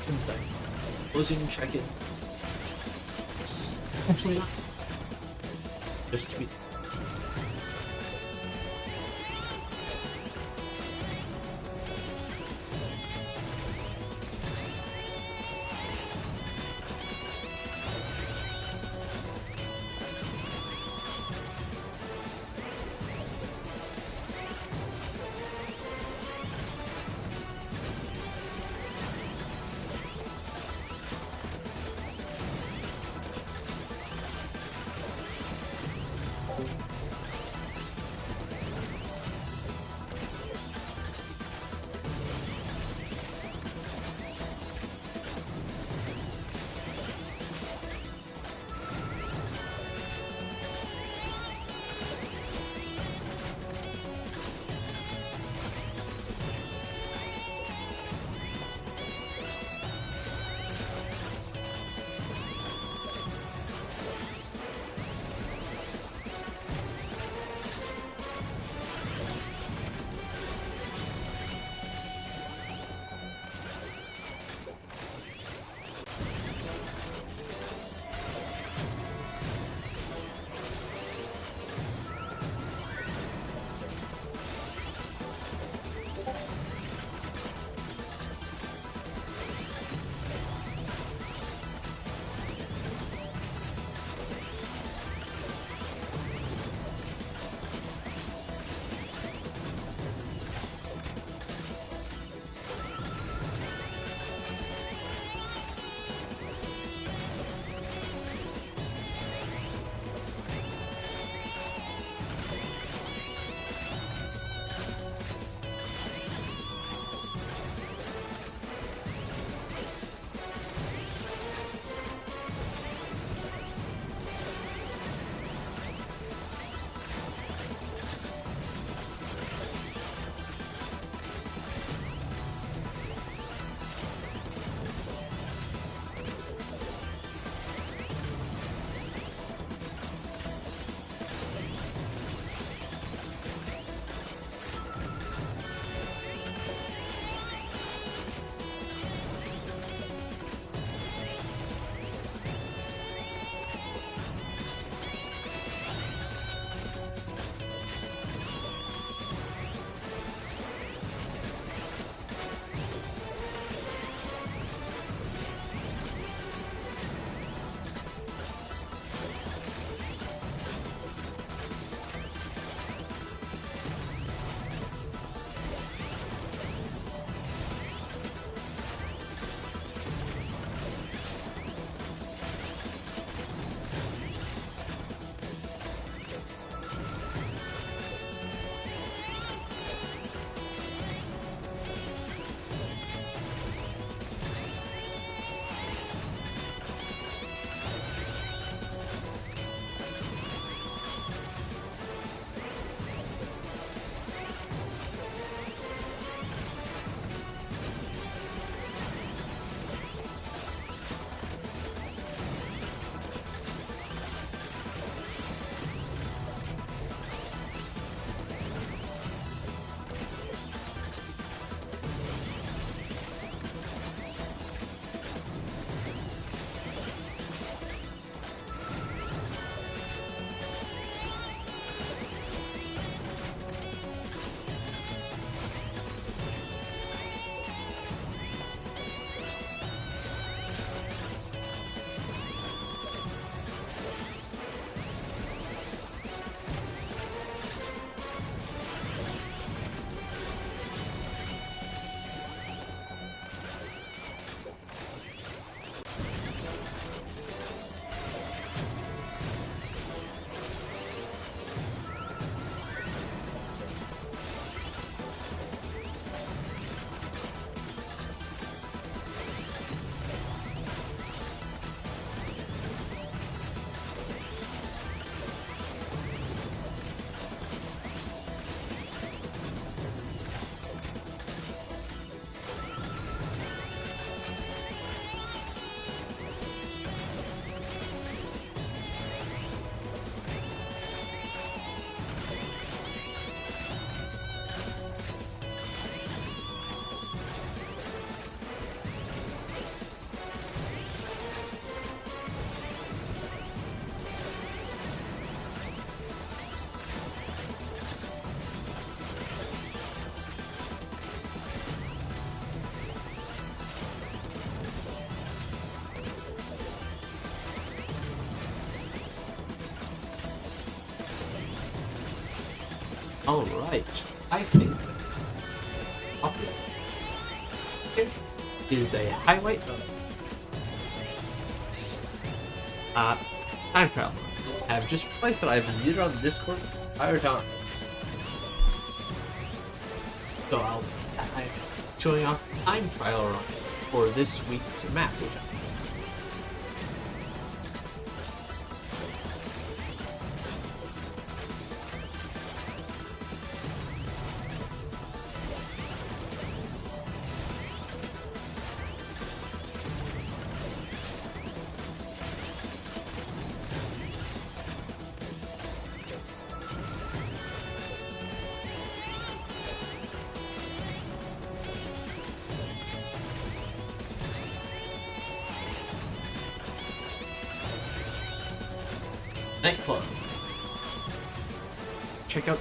It's insane. Closing, check in. It's actually not. Just to be. Alright, I think is a highlight of uh, time trial. I've just realized that I've muted on the Discord the entire time. So I'm showing off the time trial run for this week's map, which Nightclub. Check out.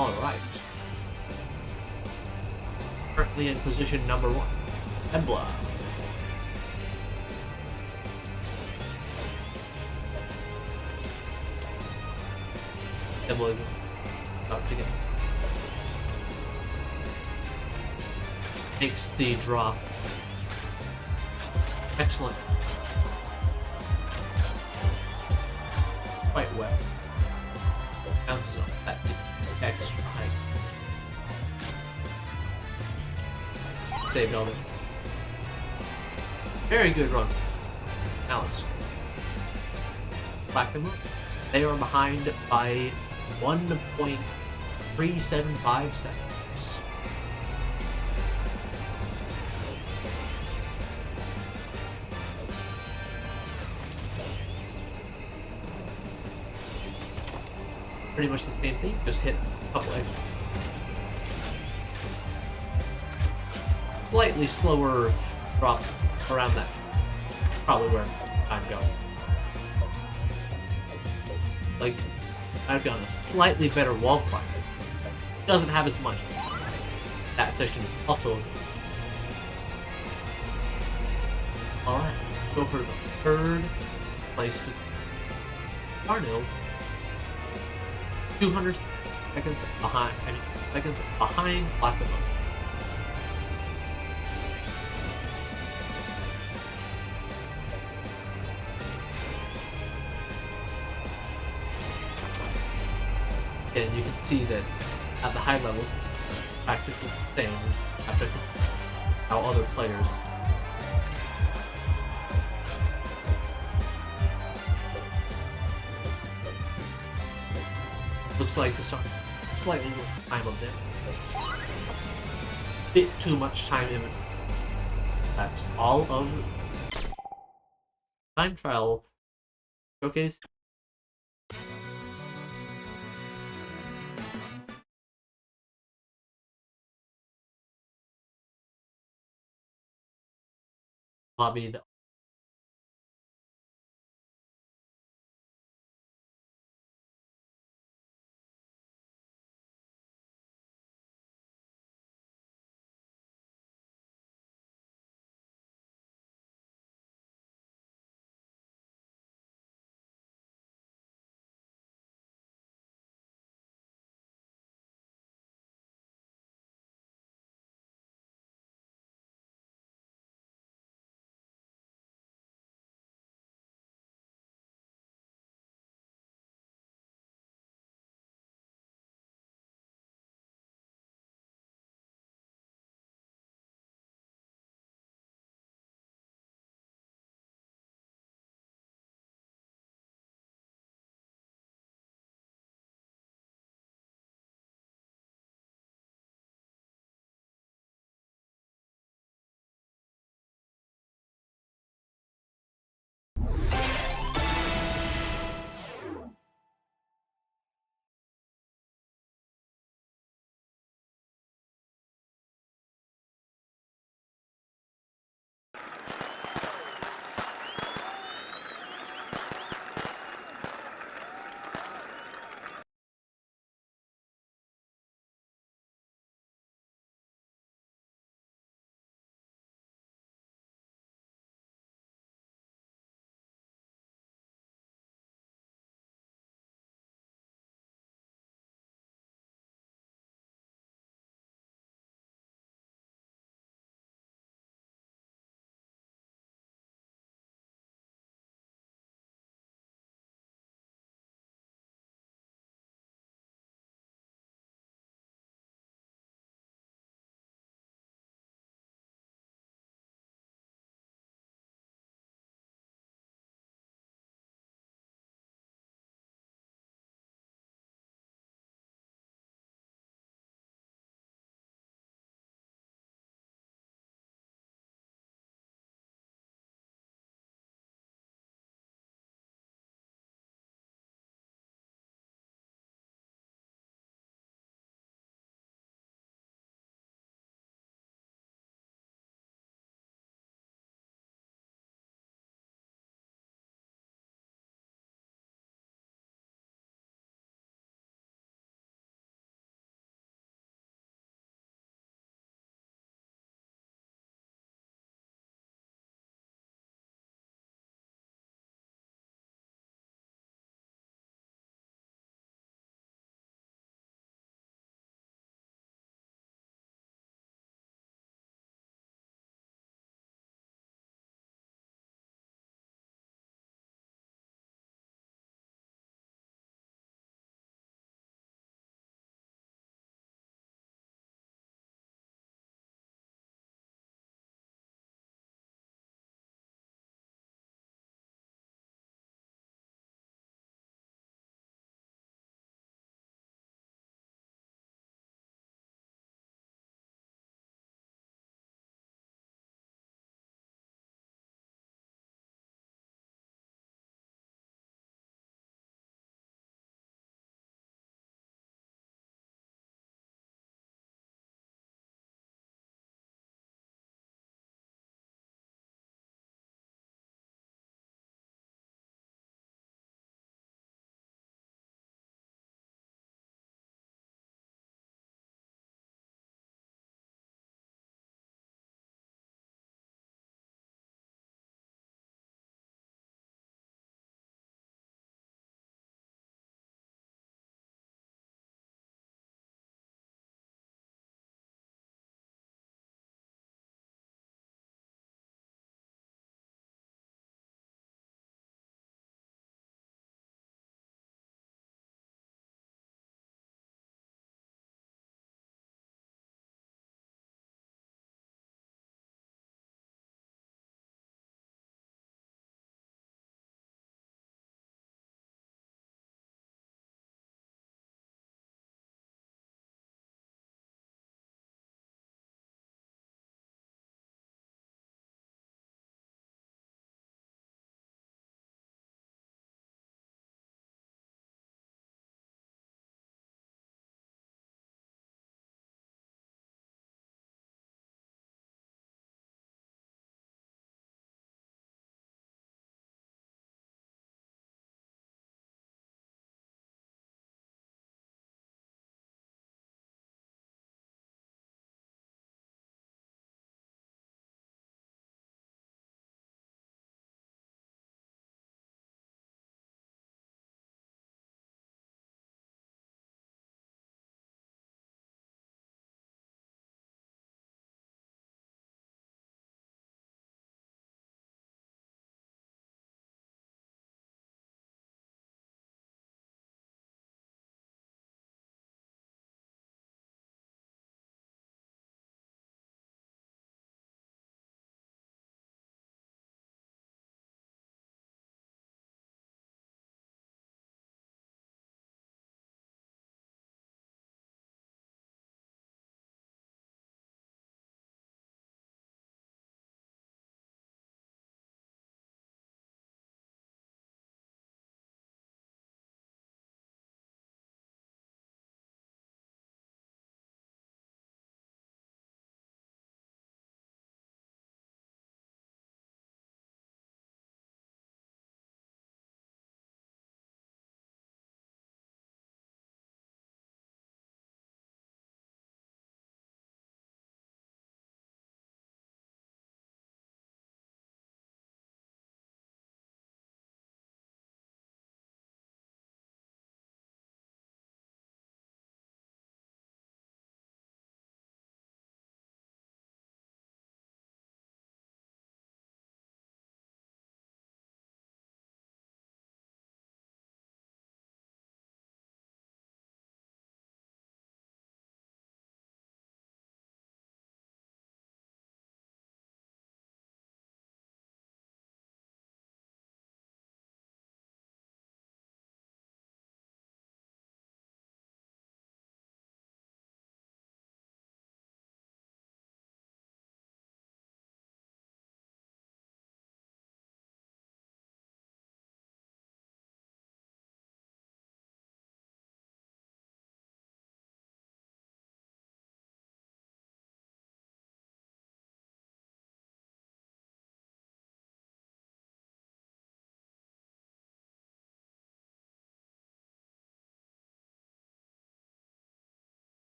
All right. Currently in position number 1, Embla. Embla about to get takes the drop. Excellent. Quite well. Bounces up that extra height. Saved all of it. Very good run. Alice. Platinum. They are behind by 1.375 seconds. Pretty much the same thing, just hit a couple extra. Slightly slower drop around that. Probably where I'm going. Like, I've got a slightly better wall climb. Doesn't have as much. That section is also. Alright, go for the third place with Arnold. 200 seconds behind Platinum. And you can see that at the high level, practically the same after how other players. Looks like the start slightly more time of them. Bit too much time in it. That's all of time trial showcase. Lobby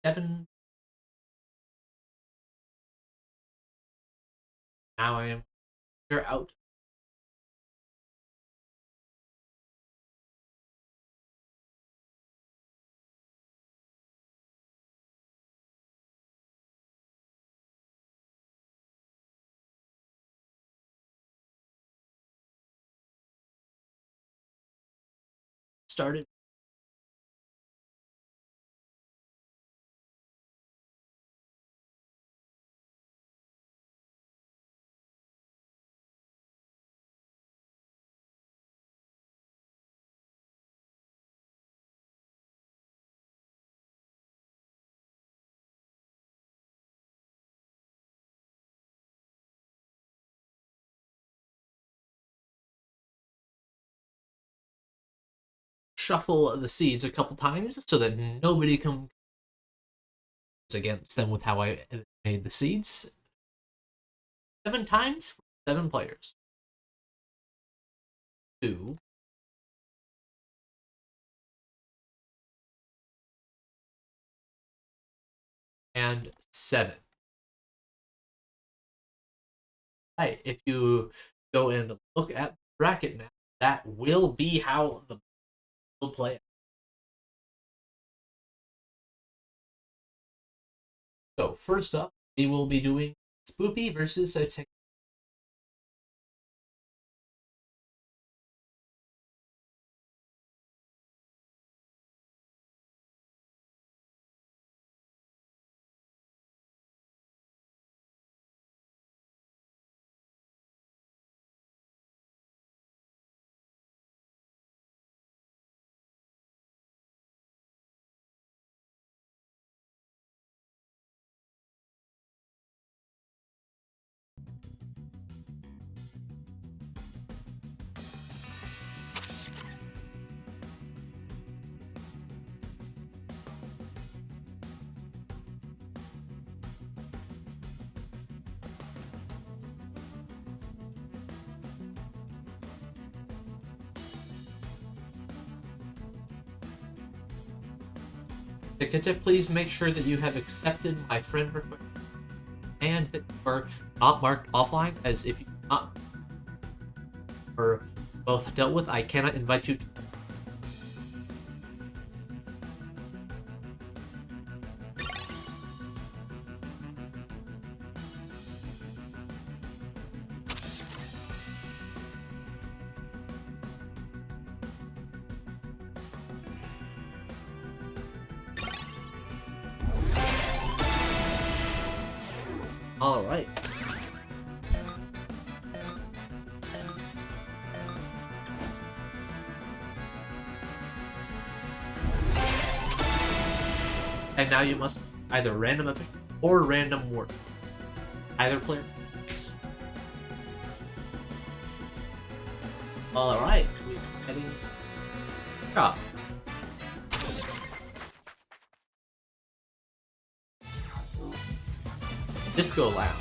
7. Now I am clear out. Started. Shuffle the seeds a couple times so that nobody comes against them with how I made the seeds. 7 times for 7 players. 2. And 7. Right, if you go and look at the bracket now, that will be how the will play. So first up, we will be doing Spoopy versus TehKitteh. TehKitteh, please make sure that you have accepted my friend request and that you are not marked offline, as if you not are both dealt with, I cannot invite you to. All right. And now you must either random official or random word. Either player. All right. We're heading up. Disco Lounge.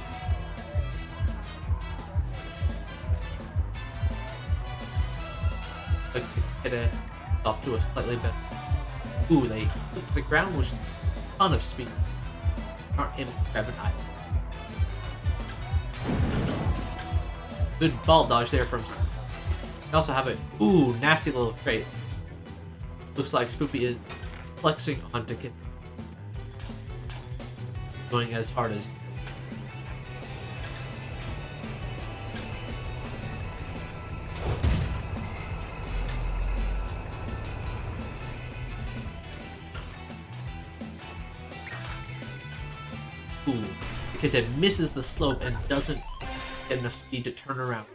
Like TehKitteh off to a slightly better. Ooh, they the ground was a ton of speed. Aren't able to grab an item. Good ball dodge there from. We also have a nasty little crate. Looks like Spoopy is flexing on TehKitteh. Going as hard as. TehKitteh misses the slope and doesn't get enough speed to turn around.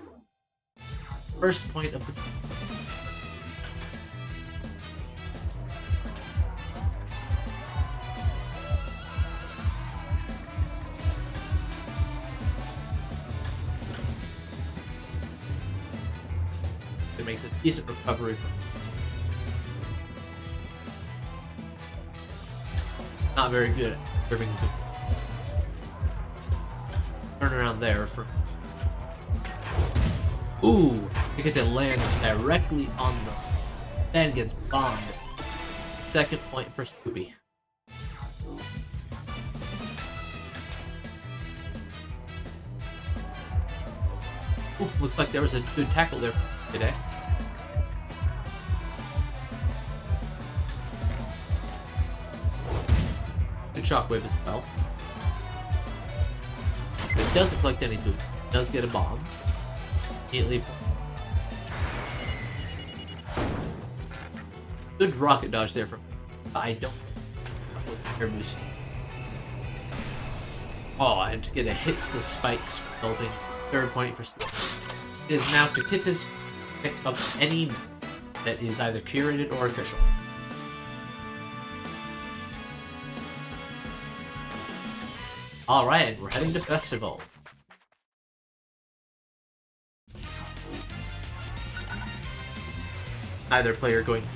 First point of the. It makes a decent recovery from. Not very good at serving good. Turn around there for. TehKitteh lands directly on the. Then gets bombed. Second point for Spoopy. Ooh, looks like there was a good tackle there today. Good shockwave as well. It doesn't collect any food. It does get a bomb. Immediately. Good rocket dodge there from. I don't. Air boost. Oh, and TehKitteh hits the spikes, resulting third point for Speed. It is now TehKitteh's pick up any that is either curated or official. Alright, we're heading to Festival. Either player going to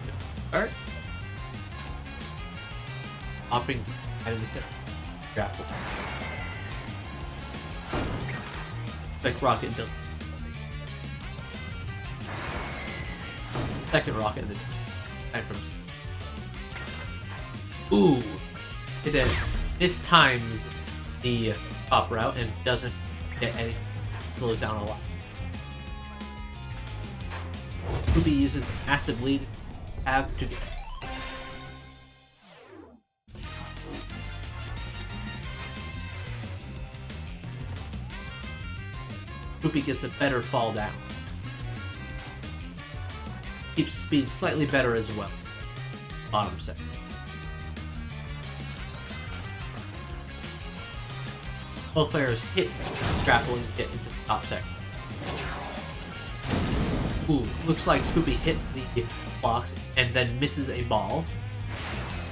start. Hopping item set. Draft this. Like rocket build. Second rocket and then time from. Ooh! It mistimes the top route and doesn't get any. Slows down a lot. Spoopy uses the massive lead have to get. Spoopy gets a better fall down. Keeps speed slightly better as well. Bottom set. Both players hit grapple and get into the top section. Ooh, looks like Spoopy hit the blocks and then misses a ball.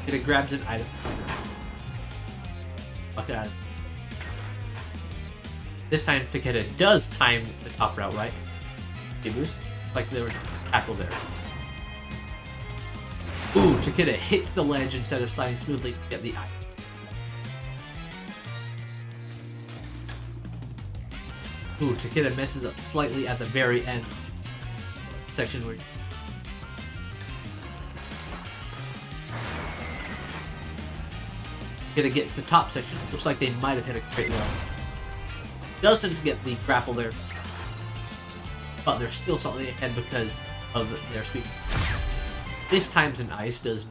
It grabs an item. Look at it. This time TehKitteh does time the top route right. Boost. Like there was a tackle there. Ooh, TehKitteh hits the ledge instead of sliding smoothly to get the item. Ooh, TehKitteh messes up slightly at the very end section where TehKitteh gets the top section. Looks like they might have hit a great well. Doesn't get the grapple there, but they're still slightly ahead because of their speed. This time's an ice does.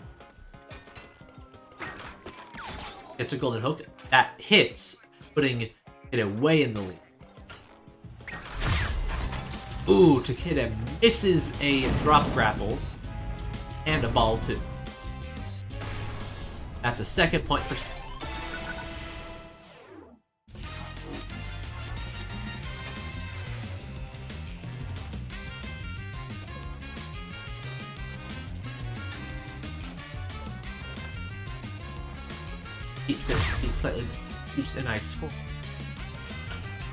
It's a golden hook that hits, putting it way in the lead. Ooh, TehKitteh misses a drop grapple and a ball too. That's a second point for. Keeps their speed slightly keeps an ice full.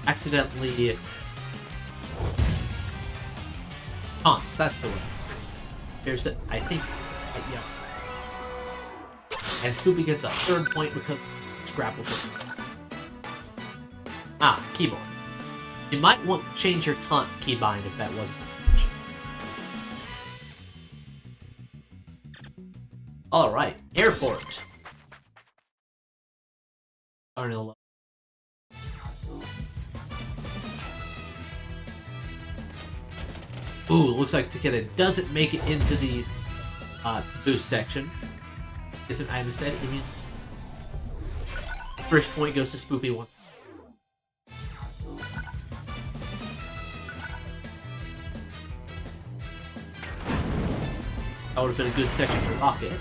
Accidentally taunts, that's the one. Here's the I think yeah. And Spoopy gets a third point because it's grapple. Ah, keyboard. You might want to change your taunt keybind if that wasn't mentioned. Alright, airport. Ooh, looks like TehKitteh doesn't make it into the boost section. Is an item set. First point goes to Spoopy one. That would have been a good section to rocket.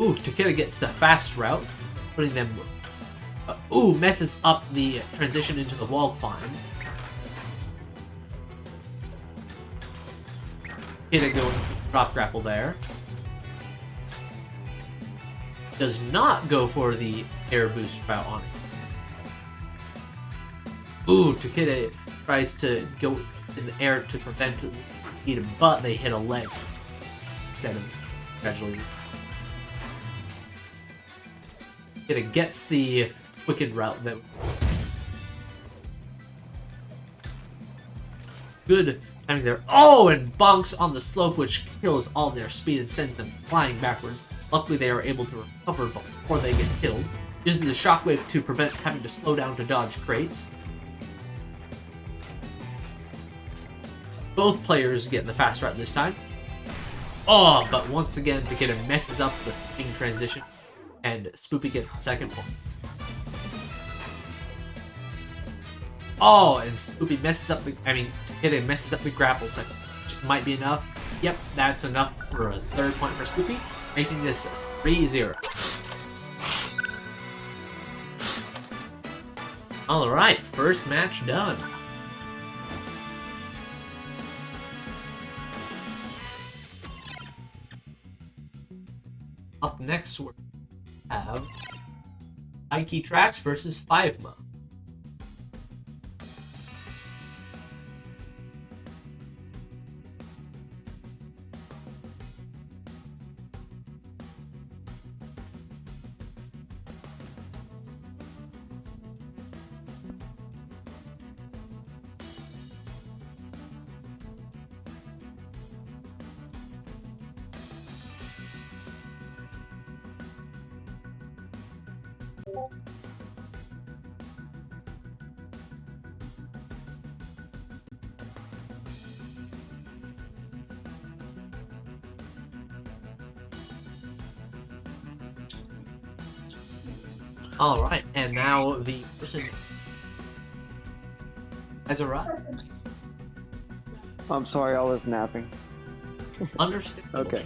Ooh, TehKitteh gets the fast route, putting them. Ooh, messes up the transition into the wall climb. TehKitteh going for the drop grapple there. Does not go for the air boost route on it. Ooh, TehKitteh tries to go in the air to prevent it, but they hit a leg instead of gradually. TehKitteh gets the wicked route that. Good timing there. Oh, and bonks on the slope, which kills all their speed and sends them flying backwards. Luckily, they are able to recover before they get killed, using the shockwave to prevent having to slow down to dodge crates. Both players get the fast route this time. Oh, but once again, TehKitteh messes up the flipping transition, and Spoopy gets the second point. Oh, and Spoopy messes up TehKitteh messes up the grapple section, which might be enough. Yep, that's enough for a third point for Spoopy, making this 3-0. Alright, first match done. Up next, we have HighkeyTrash versus FiveMa. Alright, and now the person has arrived. I'm sorry, I was napping. Understandable. Okay.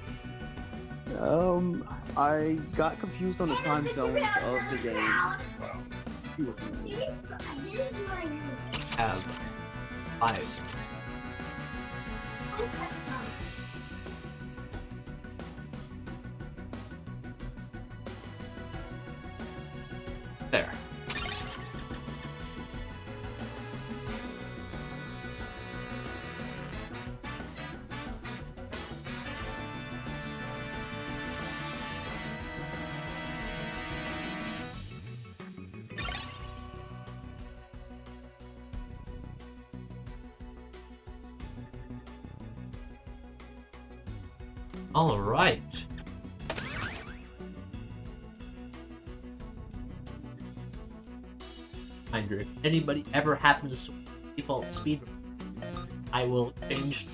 I got confused on the time zones of the game. Have 5. There. All right. If anybody ever happens to default speed, I will change.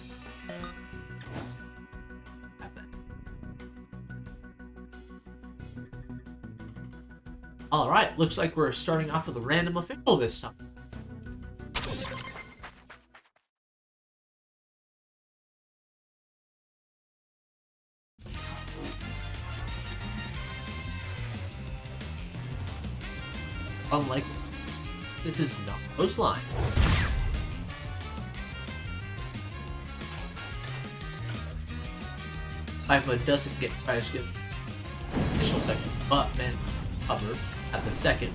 All right, looks like we're starting off with a random official this time. Unlike this is not coastline. FiveMa doesn't get prize good initial section, but then cover at the second.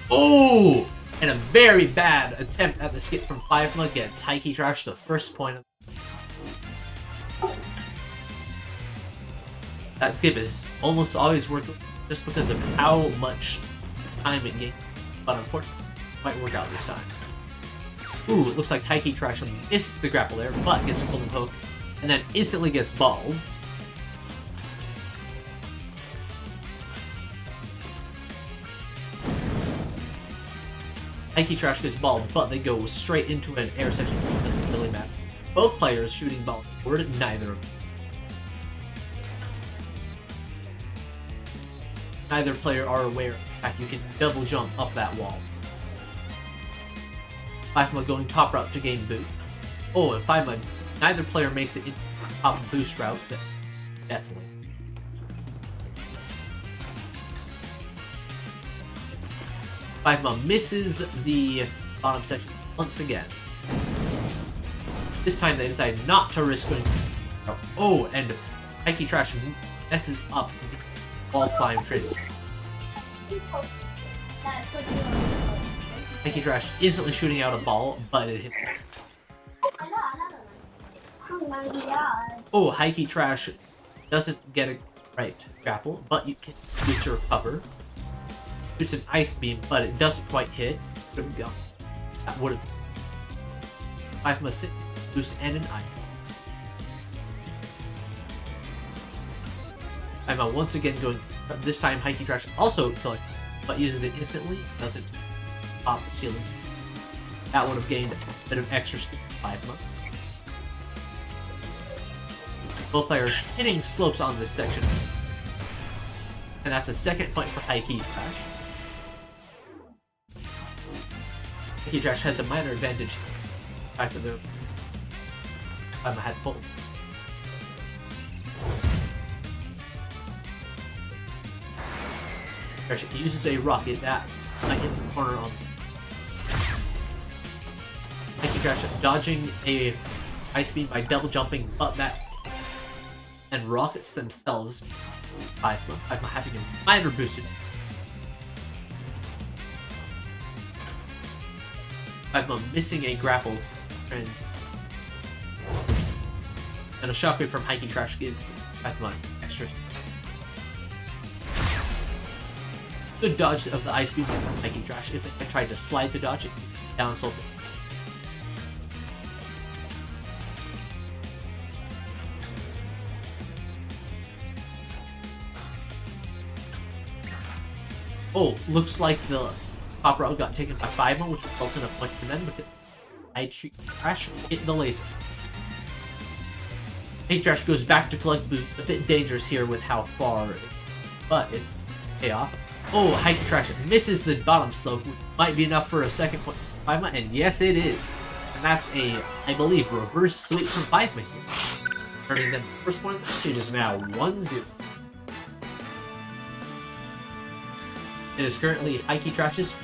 Oh! And a very bad attempt at the skip from FiveMa gets HighkeyTrash the first point. That skip is almost always worth it just because of how much time it gains. But unfortunately, it might work out this time. Ooh, it looks like HighkeyTrash missed the grapple there, but gets a golden hook, and then instantly gets balled. HighkeyTrash gets balled, but they go straight into an air section. It doesn't really matter. Both players shooting balls forward, neither of them. Neither player are aware of the fact you can double jump up that wall. FiveMa going top route to gain boost. Oh, and FiveMa, neither player makes it into top boost route, but definitely. FiveMa misses the bottom section once again. This time they decide not to risk going. Oh, and HighkeyTrash messes up wall climb trick. HighkeyTrash instantly shooting out a ball, but it hits. Oh, HighkeyTrash doesn't get a right grapple, but you can use to recover. Shoots an ice beam, but it doesn't quite hit. That would have. FiveMa sit, boost, and an ice. FiveMa once again going, this time HighkeyTrash also killing, but using it instantly doesn't pop the ceilings. That would have gained a bit of extra speed for FiveMa. Both players hitting slopes on this section. And that's a second point for HighkeyTrash. HighkeyTrash has a minor advantage after the FiveMa had pulled. Trash uses a rocket that might hit the corner on HighkeyTrash dodging a high speed by double jumping, but that and rockets themselves. FiveMa having a minor boosted. FiveMa missing a grapple trans. And a shockwave from HighkeyTrash gives FiveMa extra. Good dodge of the ice beam from HighkeyTrash. If they tried to slide to dodge it, down slope. Oh, looks like the top route got taken by FiveMa, which results in a point for them because HighkeyTrash hit the laser. HighkeyTrash goes back to collect boost, a bit dangerous here with how far, but it pay off. Oh, HighkeyTrash misses the bottom slope, which might be enough for a second point for FiveMa, and yes it is. And that's a, I believe, reverse sweep from FiveMa here. Turning them the first point, it is now 1-0. It is currently HighkeyTrash's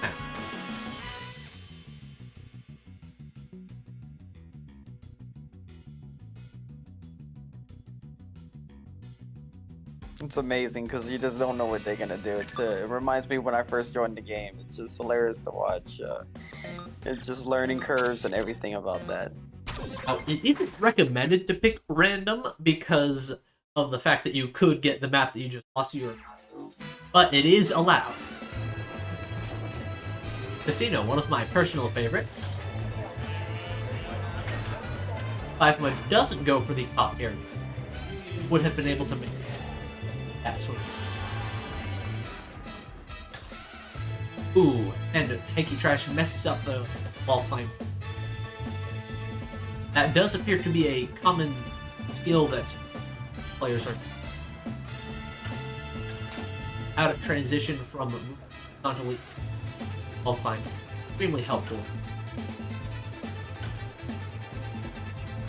map. It's amazing because you just don't know what they're gonna do. It reminds me when I first joined the game. It's just hilarious to watch. It's just learning curves and everything about that. Now, it isn't recommended to pick random because of the fact that you could get the map that you just lost your, but it is allowed. Casino, one of my personal favorites. FiveMa doesn't go for the top area. Would have been able to make that sort of. Ooh, and HighkeyTrash messes up the wall climb. That does appear to be a common skill that players are out of transition from horizontally wall climb. Extremely helpful.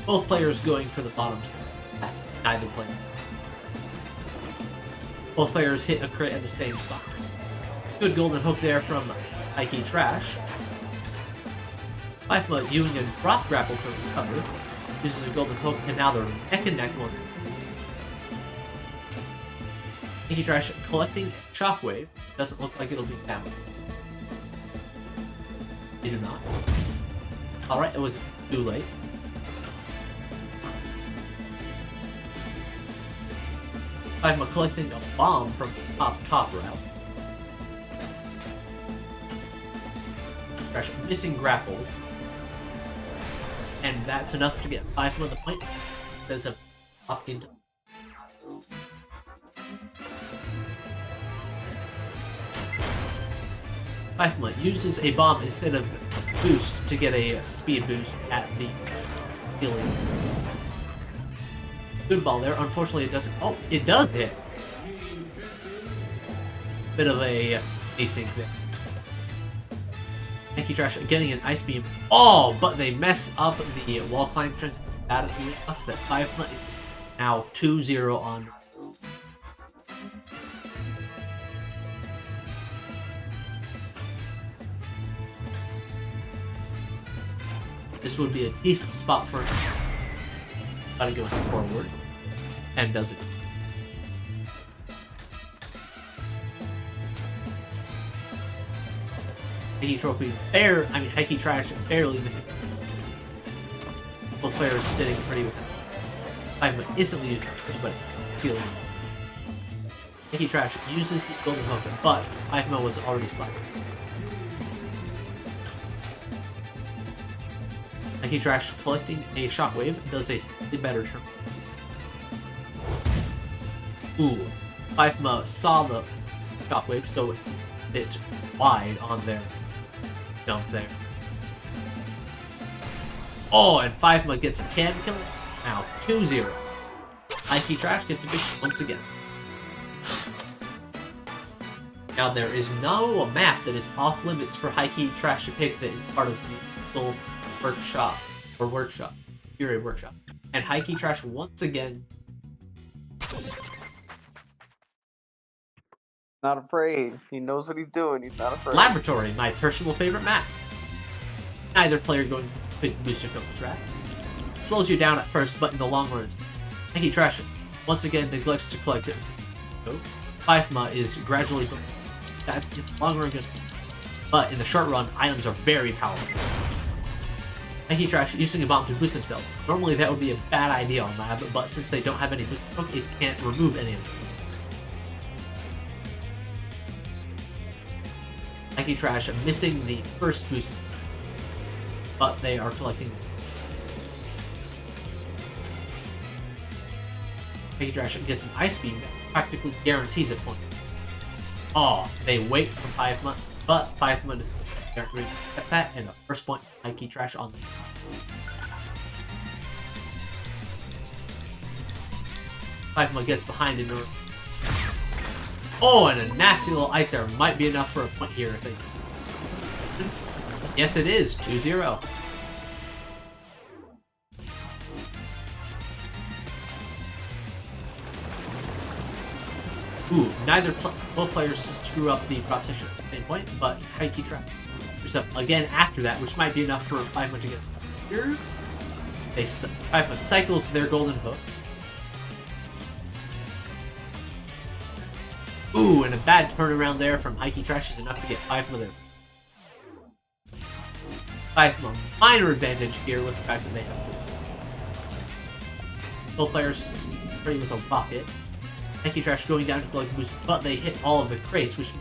Both players going for the bottom slip. Neither player. Both players hit a crit at the same spot. Good golden hook there from HighkeyTrash. FiveMa using a drop grapple to recover. Uses a golden hook, and now they're neck and neck once again. HighkeyTrash collecting shockwave. Doesn't look like it'll be damaged. They do not. Alright, it was too late. FiveMa collecting a bomb from the top route. Trash missing grapples. And that's enough to get FiveMa the point. There's a up into. FiveMa uses a bomb instead of boost to get a speed boost at the ceilings. Good ball there. Unfortunately, it doesn't. Oh, it does hit. Bit of a async there. HighkeyTrash getting an ice beam. Oh, but they mess up the wall climb transition badly enough that FiveMa is now 2-0 on. This would be a decent spot for him. Gotta go forward. And does it. HighkeyTrash barely missing. Both players sitting pretty with him. FiveMa instantly uses first, but ceiling. HighkeyTrash uses the golden hook, but FiveMa was already sliding. HighkeyTrash collecting a shockwave does a slightly better turn. Ooh, FiveMa saw the shockwave, so it wide on their jump there. Oh, and FiveMa gets a can kill. Now 2-0. HighkeyTrash gets a big once again. Now there is no map that is off limits for HighkeyTrash to pick that is part of the little workshop Fury workshop. And HighkeyTrash once again. Not afraid. He knows what he's doing. He's not afraid. Laboratory, my personal favorite map. Neither player going for the big booster code trap. It slows you down at first, but in the long run, HighkeyTrash once again neglects to collect it. FiveMa is gradually. That's in the long run good. But in the short run, items are very powerful. HighkeyTrash using a bomb to boost himself. Normally that would be a bad idea on lab, but since they don't have any boost poke, it can't remove any of them. HighkeyTrash missing the first boost, but they are collecting this. HighkeyTrash gets an ice beam that practically guarantees a point. Oh, they wait for FiveMa, but FiveMa does not get that, and the first point HighkeyTrash on the FiveMa gets behind in the. Oh, and a nasty little ice there might be enough for a point here if they. Yes, it is 2-0. Ooh, both players screw up the drop section at the same point, but HighkeyTrash screws up again after that, which might be enough for FiveMa to get here. FiveMa cycles their golden hook. Ooh, and a bad turnaround there from HighkeyTrash is enough to get FiveMa there. FiveMa minor advantage here with the fact that they have both players ready with a rocket. HighkeyTrash going down to collect boost, but they hit all of the crates, which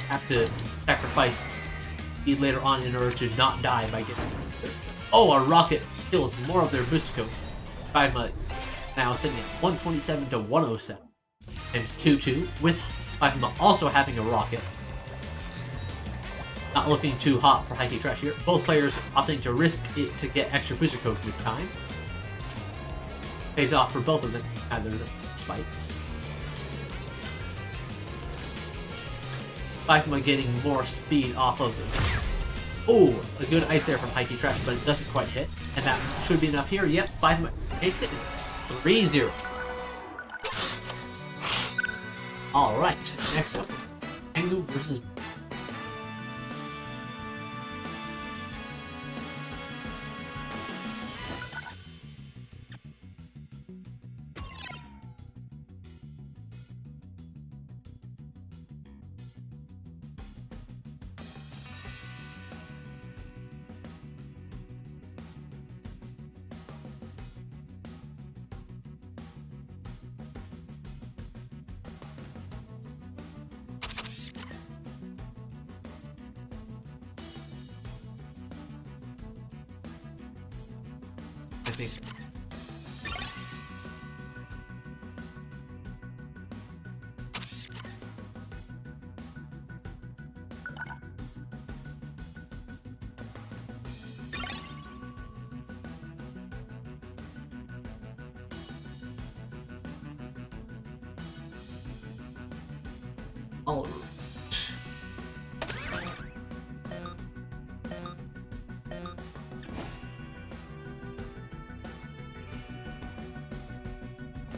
have to sacrifice speed later on in order to not die by getting. Oh, a rocket kills more of their boost code. FiveMa now sitting at 127 to 107 and 2-2, with FiveMa also having a rocket. Not looking too hot for HighkeyTrash here. Both players opting to risk it to get extra booster code this time. Pays off for both of them, either the spikes. FiveMa getting more speed off of them. Oh, a good ice there from HighkeyTrash, but it doesn't quite hit. And that should be enough here. Yep, FiveMa takes it. It's 3-0. Alright, next up, Tengu versus. I think. All right.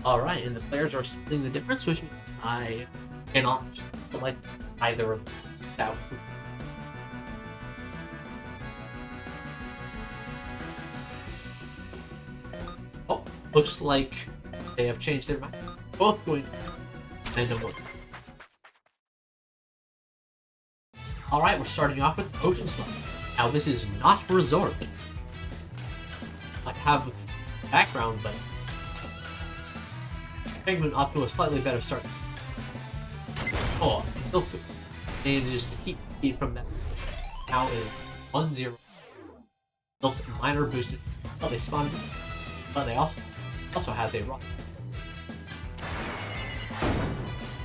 Alright, and the players are splitting the difference, which means I cannot select either of them without. Oh, looks like they have changed their mind. Both going to end up. Alright, we're starting off with Ocean Slum. Now, this is not Resort. I have background, but Penguin off to a slightly better start. Oh, still manages to keep speed from that. Now it is 1-0. Built minor boosted. Oh, they spawned, but they also has a rock.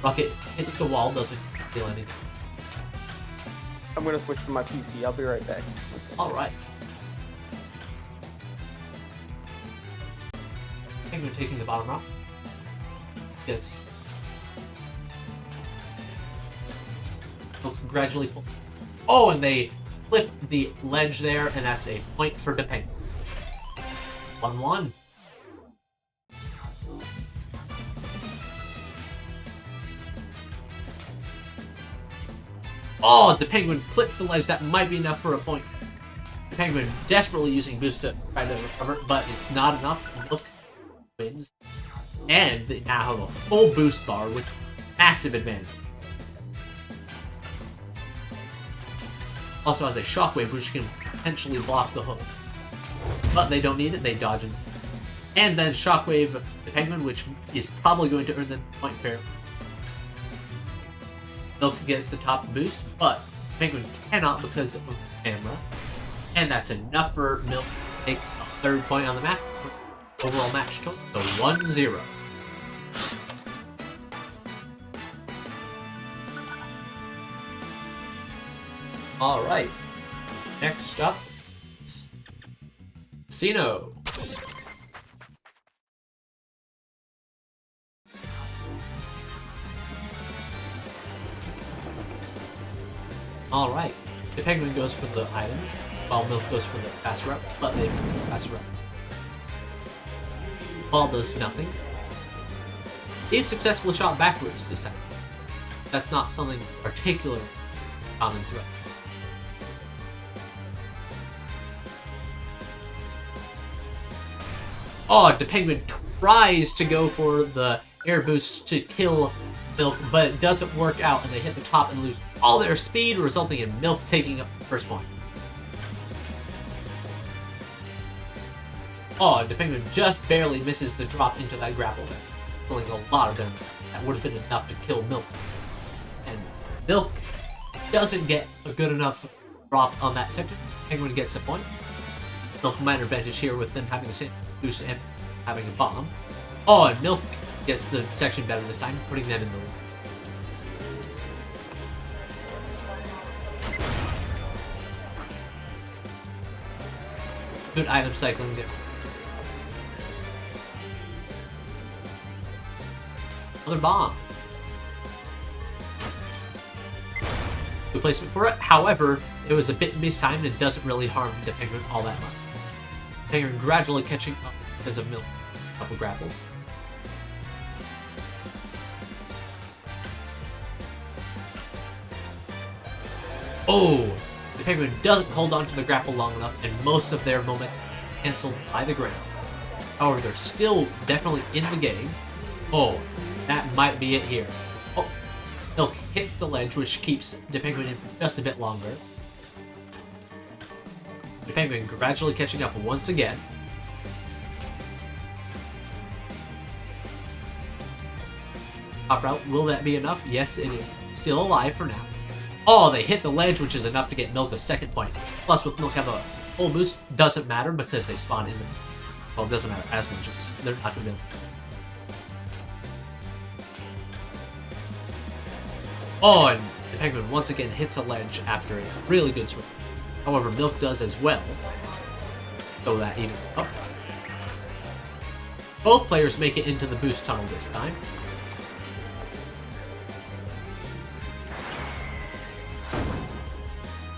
Rocket hits the wall, doesn't feel anything. I'm gonna switch to my PC. I'll be right back. Alright. Penguin taking the bottom rock. Gets. Will gradually pull. Oh, and they flip the ledge there, and that's a point for the Penguin. 1-1. Oh, the Penguin clips the ledge. That might be enough for a point. The Penguin desperately using boost to try to recover, but it's not enough. Milk wins. And they now have a full boost bar, which is a massive advantage. Also has a shockwave, which can potentially block the hook. But they don't need it, they dodge it. And then shockwave the Penguin, which is probably going to earn them the point fair. Milk gets the top boost, but Penguin cannot because of the camera. And that's enough for Milk to take a third point on the map. Overall match total, so 1-0. Alright. Next up is Casino. Alright. The Penguin goes for the item, while Milk goes for the fast route, but they have the fast route. Ball does nothing. He successfully shot backwards this time. That's not something particularly common threat. Oh, the Penguin tries to go for the air boost to kill Milk, but it doesn't work out, and they hit the top and lose all their speed, resulting in Milk taking up the first point. Oh, the Penguin just barely misses the drop into that grapple there, killing a lot of them. That would have been enough to kill Milk. And Milk doesn't get a good enough drop on that section. Penguin gets a point. Milk minor advantage here with them having the same boost and having a bomb. Oh, and Milk gets the section better this time, putting them in the lead. Good item cycling there. Another bomb. Good placement for it. However, it was a bit mistimed and doesn't really harm the Penguin all that much. Penguin gradually catching up because of Milk. A couple grapples. Oh! The Penguin doesn't hold on to the grapple long enough, and most of their moment cancelled by the ground. However, they're still definitely in the game. Oh, that might be it here. Oh, Milk hits the ledge, which keeps the Penguin in for just a bit longer. The Penguin gradually catching up once again. Top route, will that be enough? Yes, it is. Still alive for now. Oh, they hit the ledge, which is enough to get Milk a second point. Plus, with Milk have a full boost, doesn't matter because they spawn in the... Well, it doesn't matter as much. They're not going to be able to... Oh, and the Penguin once again hits a ledge after a really good swing. However, Milk does as well. So that even up. Both players make it into the boost tunnel this time.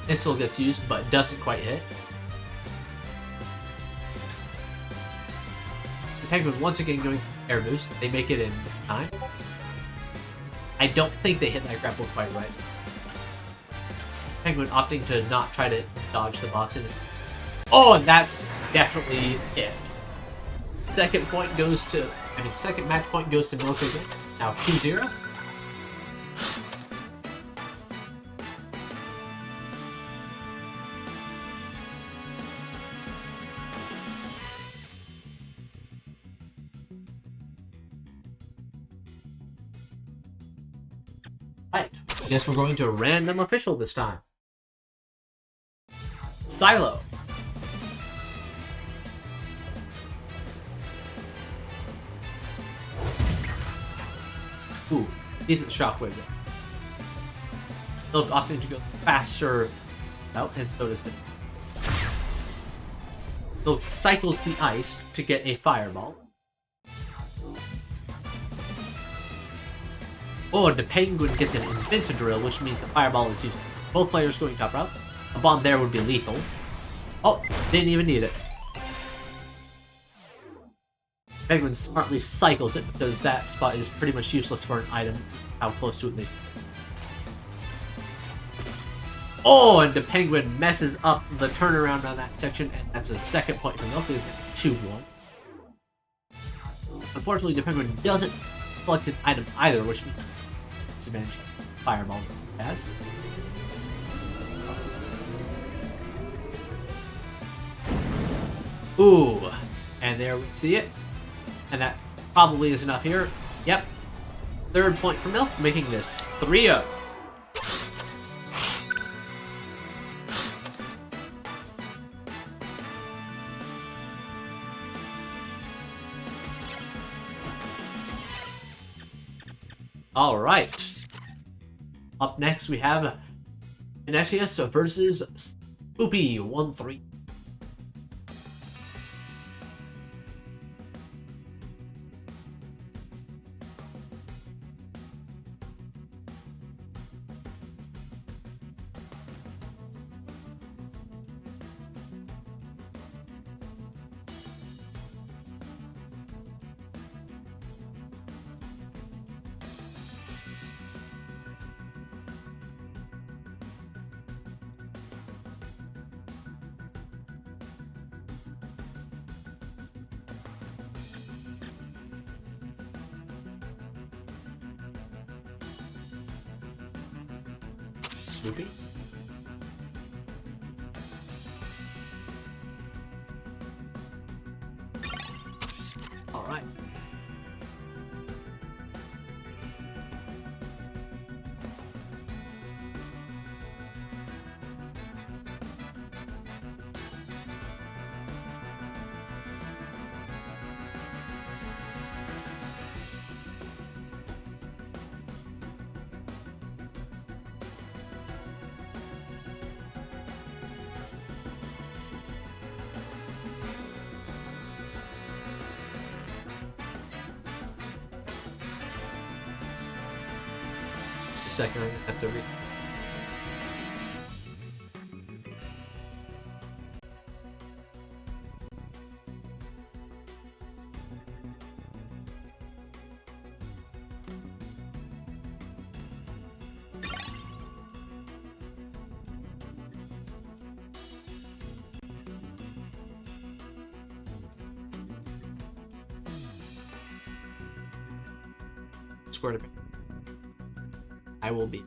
Missile gets used, but doesn't quite hit. The Penguin once again going for air boost. They make it in time. I don't think they hit that grapple quite right. Penguin opting to not try to dodge the boxes. Oh, and that's definitely it. Second match point goes to Milk again. Now 2-0. Right, I guess we're going to a random official this time. Silo. Ooh, decent shockwave there. Silk opting to go faster out, and so does Nick. Silk cycles the ice to get a fireball. Oh, and the penguin gets an Invincible, which means the fireball is used. Both players going top route. A bomb there would be lethal. Oh, didn't even need it. Penguin smartly cycles it because that spot is pretty much useless for an item. How close to it they spawn. Oh, and the penguin messes up the turnaround on that section, and that's a second point for Milk. It's 2-1. Unfortunately, the penguin doesn't collect an item either, which means disadvantage fireball that he has. Ooh, and there we see it. And that probably is enough here. Yep. Third point for Milk, making this 3-0. All right. Up next, we have Ineteous versus Spoopy 1-3. Spoopy. All right. Just a second, I have to read. Square to I will be.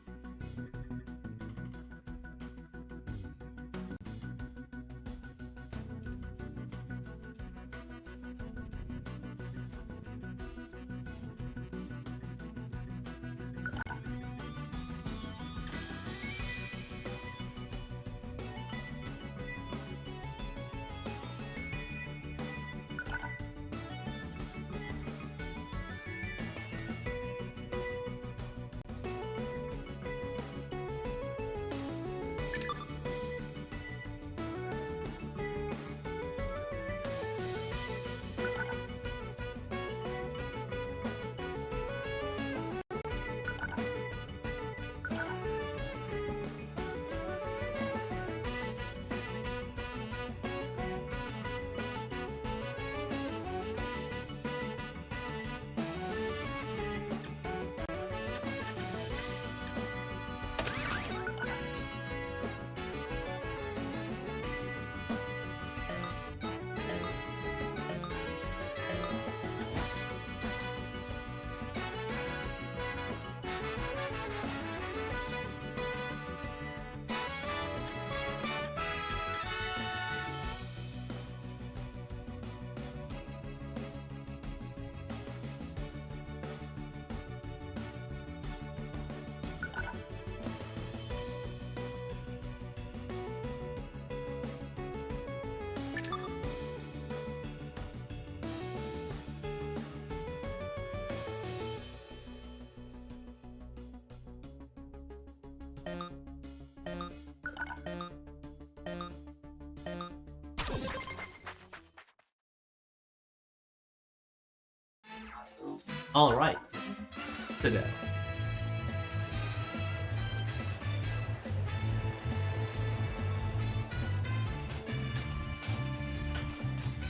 All right. Today.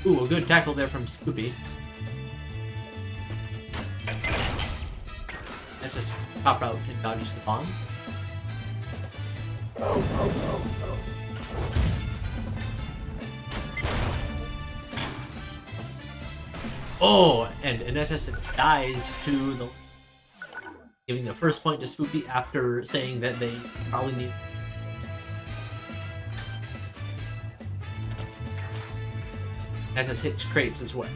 Ooh, a good tackle there from Spoopy. That's just top out and dodges the bomb. Oh, and Ineteous dies to the... giving the first point to Spoopy after saying that they probably need... Ineteous hits crates as well.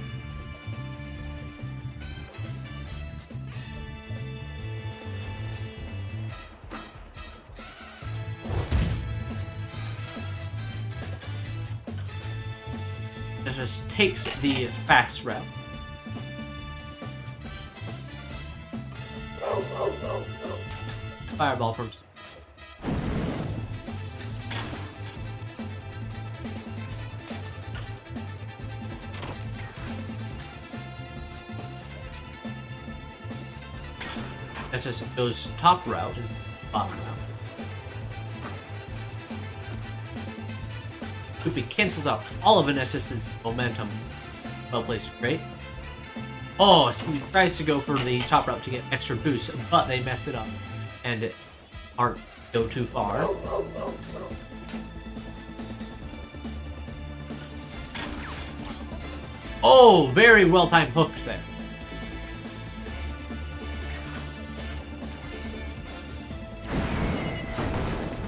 Ineteous takes the fast route. Fireball from... That just goes top route is bottom route. Spoopy cancels out all of Ineteous' momentum. Well placed, great. Oh, Spoopy tries to go for the top route to get extra boost, but they mess it up and aren't go too far. Oh, very well timed hook there.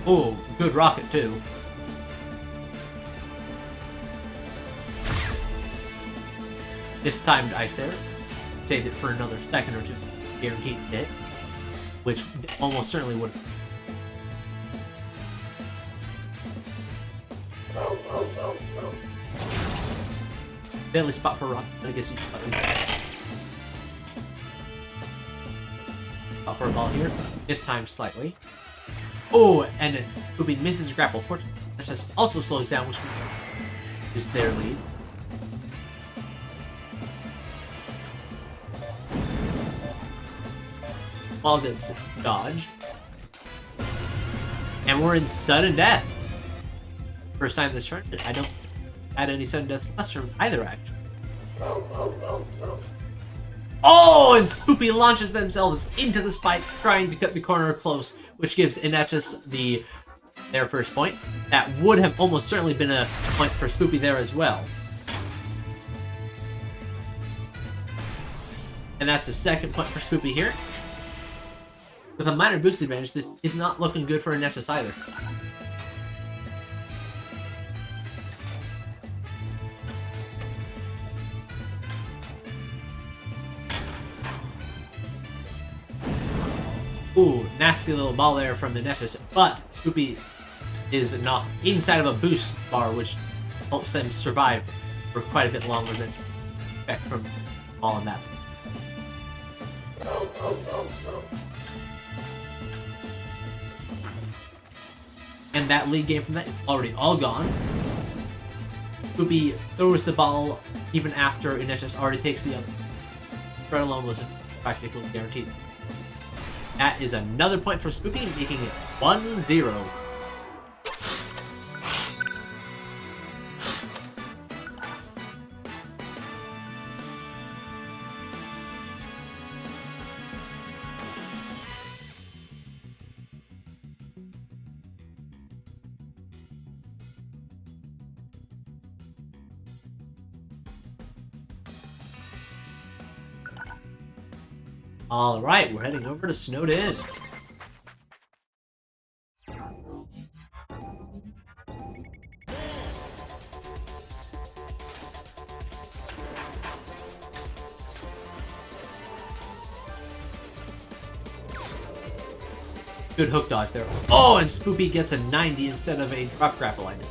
Oh, good rocket too. This timed ice there. Saved it for another second or two. Guaranteed hit. Which almost certainly would have. Deadly spot for rock, but I guess you spot for a ball here. This time slightly. Oh, and Spoopy misses a grapple. Fortunately, that just also slows down, which is their lead. Ball gets dodged. And we're in sudden death. First time this turn. I don't add any sudden deaths last turn either, actually. Oh, and Spoopy launches themselves into the spike, trying to cut the corner close, which gives Ineteous their first point. That would have almost certainly been a point for Spoopy there as well. And that's a second point for Spoopy here. With a minor boost advantage, this is not looking good for Ineteous either. Ooh, nasty little ball there from Ineteous, but Spoopy is knocked inside of a boost bar, which helps them survive for quite a bit longer than expect from ball in that. And that lead game from that is already all gone. Spoopy throws the ball even after Ineteous already takes the other. Threat alone wasn't practically guaranteed. That is another point for Spoopy, making it 1-0. Alright, we're heading over to Snowed In. Good hook dodge there. Oh, and Spoopy gets a 90 instead of a drop grapple item.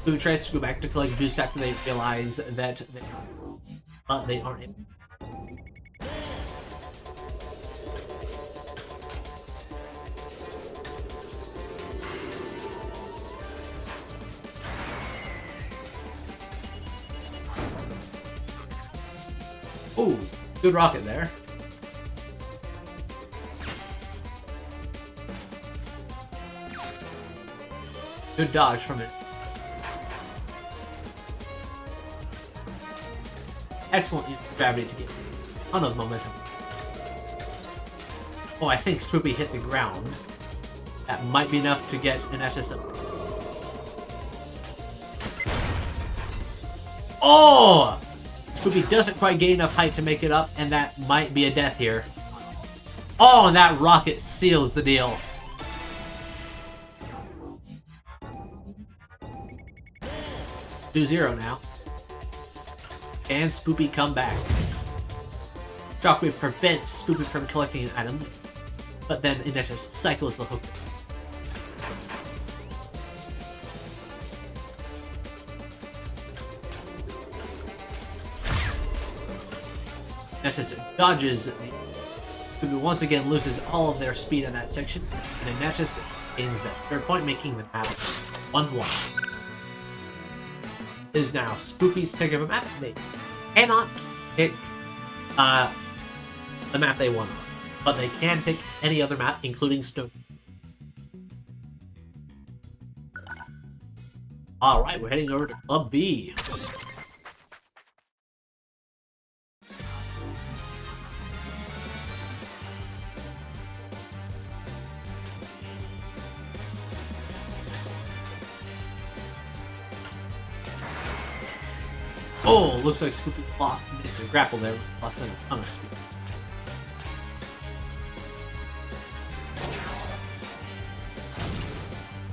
Spoopy tries to go back to collect boost after they realize that they aren't able. Ooh, good rocket there. Good dodge from it. Excellent use of gravity to get a ton of momentum. Oh, I think Spoopy hit the ground. That might be enough to get an SSM. Oh! Spoopy doesn't quite gain enough height to make it up, and that might be a death here. Oh, and that rocket seals the deal. Do 0 now. Can Spoopy come back? Shockwave prevents Spoopy from collecting an item, but then Ineteous cycles the hook. Ineteous dodges. Spoopy once again loses all of their speed in that section, and Ineteous gains that third point, making the map 1-1. Is now Spoopy's pick of a map. They cannot pick the map they want, but they can pick any other map, including Snow. Alright, we're heading over to Club V. Oh, looks like Spoopy missed a grapple there, lost them a ton of speed.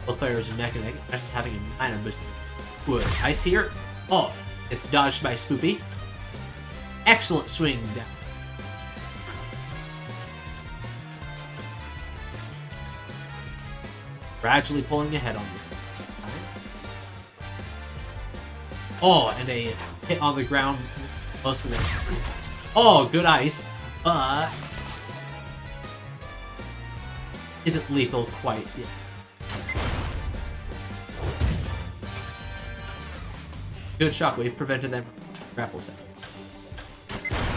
Both players are neck and neck. That's just having a minor boost. Good. Ice here. Oh, it's dodged by Spoopy. Excellent swing down. Gradually pulling ahead on this. Oh, and a hit on the ground most of them. Oh, good ice, but isn't lethal quite yet. Good shockwave prevented them from grapple set.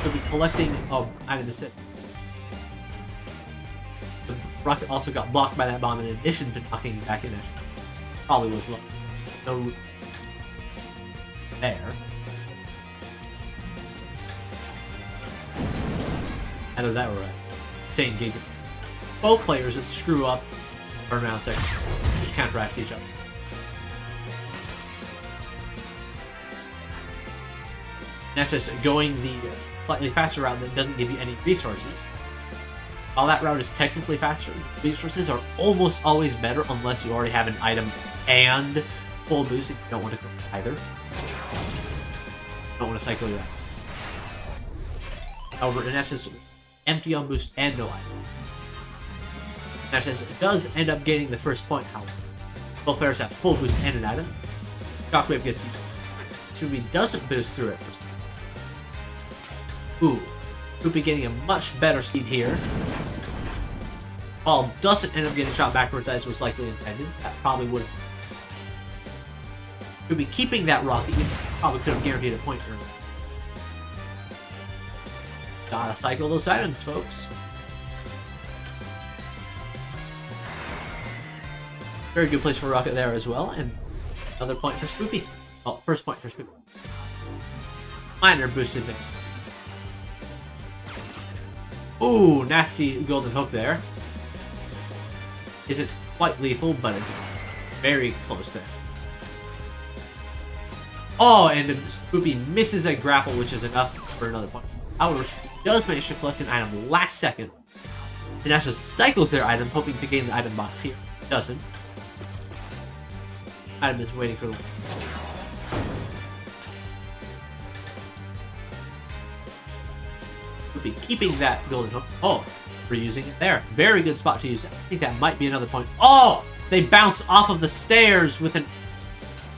They'll be collecting. Oh, I'm in the set. The rocket also got blocked by that bomb in addition to knocking back in it. Probably was low. No. There. Either that or insane gig. Both players that screw up burnout section, which counteract each other. Next is going the slightly faster route that doesn't give you any resources. While that route is technically faster, resources are almost always better unless you already have an item and full boost if you don't want to go either. Don't want to cycle you out. However, Ineteous empty on boost and no item. Ineteous does end up getting the first point, however. Both players have full boost and an item. Shockwave gets you. Spoopy doesn't boost through it for some. Ooh. Spoopy getting a much better speed here. Paul doesn't end up getting shot backwards as was likely intended. That probably would have. Spoopy keeping that rocket, you probably could have guaranteed a point earlier. Gotta cycle those items, folks. Very good place for rocket there as well, and another point for Spoopy. Oh, first point for Spoopy. Minor boost advantage. Ooh, nasty golden hook there. Isn't quite lethal, but it's very close there. Oh, and Spoopy misses a grapple, which is enough for another point. However, Spoopy does manage to collect an item last second. Ineteous cycles their item, hoping to gain the item box here. Doesn't. Item is waiting for the Spoopy keeping that golden hook. Oh, reusing it there. Very good spot to use it. I think that might be another point. Oh, they bounce off of the stairs with an...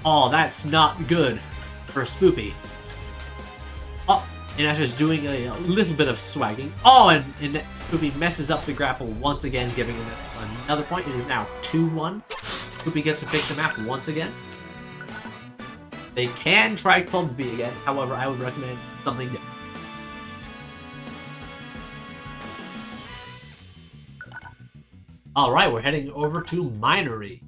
Oh, that's not good for Spoopy. Oh, Ineteous doing a little bit of swagging. Oh, and Spoopy messes up the grapple once again, giving Ineteous another point. It is now 2-1. Spoopy gets to pick the map once again. They can try Club V again. However, I would recommend something different. All right, we're heading over to Minery.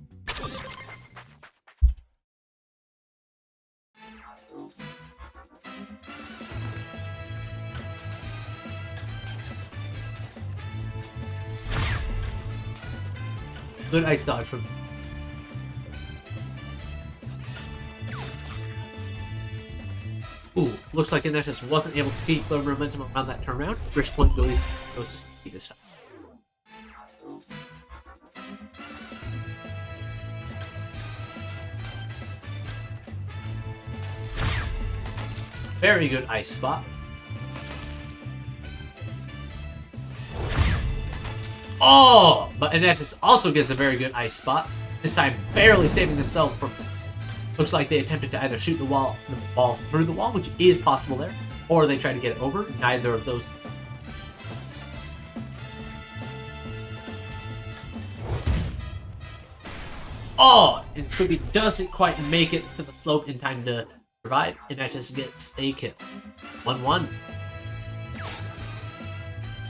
Good ice dodge from... Ooh, looks like Ineteous wasn't able to keep the momentum around that turnaround. Risk point goes to Speed this time. Very good ice spot. Oh! But Ineteous also gets a very good ice spot. This time barely saving themselves from... Looks like they attempted to either shoot the ball through the wall, which is possible there, or they tried to get it over. Neither of those. Oh! And Spoopy doesn't quite make it to the slope in time to survive, and that just gets a kill. 1-1.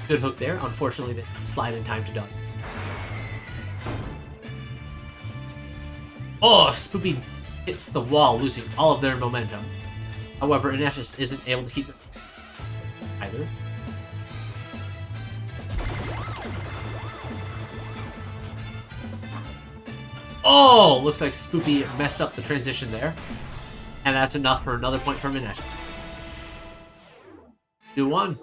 Good hook there. Unfortunately, they didn't slide in time to dodge. Oh, Spoopy hits the wall, losing all of their momentum. However, Ineteous isn't able to keep it either. Oh, looks like Spoopy messed up the transition there. And that's enough for another point from Ineteous. 2-1.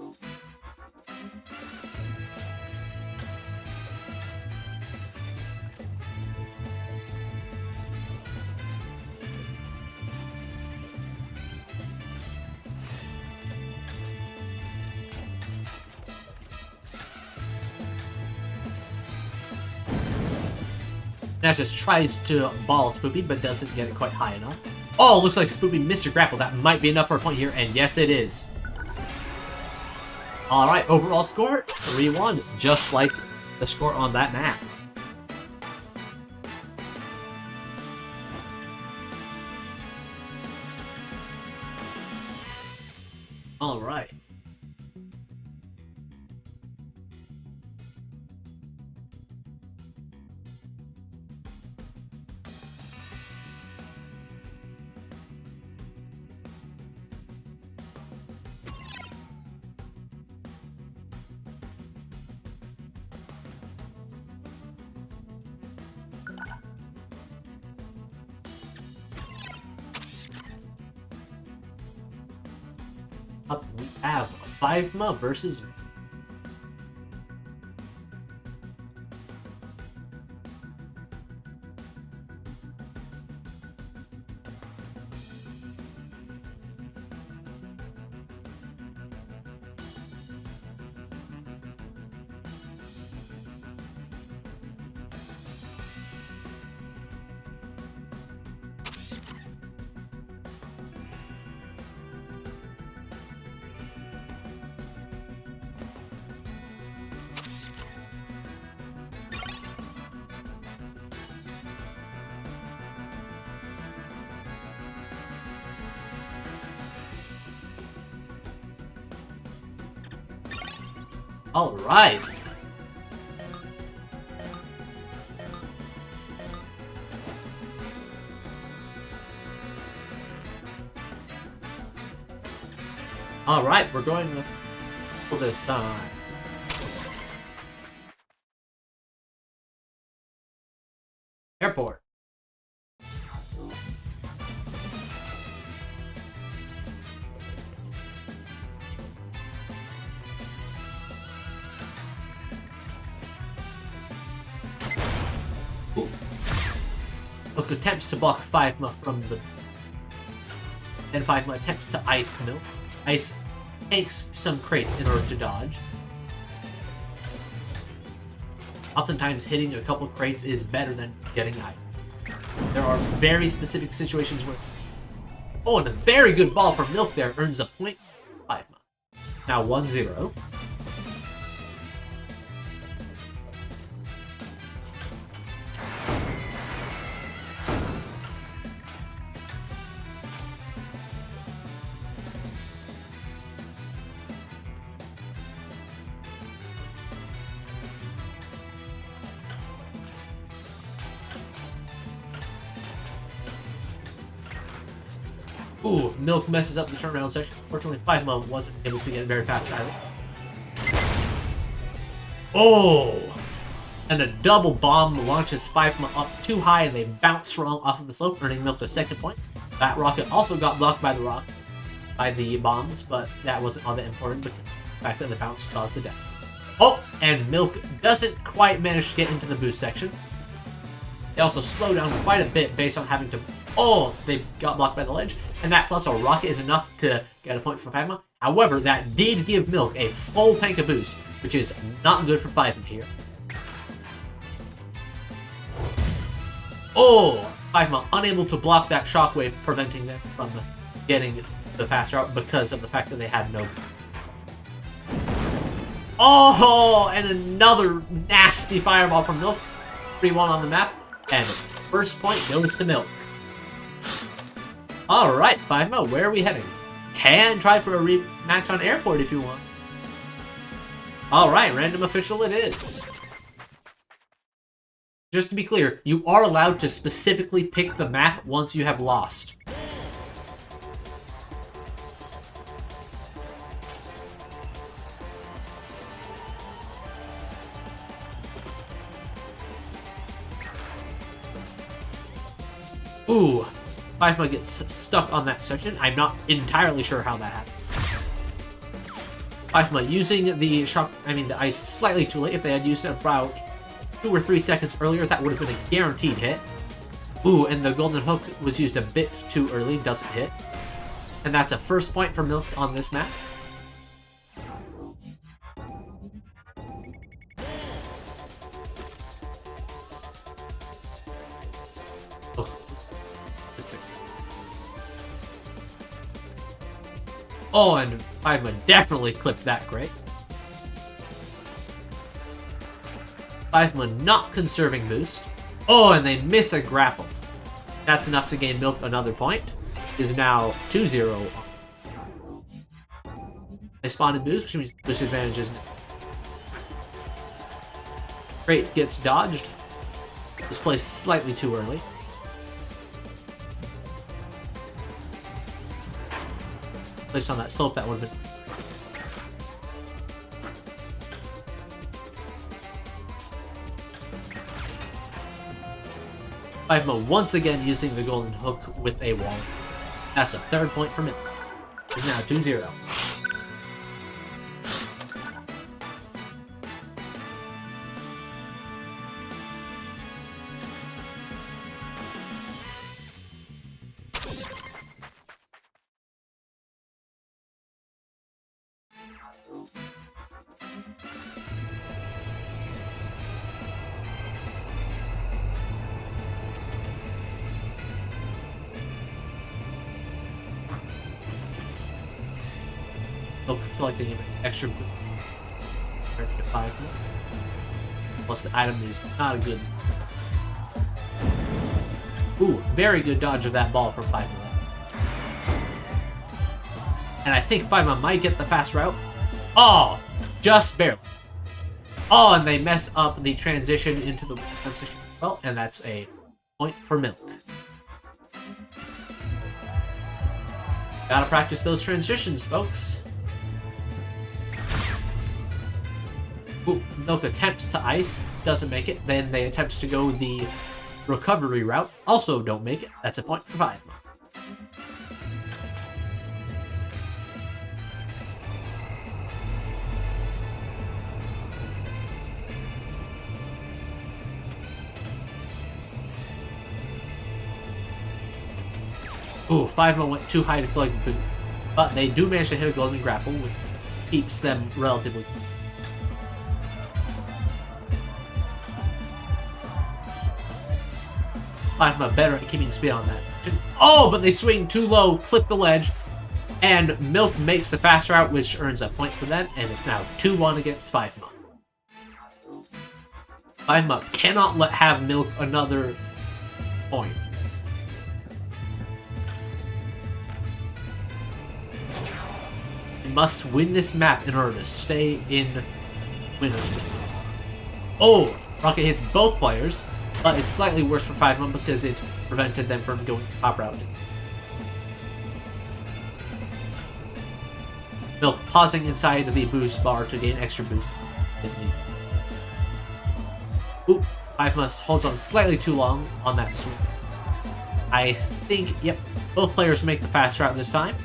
Ineteous tries to ball Spoopy, but doesn't get it quite high enough. Oh, looks like Spoopy missed a grapple. That might be enough for a point here, and yes, it is. Alright, overall score, 3-1, just like the score on that map. Alright. Up we have FiveMa versus... Alright. Alright, we're going with this time. Airport. Ooh. Look, attempts to block FiveMa from the... Then FiveMa attempts to ice milk. Ice takes some crates in order to dodge. Oftentimes, hitting a couple crates is better than getting ice. There are very specific situations where... Oh, and a very good ball from Milk there earns a point. FiveMa. Now 1-0. Ooh, Milk messes up the turnaround section. Fortunately, FiveMa wasn't able to get very fast either. Oh! And a double bomb launches FiveMa up too high, and they bounce wrong off of the slope, earning Milk a second point. That rocket also got blocked by the bombs, but that wasn't all that important because the fact that the bounce caused the death. Oh, and Milk doesn't quite manage to get into the boost section. They also slow down quite a bit based on having to... Oh, they got blocked by the ledge, and that plus a rocket is enough to get a point for FiveMa. However, that did give Milk a full tank of boost, which is not good for FiveMa here. Oh, FiveMa unable to block that shockwave, preventing them from getting the fast route because of the fact that they had no... Oh, and another nasty fireball from Milk. 3-1 on the map, and first point goes to Milk. Alright, FiveMa, where are we heading? Can try for a rematch on Airport if you want. Alright, random official it is. Just to be clear, you are allowed to specifically pick the map once you have lost. Ooh, FiveMa gets stuck on that section. I'm not entirely sure how that happened. FiveMa using the ice slightly too late. If they had used it about 2 or 3 seconds earlier, that would have been a guaranteed hit. Ooh, and the golden hook was used a bit too early, doesn't hit. And that's a first point for Milk on this map. Oh, and FiveMa definitely clipped that crate. FiveMa not conserving boost. Oh, and they miss a grapple. That's enough to gain Milk another point. Is now 2-0. They spawned in boost, which means boost advantage isn't. Crate gets dodged. Was placed slightly too early. Placed on that slope, that would have been... FiveMa once again using the golden hook with a wall. That's a third point for Milk. It's now 2-0. Milk collecting an extra boost compared to FiveMa. Plus the item is not a good... Ooh, very good dodge of that ball from FiveMa. And I think FiveMa might get the fast route. Oh, just barely. Oh, and they mess up the transition into the transition as well, and that's a point for Milk. Gotta practice those transitions, folks. Ooh, Milk attempts to ice, doesn't make it. Then they attempt to go the recovery route, also don't make it. That's a point for FiveMa. Ooh, FiveMa went too high to collect the boot, but they do manage to hit a golden grapple, which keeps them relatively close. FiveMa better at keeping speed on that section. Oh, but they swing too low, clip the ledge, and Milk makes the fast route, which earns a point for them, and it's now 2-1 against FiveMa. FiveMa cannot have Milk another point. They must win this map in order to stay in winner's position. Oh, rocket hits both players. But it's slightly worse for FiveMa because it prevented them from going top route. Milk pausing inside the boost bar to gain extra boost. Oop, FiveMa holds on slightly too long on that swing. I think, yep, both players make the fast route this time.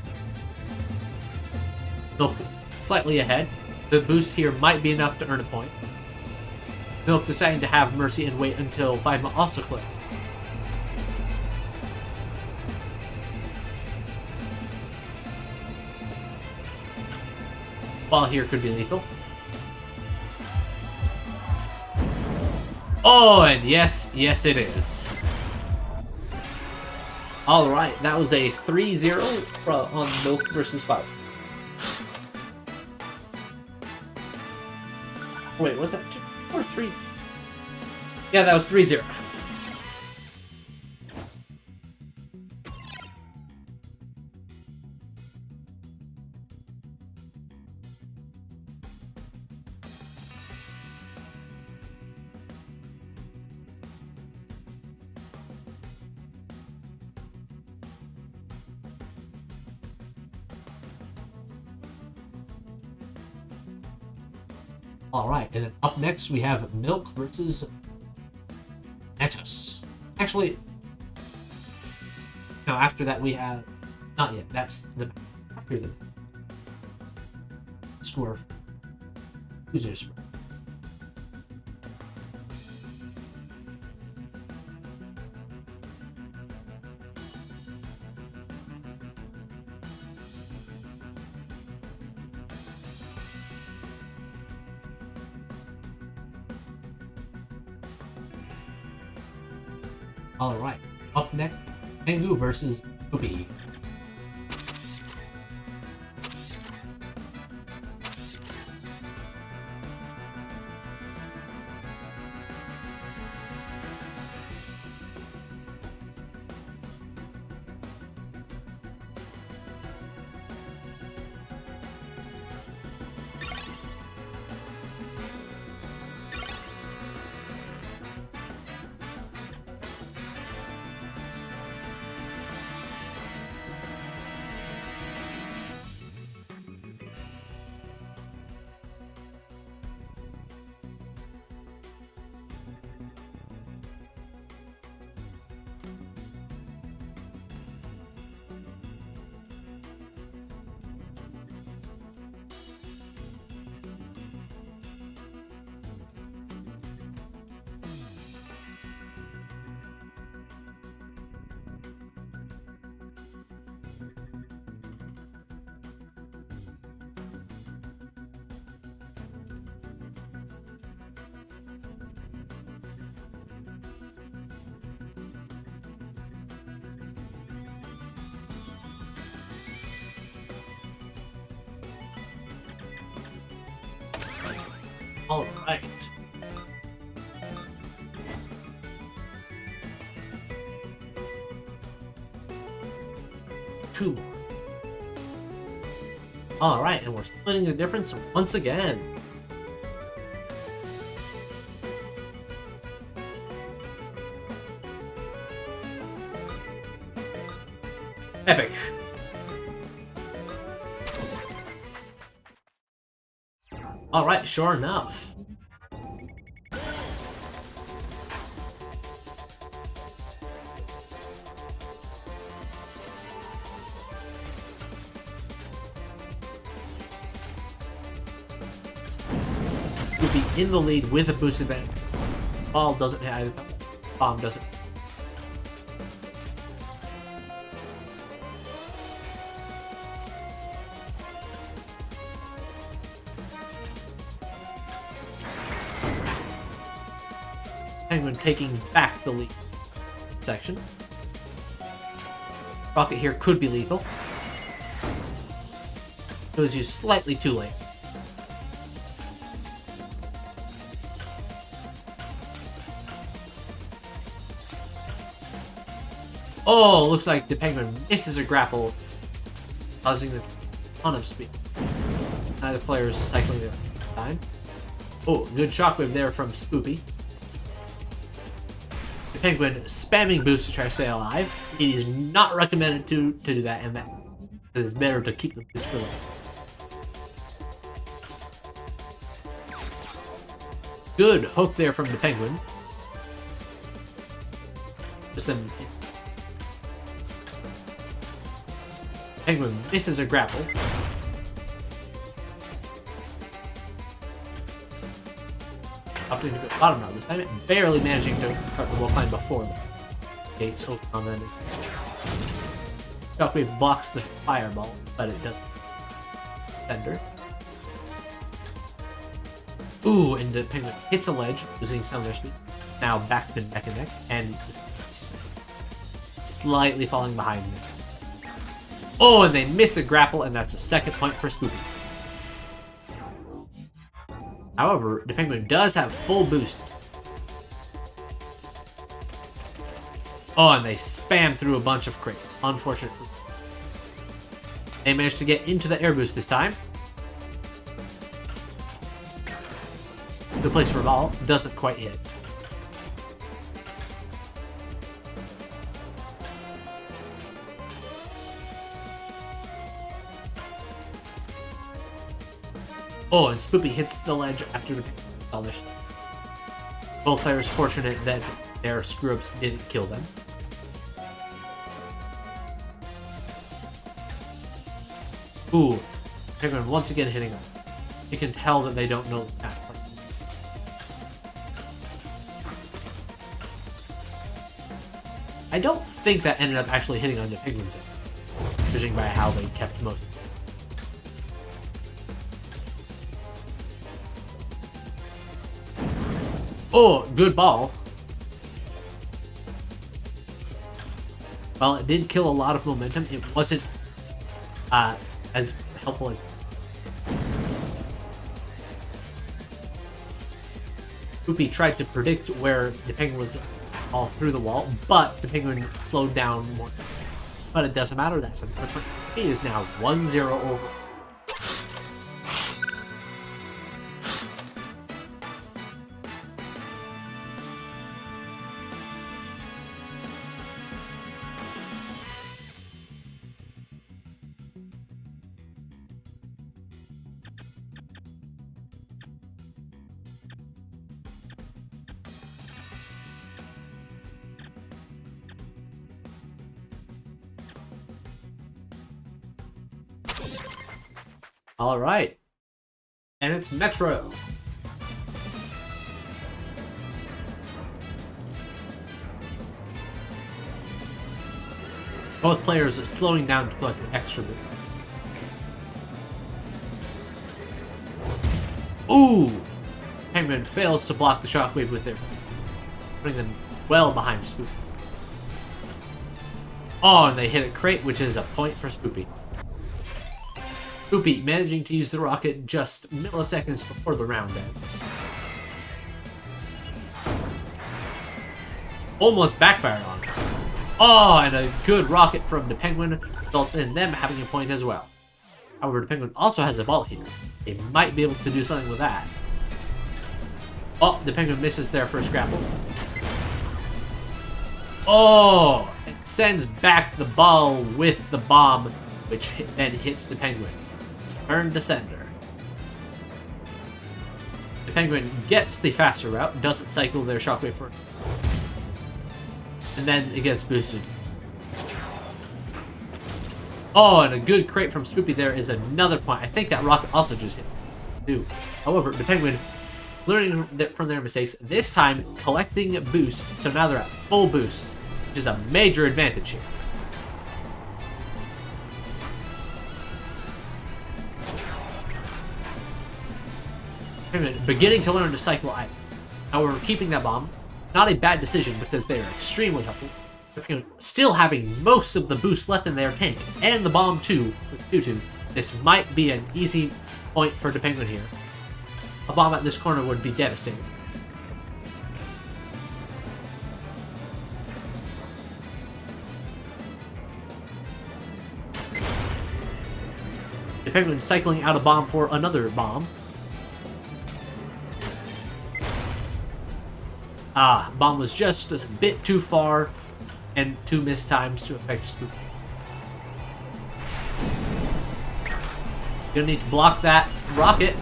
Milk slightly ahead. The boost here might be enough to earn a point. Milk deciding to have mercy and wait until FiveMa also clicks. Ball here could be lethal. Oh, and yes, yes it is. Alright, that was a 3-0 on Milk versus 5. Wait, was that 2 or 3? Yeah, that was 3-0. Alright, and then up next we have Milk versus Ineteous. Actually, no, after that we have... Not yet, that's the... After the... Score. Users. Alright, up next, Pengu versus Spoopy. Alright. Two more. Alright, and we're splitting the difference once again. Epic. Alright, sure enough. We'll be in the lead with a boost advantage. Ball doesn't have, bomb doesn't. Penguin taking back the lead section. Rocket here could be lethal. It was used slightly too late. Oh, looks like the Penguin misses a grapple, causing a ton of speed. Neither player is cycling their time. Oh, good shockwave there from Spoopy. The Penguin spamming boost to try to stay alive. It is not recommended to do that, and that because it's better to keep the boost for later. good hook there from the Penguin. Just then, Penguin misses a grapple. Up into the bottom now this time, barely managing to start the wall climb before the gates open on them. Shockwave blocks the fireball, but it doesn't. Thunder. Ooh, and the Penguin hits a ledge, losing some of their speed. Now back to neck and neck, and slightly falling behind me. Oh, and they miss a grapple, and that's a second point for Spoopy. However, the Penguin does have full boost. Oh, and they spam through a bunch of crates. Unfortunate. They managed to get into the air boost this time. The place for ball doesn't quite hit. Oh, and Spoopy hits the ledge after the all their speed. Both players fortunate that their screw-ups didn't kill them. Ooh, Penguin once again hitting them. You can tell that they don't know that. I don't think that ended up actually hitting on the Penguin's end, judging by how they kept most of it. Oh, good ball. While it did kill a lot of momentum, it wasn't as helpful as... Spoopy tried to predict where the Penguin was going all through the wall, but the Penguin slowed down more. But it doesn't matter, that's another point. It is now 1-0 over. All right, and it's Metro. Both players slowing down to collect the extra bit. Ooh! Penguin fails to block the shockwave with their, putting them well behind Spoopy. Oh, and they hit a crate, which is a point for Spoopy. Spoopy managing to use the rocket just milliseconds before the round ends. Almost backfired on him. Oh, and a good rocket from the Penguin results in them having a point as well. However, the Penguin also has a ball here. They might be able to do something with that. Oh, the Penguin misses their first grapple. Oh, it sends back the ball with the bomb, which then hits the Penguin. Turn to sender. The Penguin gets the faster route, doesn't cycle their shockwave for, and then it gets boosted. Oh, and a good crate from Spoopy there is another point. I think that rocket also just hit too. However, the Penguin, learning from their mistakes, this time collecting boost, so now they're at full boost, which is a major advantage here. Beginning to learn to cycle item. However, keeping that bomb, not a bad decision because they are extremely helpful. Still having most of the boost left in their tank, and the bomb too, with 2-2. This might be an easy point for the Penguin here. A bomb at this corner would be devastating. The Penguin cycling out a bomb for another bomb. Ah, bomb was just a bit too far and 2 missed times to affect Spoopy. Gonna need to block that rocket.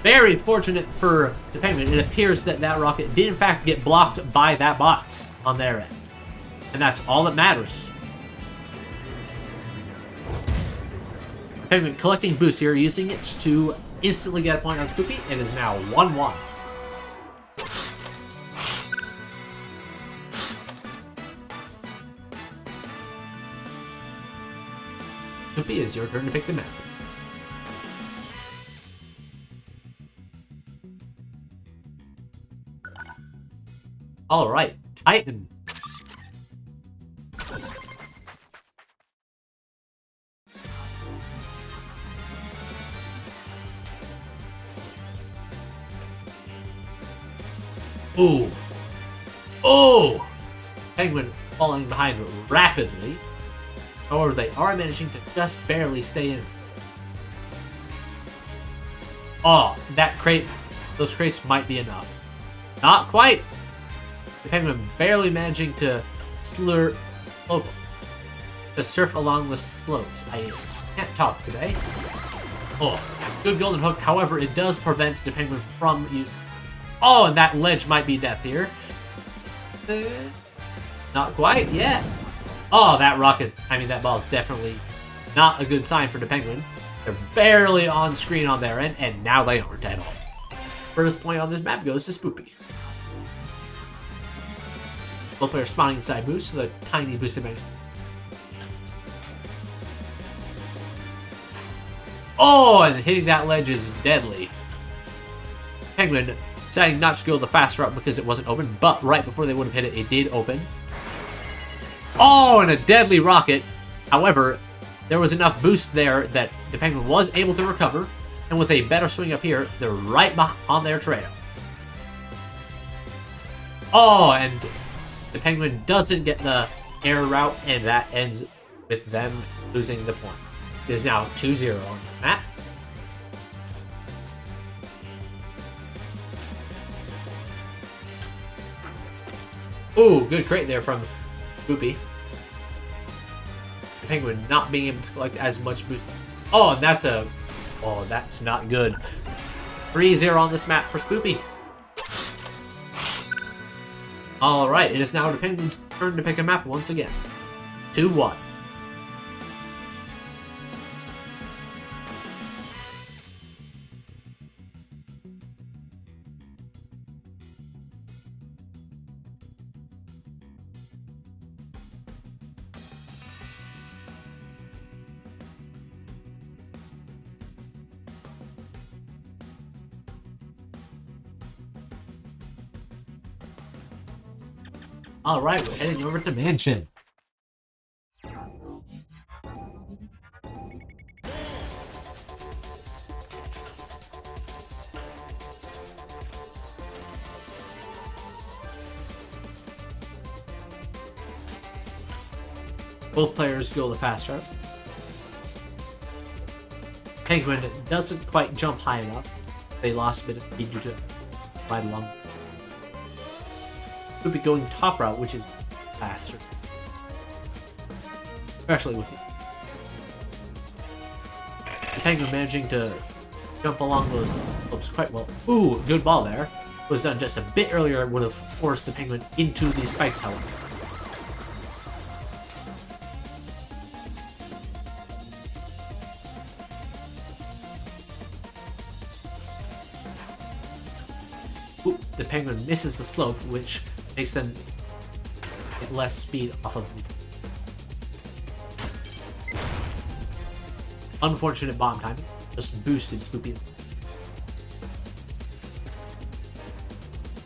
very fortunate for the Penguin, it appears that that rocket did in fact get blocked by that box on their end. And that's all that matters. The Penguin collecting boost here, using it to instantly get a point on Spoopy. It is now 1-1. Spoopy, it's your turn to pick the map. Alright, Titan. Ooh. Oh! Penguin falling behind rapidly. However, they are managing to just barely stay in. Oh, that crate. Those crates might be enough. Not quite. The Penguin barely managing to to surf along the slopes. I can't talk today. Oh, good golden hook. However, it does prevent the Penguin from using. Oh, and that ledge might be death here. Not quite yet. Oh, that rocket. I mean, that ball is definitely not a good sign for the Penguin. They're barely on screen on their end, and now they aren't at all. First point on this map goes to Spoopy. Both players spawning inside boost, so the tiny boost advantage. Oh, and hitting that ledge is deadly. Penguin deciding not to go the fast route because it wasn't open, but right before they would have hit it, it did open. Oh, and a deadly rocket. However, there was enough boost there that the Penguin was able to recover, and with a better swing up here, they're right on their trail. Oh, and the Penguin doesn't get the air route, and that ends with them losing the point. It is now 2-0 on the map. Ooh, good crate there from Spoopy. The Penguin not being able to collect as much boost. Oh, and that's a... Oh, that's not good. 3-0 on this map for Spoopy. Alright, it is now the Penguin's turn to pick a map once again. 2-1. Alright, we're heading over to Mansion. Both players go the fast route. Penguin doesn't quite jump high enough. They lost a bit of speed due to right along. Could be going top route, which is faster. Especially with the Penguin managing to jump along those slopes quite well. Ooh, good ball there. Was done just a bit earlier, would have forced the Penguin into these spikes, however. Ooh, the Penguin misses the slope, which makes them get less speed off of them. Unfortunate bomb timing. Just boosted Spoopy.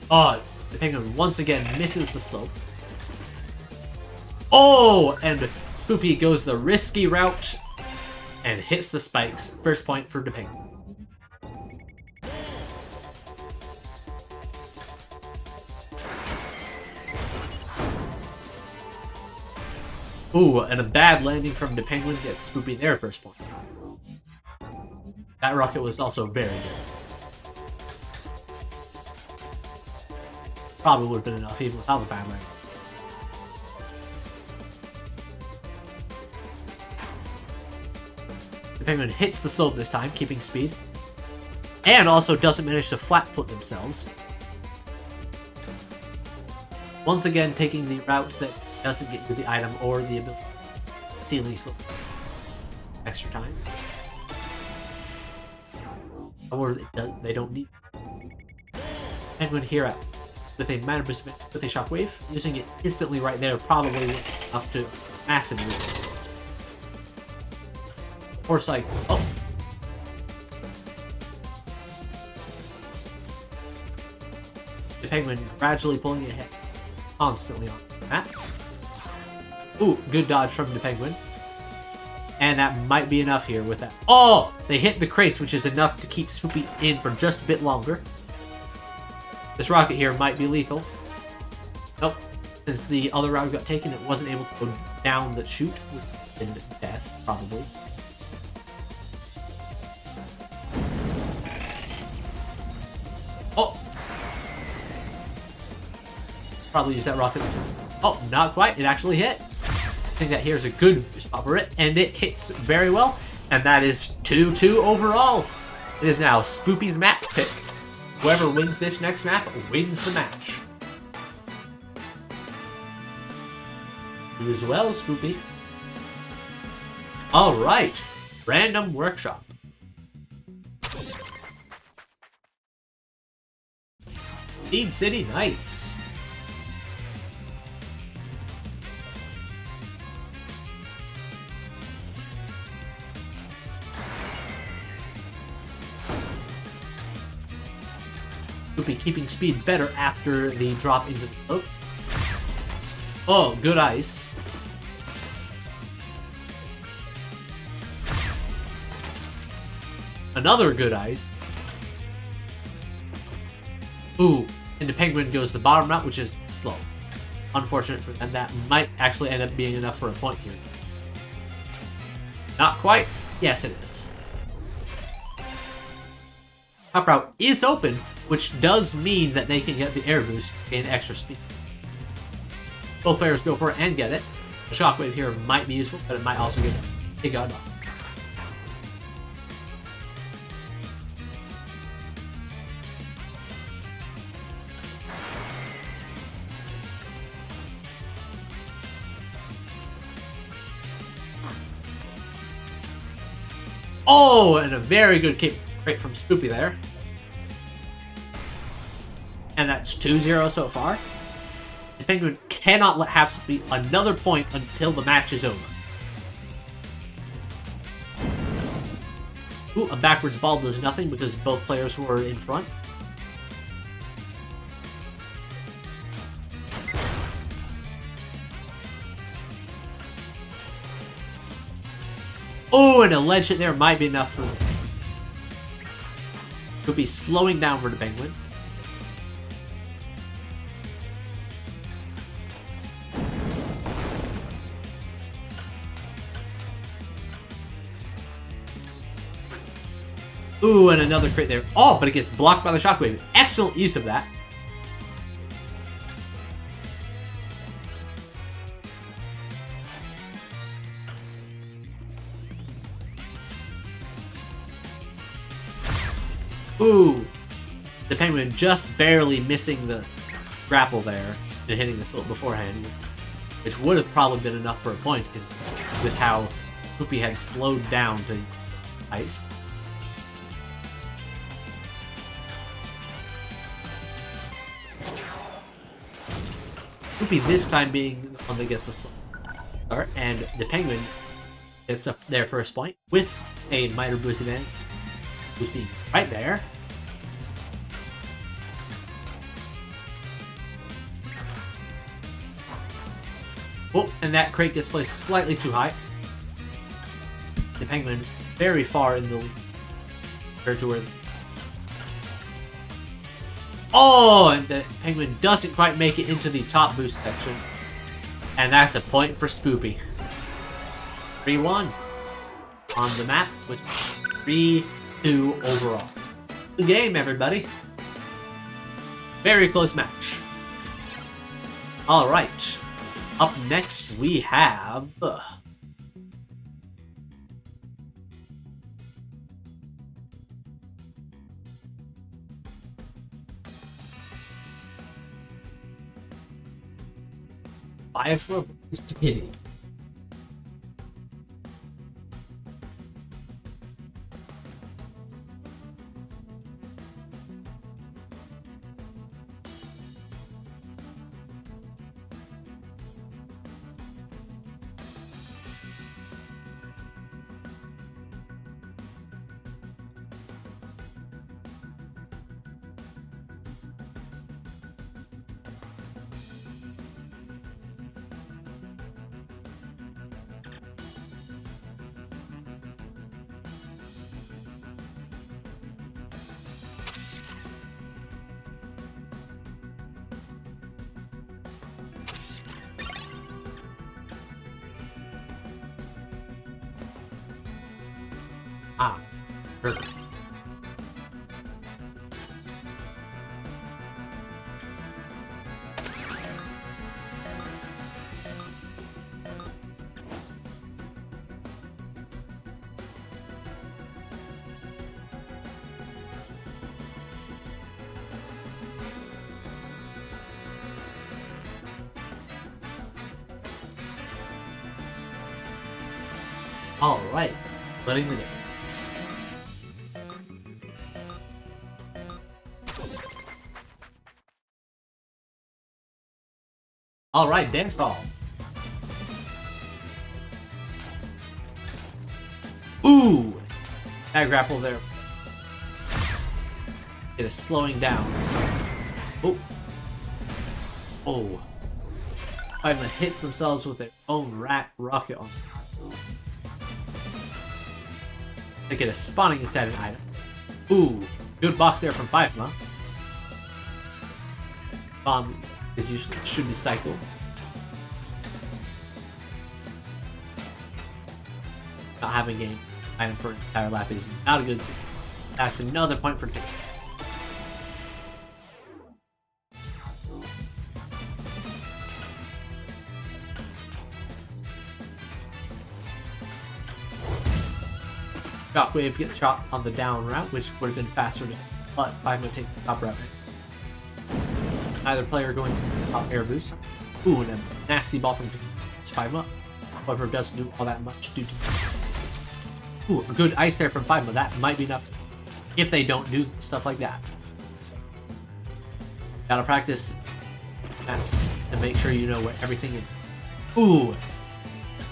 Oh, the Penguin once again misses the slope. Oh, and Spoopy goes the risky route and hits the spikes. First point for the Penguin. Ooh, and a bad landing from the Penguin gets Spoopy their first point. That rocket was also very good. Probably would have been enough even without the bad landing. The Penguin hits the slope this time, keeping speed. and also doesn't manage to flat-foot themselves. Once again, taking the route that doesn't get you the item or the ability ceiling slope. Extra time. Or they don't need it. Penguin here at with a minor boost with a shockwave, using it instantly right there, probably enough to massively. Horse like, oh. The Penguin gradually pulling it ahead, constantly on the map. Ooh, good dodge from the Penguin. And that might be enough here with that. Oh! They hit the crates, which is enough to keep Spoopy in for just a bit longer. This rocket here might be lethal. Nope. Since the other route got taken, it wasn't able to go down the chute, which ended death, probably. Oh! Probably use that rocket. Oh, not quite. It actually hit. I think that here's a good spot for it, and it hits very well. And that is 2-2 overall. It is now Spoopy's map pick. Whoever wins this next map wins the match. Do as well, Spoopy. Alright, random workshop. Speed City Knights. Spoopy keeping speed better after the drop into the boat. Oh, good ice. Another good ice. Ooh, and the Penguin goes the bottom route, which is slow. Unfortunate for them. That might actually end up being enough for a point here. Not quite. Yes, it is. Top route is open, which does mean that they can get the air boost and extra speed. Both players go for it and get it. The shockwave here might be useful, but it might also get a gun off. Oh, and a very good crate from Spoopy there. And that's 2-0 so far. The Penguin cannot let have Spoopy another point until the match is over. Ooh, a backwards ball does nothing because both players were in front. Oh, and a ledge hit there might be enough for... Could be slowing down for the Penguin. Ooh, and another crate there. Oh, but it gets blocked by the shockwave. Excellent use of that. Ooh, the Penguin just barely missing the grapple there and hitting the slope beforehand, which would have probably been enough for a point with how Spoopy had slowed down to ice. Spoopy this time being the one that gets the slope. And the Penguin gets up their first point with a minor boost advantage. Boost being right there. Oh, and that crate gets placed slightly too high. The Penguin very far in the lead compared to where... Oh, and the Penguin doesn't quite make it into the top boost section. And that's a point for Spoopy. 3-1 on the map, which is 3-2 overall. Good game, everybody. Very close match. Alright. Up next, we have... FiveMa versus TehKitteh. Ah, perfect. All right, letting the games. All right, dance hall. Ooh, that grapple there. It is slowing down. Oh, oh. FiveMa hits themselves with their own rat rocket on. They get a spawning inside an item. Ooh, good box there from FiveMa. Bomb is usually should be cycled. Not having an item for an entire lap is not a good thing. That's another point for TehKitteh. Shockwave gets shot on the down route, which would have been faster, but FiveMa takes the top route. Either player going to top air boost. Ooh, and a nasty ball from FiveMa. However, doesn't do all that much due to. Ooh, a good ice there from FiveMa. That might be enough if they don't do stuff like that. Gotta practice maps to make sure you know where everything is. Ooh,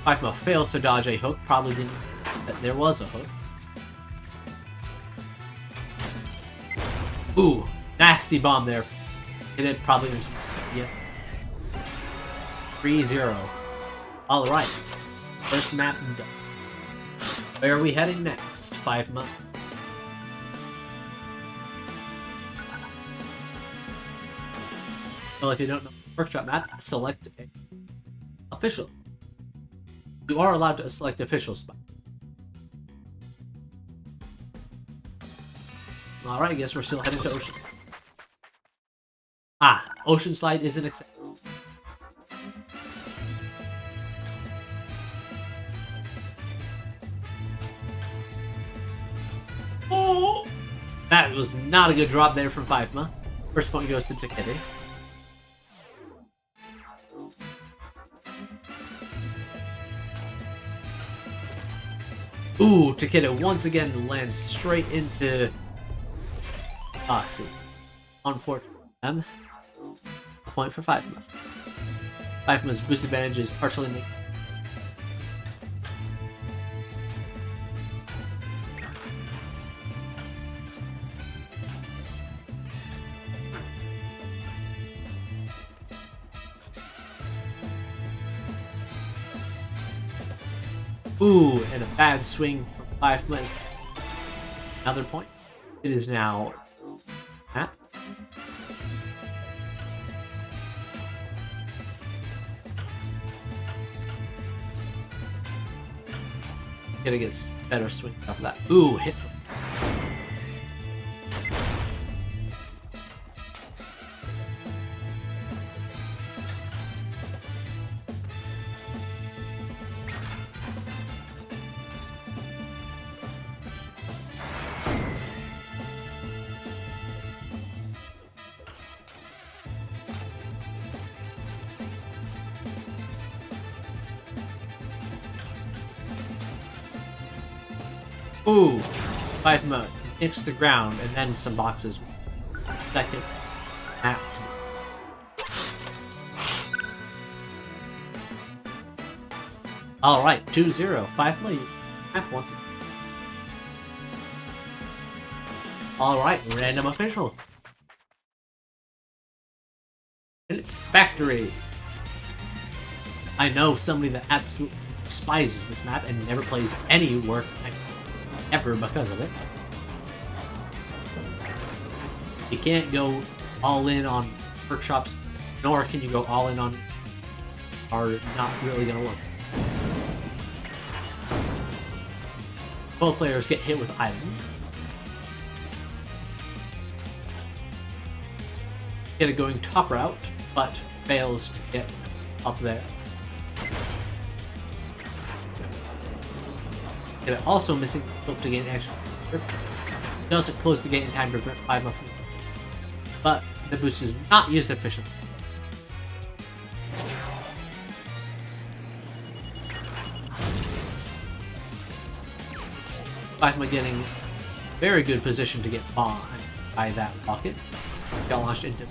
FiveMa fails to dodge a hook. Probably didn't know that there was a hook. Ooh, nasty bomb there. Hit it probably into yes. 3-0. Alright. First map done. Where are we heading next? FiveMa. Well, if you don't know the workshop map, select a official. You are allowed to select official spot. Alright, I guess we're still heading to Ocean Slide. Ah, Ocean Slide isn't accepted. Oh! That was not a good drop there from FiveMa. First point goes to TehKitteh. Ooh, TehKitteh once again lands straight into Oxy. Unfortunately, a point for FiveMa. FiveMa's boost advantage is partially negated. Ooh, and a bad swing from FiveMa. Another point. It is now Matt. Gonna get better swing off of that. Ooh, hit. Ooh, FiveMa hits the ground and then some boxes. Second map. Alright, 2-0. FiveMa, you map once again. Alright, random official. And it's Factory. I know somebody that absolutely despises this map and never plays any work ever because of it. You can't go all in on workshops, nor can you go all in on are not really gonna work. Both players get hit with items. TehKitteh going top route, but fails to get up there. TehKitteh also missing hope to gain extra. Doesn't close the gate in time to prevent FiveMa from. But the boost is not used efficiently. FiveMa getting very good position to get bombed by that rocket. Got launched into.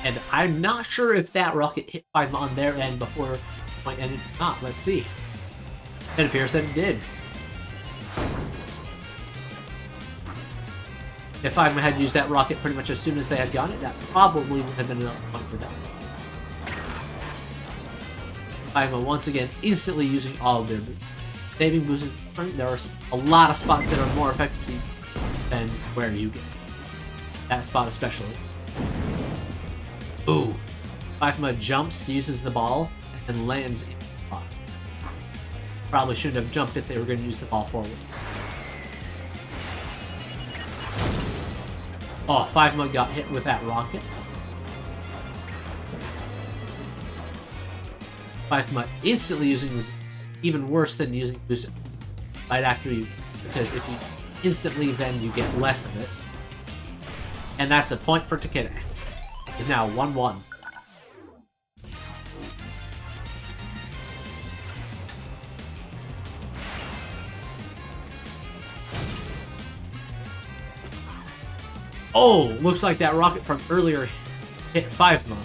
And I'm not sure if that rocket hit FiveMa on their end before the point ended or not. Let's see. It appears that it did. If FiveMa had used that rocket pretty much as soon as they had gotten it, that probably would have been another point for them. FiveMa once again instantly using all of their boosts. Saving boosts. There are a lot of spots that are more effective than where you get that spot especially. Ooh. FiveMa jumps, uses the ball, and lands in the box. Probably shouldn't have jumped if they were going to use the ball forward. Oh, FiveMa got hit with that rocket. FiveMa instantly using, even worse than using boost right after you, because if you instantly, then you get less of it. And that's a point for TehKitteh. It's now 1-1. Oh, looks like that rocket from earlier hit FiveMa.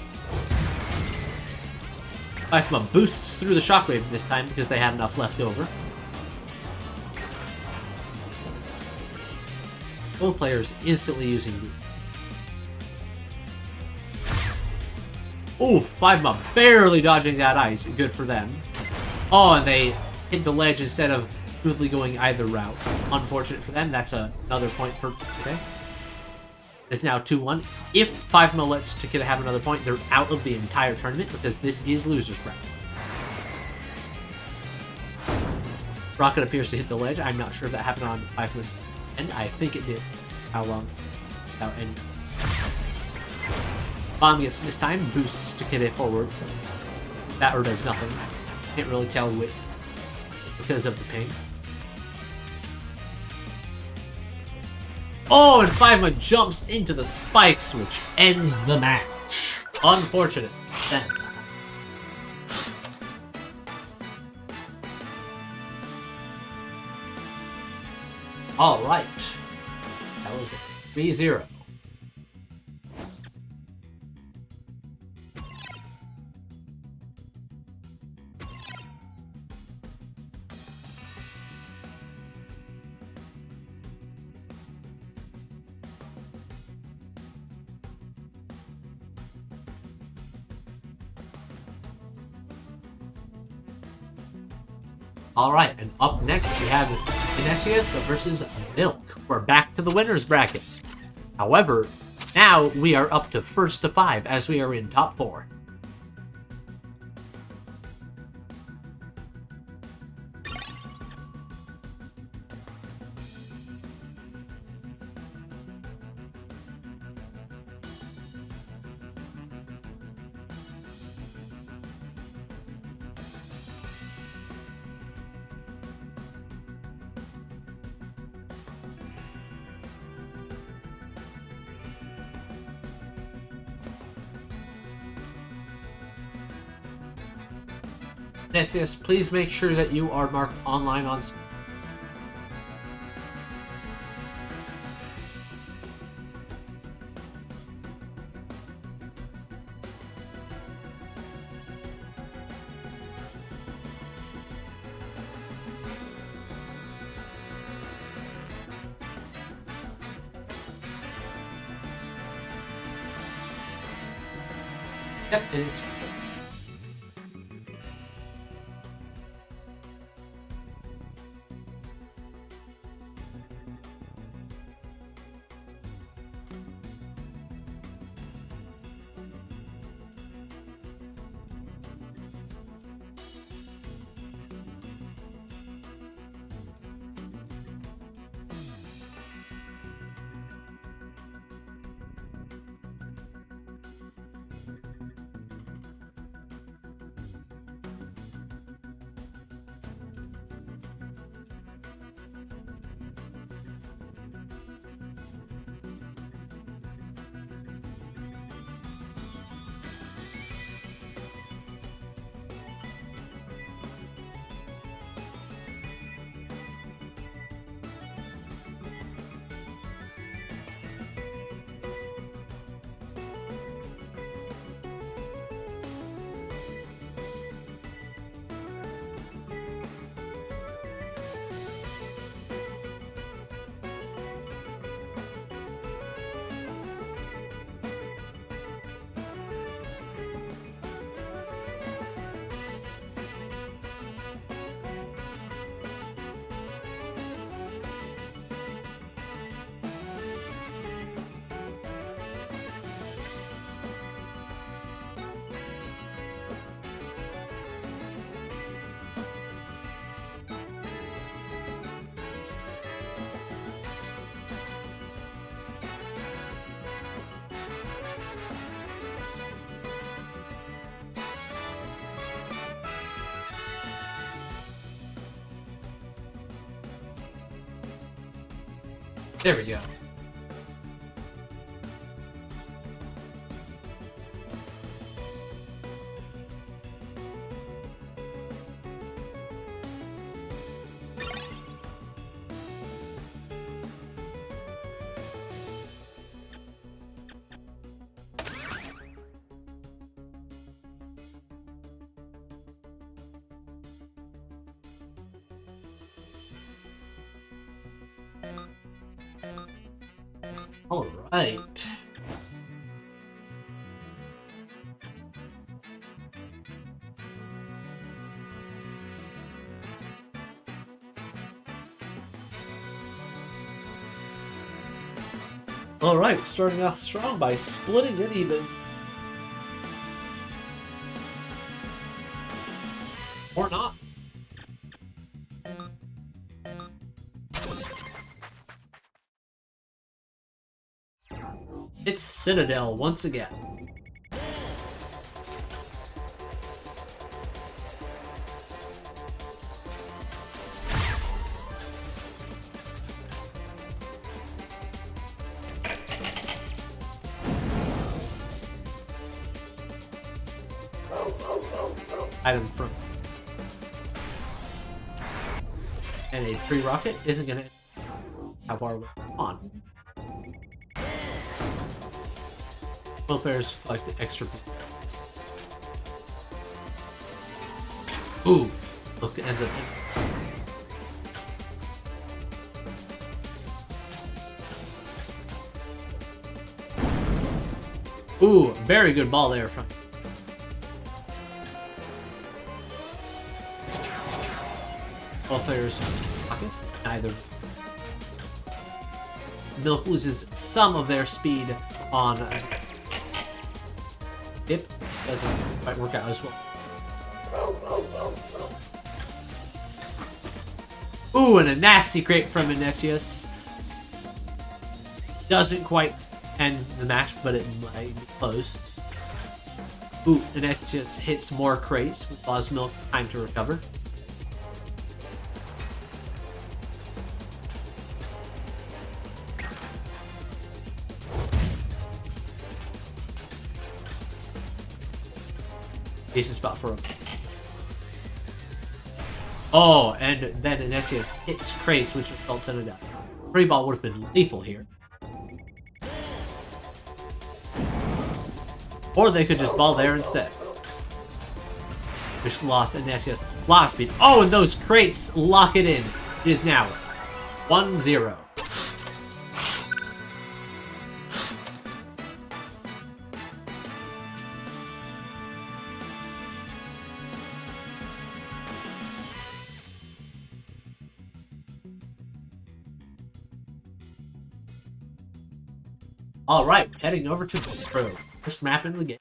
FiveMa boosts through the shockwave this time because they had enough left over. Both players instantly using boost. Oh, FiveMa barely dodging that ice. Good for them. Oh, and they hit the ledge instead of smoothly going either route. Unfortunate for them. That's another point for TehKitteh. It's now 2-1. If FiveMa lets TehKitteh have another point, they're out of the entire tournament because this is loser's bracket. Rocket appears to hit the ledge. I'm not sure if that happened on FiveMa's end. I think it did. How long? Without any. Bomb gets missed time, boosts TehKitteh forward. That or does nothing. Can't really tell which because of the ping. Oh, and FiveMa jumps into the spikes, which ends the match. Unfortunate. Then. All right. That was it. 3-0. Alright, and up next we have Ineteous versus Milk. We're back to the winner's bracket. However, now we are up to first to 5 as we are in top 4. Ineteous, please make sure that you are marked online on Steam. Yep, and it's... There we go. All right. All right, starting off strong by splitting it even. Or not. It's Citadel once again. Item from. And a free rocket isn't gonna have our on. Both players collect extra. Ooh! Look, it ends up. Ooh, very good ball there from. Both players pockets, neither. Milk loses some of their speed on Dip. Doesn't quite work out as well. Ooh, and a nasty crate from Ineteous. Doesn't quite end the match, but it might be close. Ooh, Ineteous hits more crates, which allows Milk time to recover. Decent spot for him. Oh, and then Ineteous hits Crace, which results in a death. Free ball would have been lethal here. Or they could just ball there instead. Which lost Ineteous a lot of speed. Oh, and those crates lock it in. It is now 1-0. Alright, heading over to Pro. First map in the game.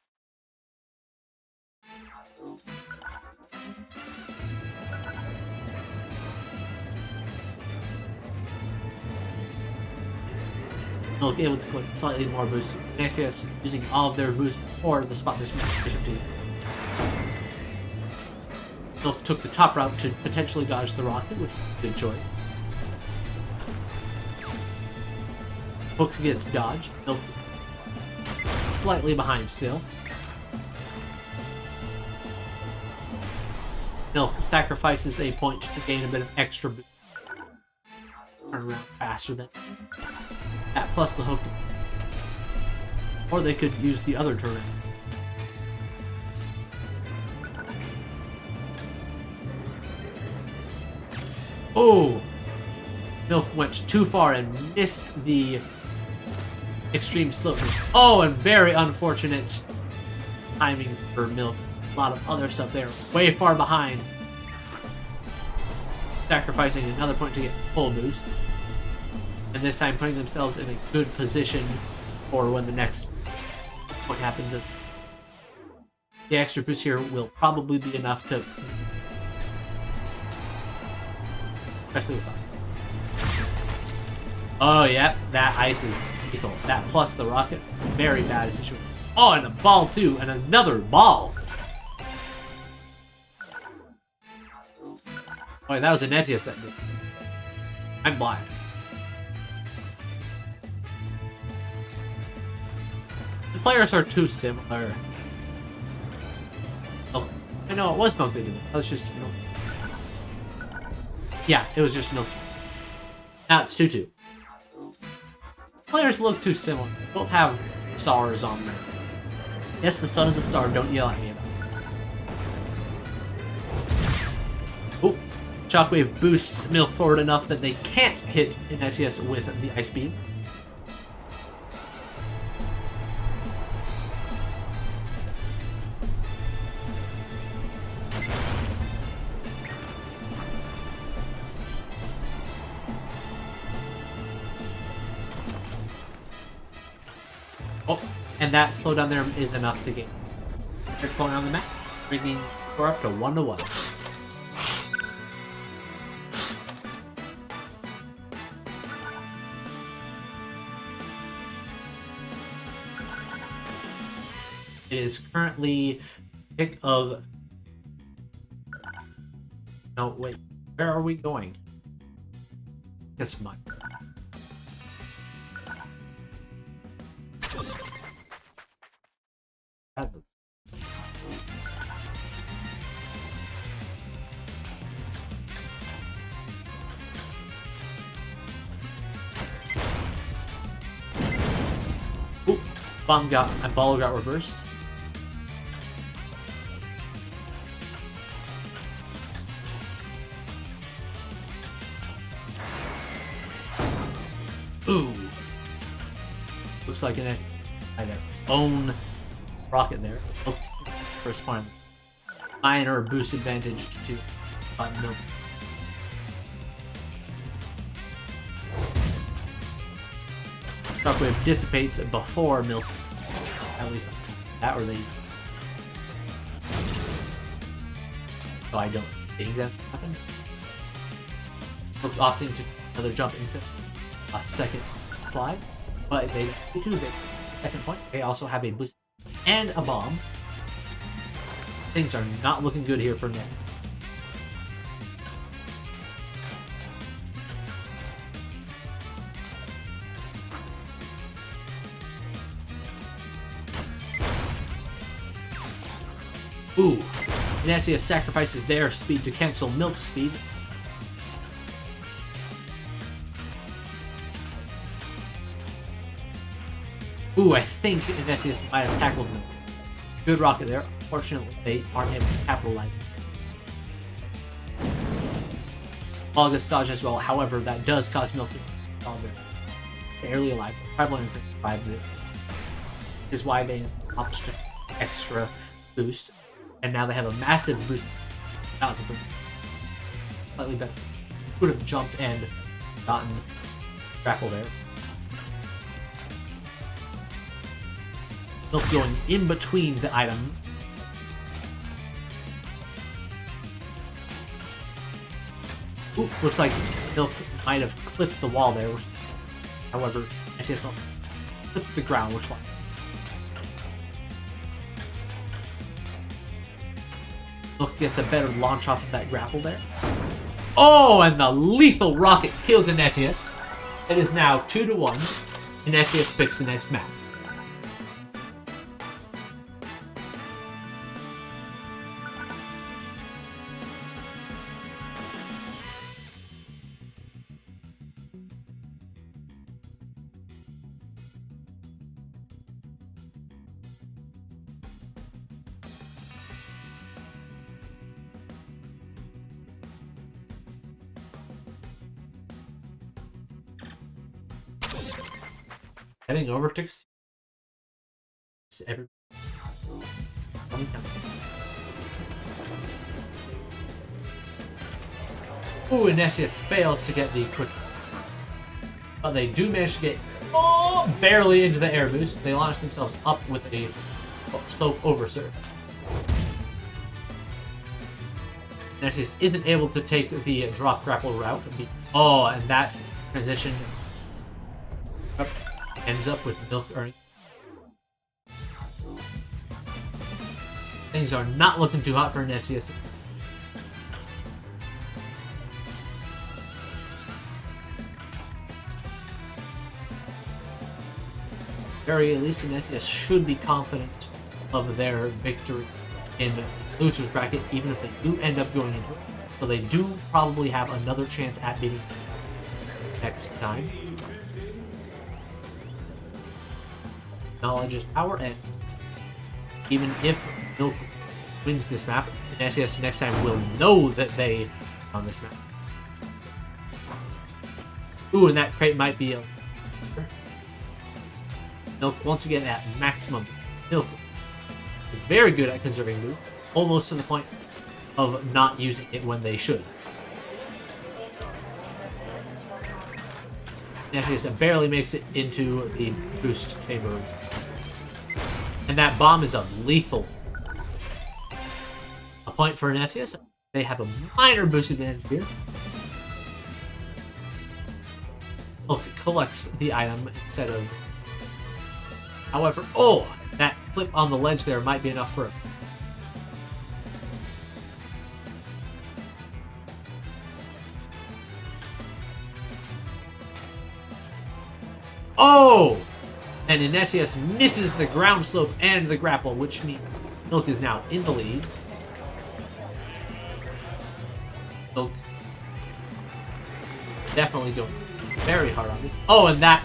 Milk able to collect slightly more boost. Ineteous using all of their boost for the spot this mission team. Milk took the top route to potentially dodge the rocket, which is a good choice. Hook gets dodged. Milk slightly behind still. Milk sacrifices a point to gain a bit of extra boost. Turn around faster than that, plus the hook. Or they could use the other turret. Oh! Milk went too far and missed the extreme slope. Oh, and very unfortunate timing for Milk. A lot of other stuff there, way far behind. Sacrificing another point to get full boost. And this time putting themselves in a good position for when the next point happens. As the extra boost here will probably be enough to... Especially with fire. Oh, yeah, that ice is lethal. That plus the rocket, very bad situation. Oh, and a ball too, and another ball. Oh, that was Ineteous that did. I'm blind. The players are too similar. Oh, I know it was Milk they did it. That was just Milk. Yeah, it was just Milk's. Now it's 2-2. Players look too similar. Both have stars on there. Yes, the sun is a star. Don't yell at me about it. Oh, Shockwave boosts Milk forward enough that they can't hit Ineteous with the ice beam. Oh, and that slowdown there is enough to gain. They're going on the map, bringing the score up to 1-1. It is currently pick of... No, wait. Where are we going? That's mine. Ooh, ball got reversed. Ooh. Looks like an own rocket there. Oh, that's the first point. Minor boost advantage to Milk. Shockwave dissipates before Milk. At least that, or they. So I don't think that's what happened. Milk opting to another jump instead. A second slide, but they do the second point. They also have a boost and a bomb. Things are not looking good here for Net. Ooh, Ineteous sacrifices their speed to cancel Milk's speed. Ooh, I think Ineteous might have tackled Milk. Good rocket there. Unfortunately, they aren't able to capitalize. Ball gets dodged as well. However, that does cause Milk to fall barely alive. Probably going to survive this. Which is why they opted extra boost. And now they have a massive boost. Out of them. Slightly better. Would have jumped and gotten grapple there. Milk going in between the item. Ooh, looks like Milk might have clipped the wall there. However, Ineteous clipped the ground, which like Milk gets a better launch off of that grapple there. Oh, and the lethal rocket kills Ineteous. It is now 2-1. Ineteous picks the next map. Heading over to every. Ooh, Ineteous fails to get the quick. But they do manage to get barely into the air boost. They launch themselves up with a slope overserve. Ineteous isn't able to take the drop grapple route. Oh, and that transition ends up with Milk earning. Things are not looking too hot for Ineteous. Very least, Ineteous should be confident of their victory in loser's bracket, even if they do end up going into it. So they do probably have another chance at beating next time. Knowledge is power, and even if Milk wins this map, Ineteous next time will know that they are on this map. Ooh, and that crate might be a... Milk once again at maximum. Milk is very good at conserving loot, almost to the point of not using it when they should. Ineteous barely makes it into the boost chamber. And that bomb is a lethal. A point for Ineteous. They have a minor boost advantage here. Milk collects the item instead of... However, oh! That flip on the ledge there might be enough for him. Oh! And Ineteous misses the ground slope and the grapple, which means Milk is now in the lead. Milk definitely going very hard on this. Oh, and that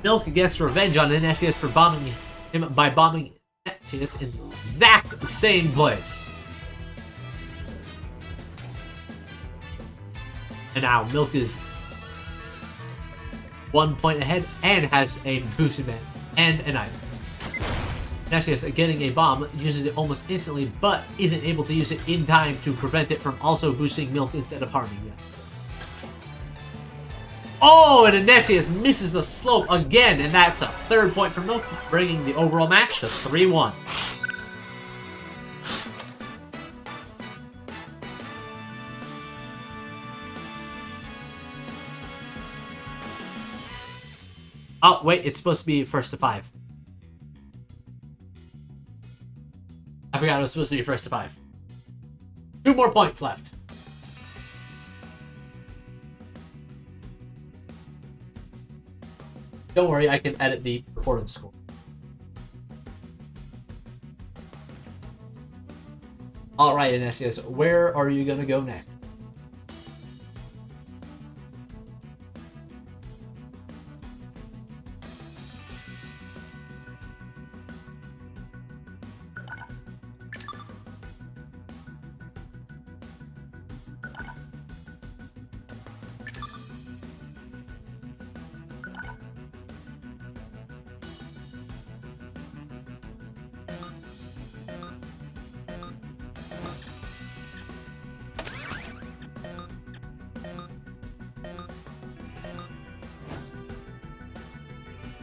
Milk gets revenge on Ineteous for bombing him by bombing Ineteous in the exact same place. And now Milk is 1 point ahead and has a boosted man and an item. Ineteous getting a bomb, uses it almost instantly, but isn't able to use it in time to prevent it from also boosting Milk instead of harming it. Oh, and Ineteous misses the slope again, and that's a 3rd point for Milk, bringing the overall match to 3-1. Oh, wait, it's supposed to be 1st to 5. I forgot it was supposed to be 1st to 5. 2 more points left. Don't worry, I can edit the recorded score. Alright, Ineteous, where are you gonna go next?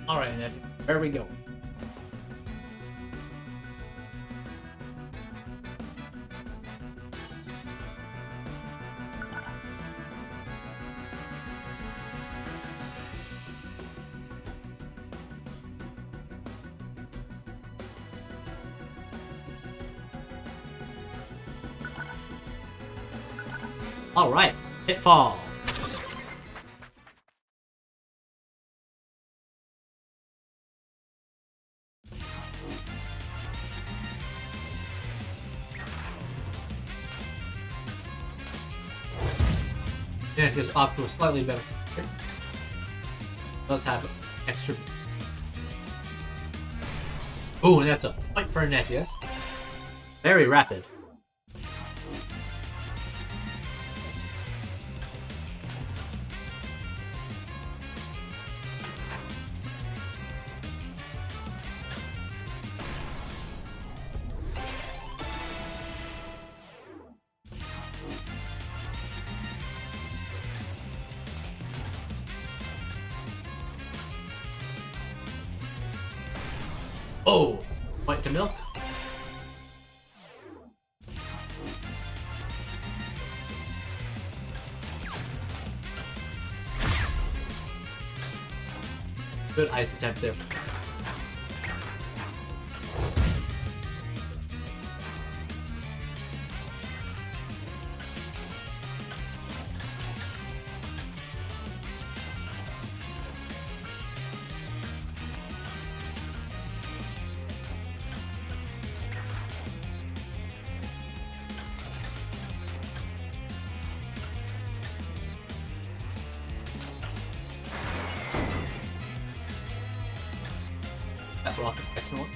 Alright, Ineteous, where are we going? Alright, Pitfall. Ineteous off to a slightly better start. Does have extra. Ooh, and that's a point for Ineteous. Very rapid. Oh, point to Milk. Good ice attempt there. That rock is excellent.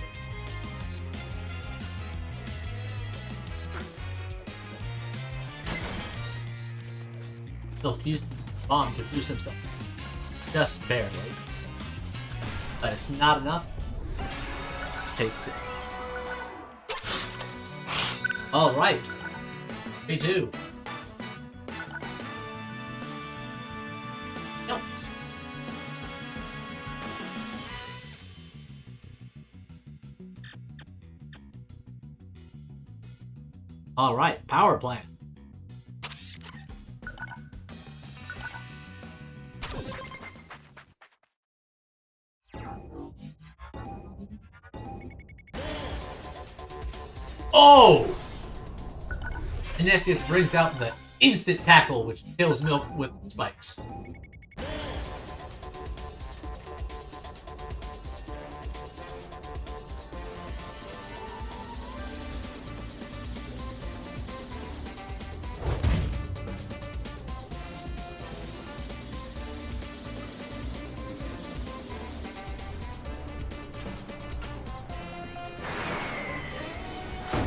Milk used the bomb to boost himself. Just barely. But it's not enough. This takes it. Alright. 3-2. Alright, power plant. Oh! Ineteous brings out the instant tackle, which kills Milk with spikes.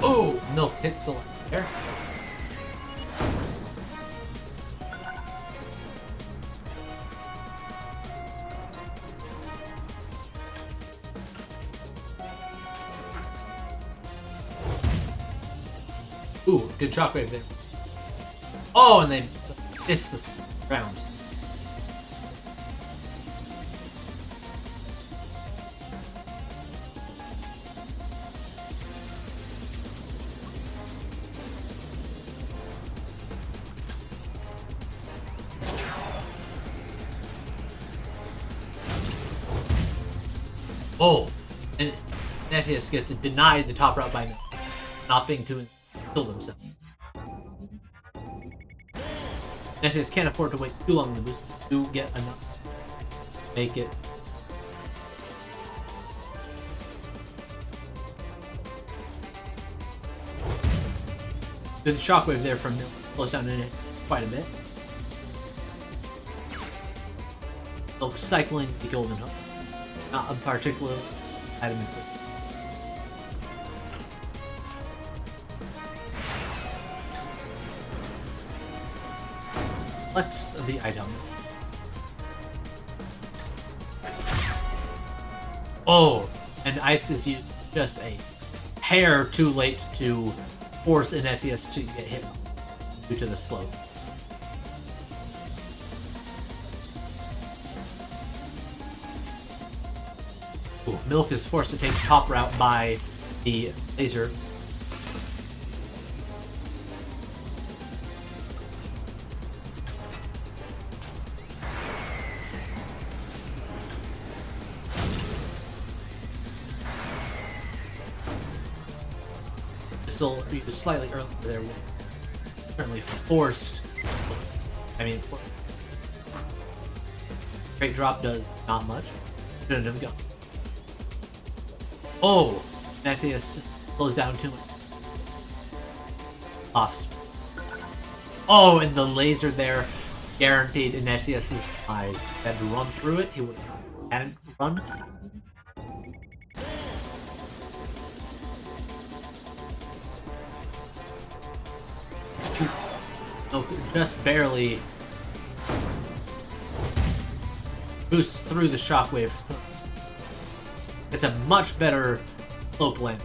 Oh, Milk hits the line there. Ooh, good shockwave there. Oh, and they missed the rounds. Oh, and Ineteous gets denied the top route by Milk, not being too kill himself. Ineteous can't afford to wait too long to boost, to get enough. Make it. Good shockwave there from Milk. Slows down in it quite a bit. Milk cycling the golden hook. Not a particular item in foot. Flex of the item. Oh, and ice is used just a hair too late to force Ineteous to get hit due to the slope. Ooh, Milk is forced to take the top route by the laser. Still used slightly earlier there. Currently forced I mean, straight drop does not much. Shouldn't have gone. Oh, Ineteous slows down too much. Lost. Oh, and the laser there guaranteed Ineteous' eyes. If he had to run through it, he would hadn't run. So just barely boosts through the shockwave. It's a much better cloak land.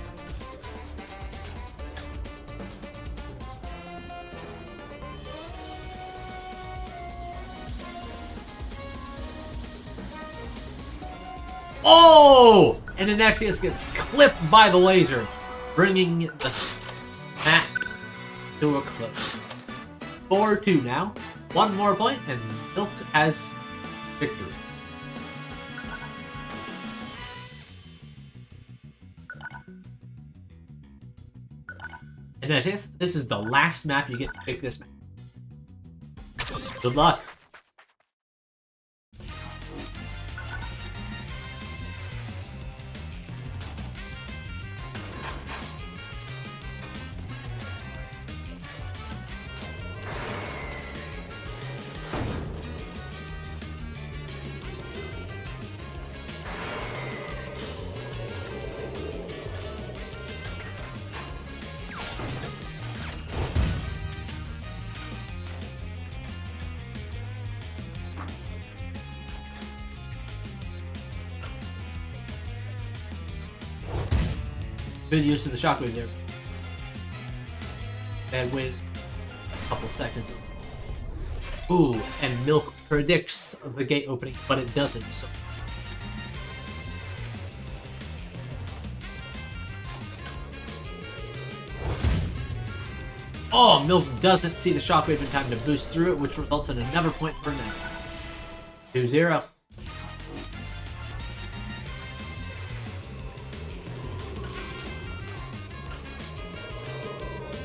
Oh! And Ineteous gets clipped by the laser, bringing the match to a close. 4-2 now. One more point, and Milk has victory. Ineteous, this is the last map you get to pick this map. Good luck. Good use of the shockwave there. And wait a couple seconds. Ooh, and Milk predicts the gate opening, but it doesn't. So. Oh, Milk doesn't see the shockwave in time to boost through it, which results in another point for Nightclub. 2-0.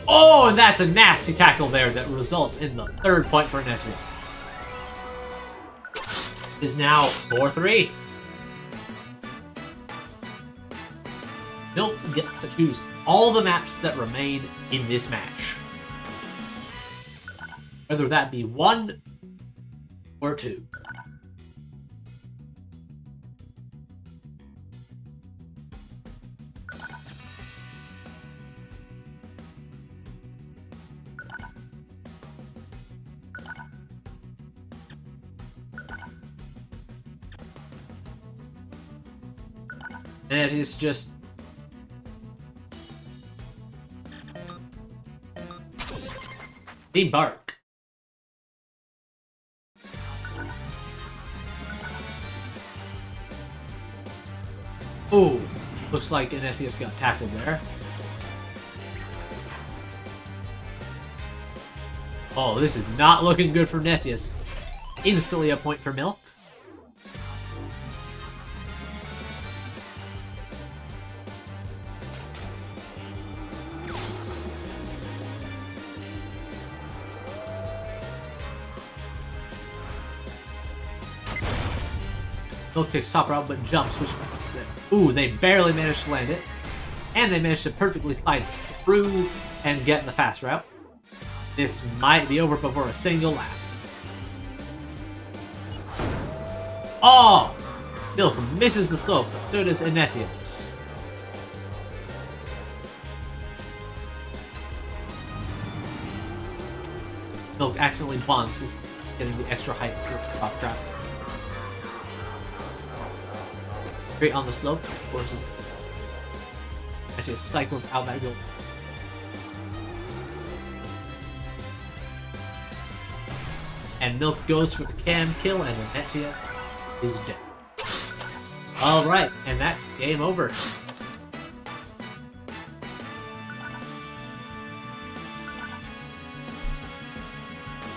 Oh, and that's a nasty tackle there that results in the third point for Ineteous. Is now 4-3. Milk gets to choose all the maps that remain in this match. Whether that be 1 or 2. And it is just Team Bark. Ooh, looks like Ineteous got tackled there. Oh, this is not looking good for Ineteous. Instantly a point for Milk. Milk takes top route, but jumps, which makes them. Ooh, they barely managed to land it. And they managed to perfectly slide through and get in the fast route. This might be over before a single lap. Oh! Milk misses the slope, but so does Ineteous. Milk accidentally bonks, getting the extra height through the top drop. Great on the slope, of course. Ineteous cycles out that goal. And Milk goes for the cam kill, and Ineteous is dead. Alright, and that's game over.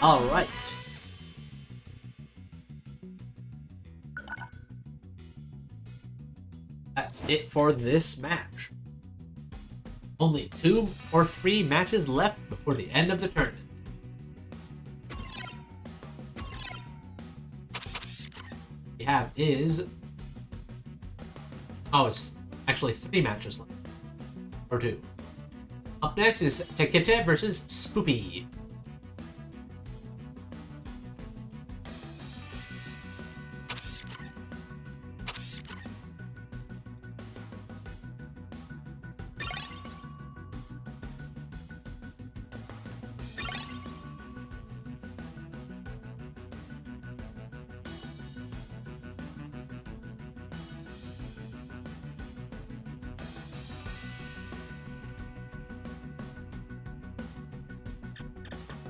Alright. That's it for this match. Only 2 or 3 matches left before the end of the tournament. have is... Oh, it's actually 3 matches left. Or 2. Up next is TehKitteh versus Spoopy.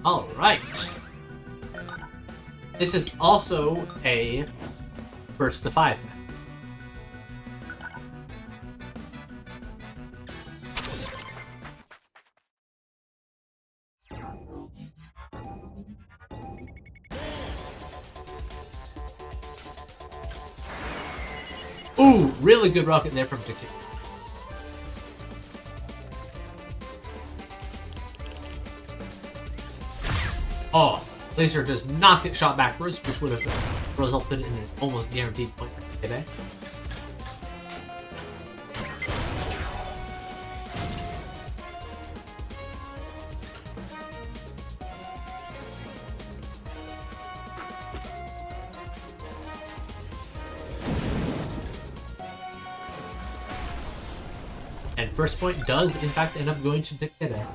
Alright. This is also a versus the 5 match. Ooh, really good rocket there from TehKitteh. Oh, laser does not get shot backwards, which would have resulted in an almost guaranteed point for TehKitteh. And first point does, in fact, end up going to TehKitteh.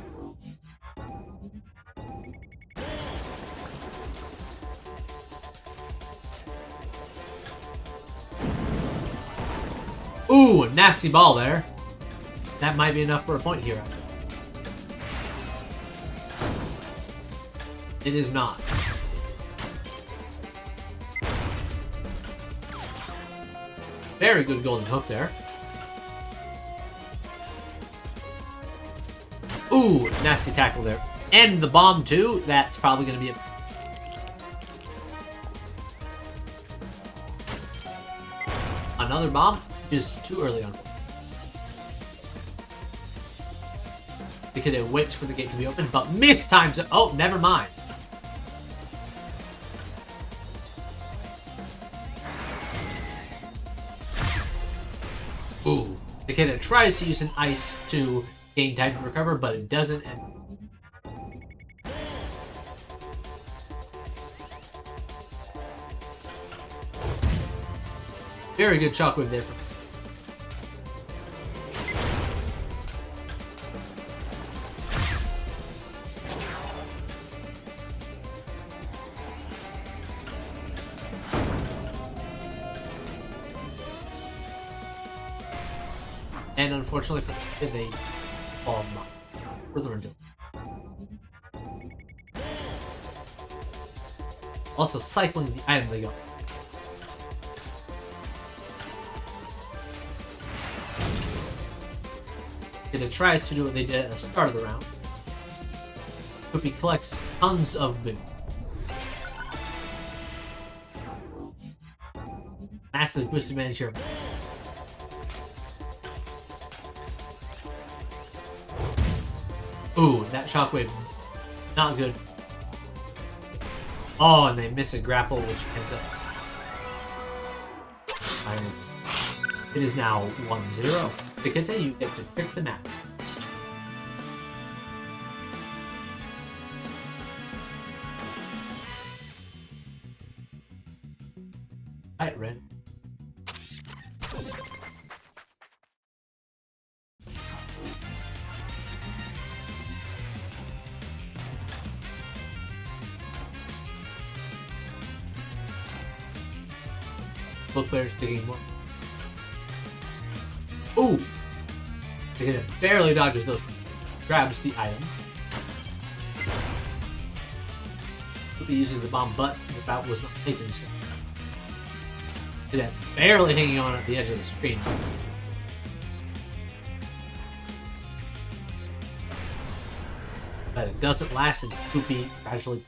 Ooh, nasty ball there. That might be enough for a point here. It is not. Very good golden hook there. Ooh, nasty tackle there. And the bomb too. That's probably going to be a... Another bomb is too early on. Because it waits for the gate to be open, but mistimes it. Oh, never mind. Ooh. TehKitteh tries to use an ice to gain time to recover, but it doesn't. And very good shockwave there from... And unfortunately for them, they fall further into. Also cycling the item they got. And it tries to do what they did at the start of the round. Spoopy collects tons of boom. Massively boosted advantage here. Ooh, that shockwave, not good. Oh, and they miss a grapple, which ends up... It is now 1-0. TehKitteh, you get to pick the map. Alright, Red. Both players taking more. Ooh! TehKitteh barely dodges those. Grabs the item. Spoopy uses the bomb, but the bout was not taken, so. TehKitteh barely hanging on at the edge of the screen. But it doesn't last as Spoopy gradually...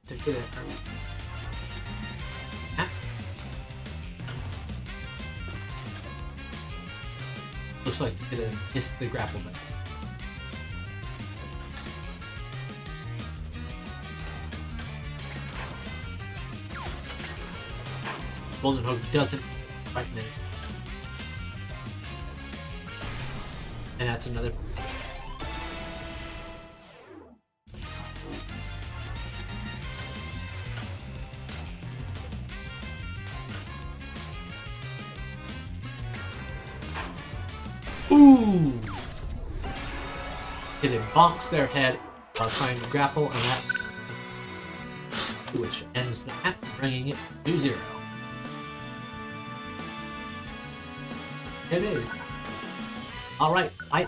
TehKitteh. Looks like TehKitteh missed the grapple button. Golden Hook doesn't frighten it. And that's another. Ooh! It bonks their head while trying to grapple, and that's which ends the map, bringing it to 0. It is. Alright, fight.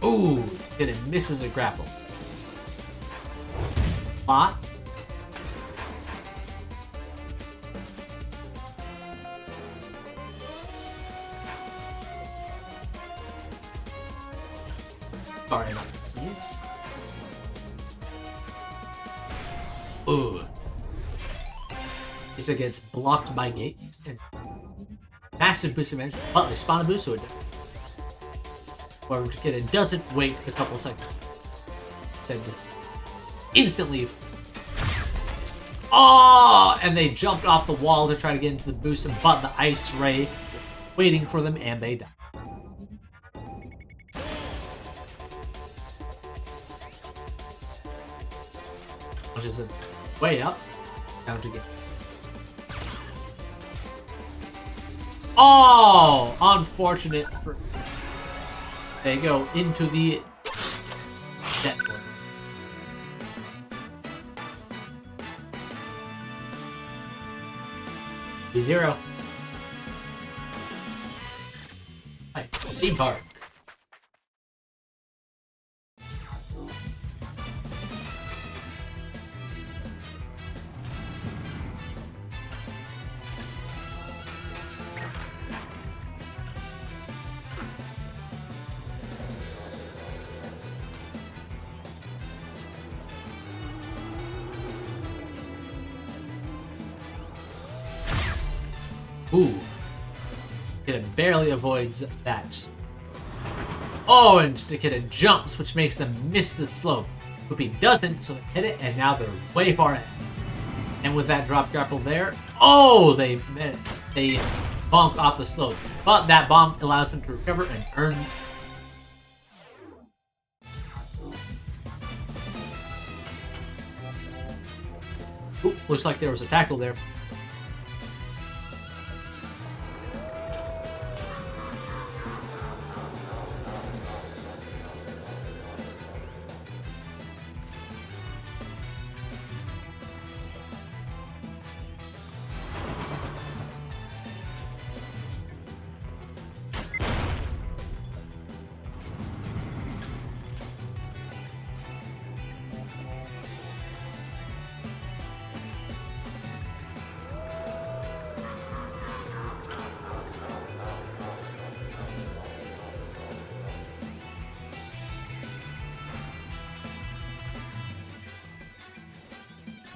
Ooh, it misses a grapple. Bot. Sorry about this. Ooh. It gets blocked by gates and massive boost of energy, but they spawn a boost, so it TehKitteh doesn't wait a couple seconds. Said instantly. Oh! And they jumped off the wall to try to get into the boost, but the ice ray waiting for them, and they die. Which is way up, down to get. Oh, unfortunate for. They go into the net one. B0. Right, theme park. Ooh. It barely avoids that. Oh, and TehKitteh jumps, which makes them miss the slope. Spoopy doesn't, so they hit it, and now they're way far ahead. And with that drop grapple there, oh, they bonk off the slope. But that bomb allows them to recover and earn. Ooh, looks like there was a tackle there.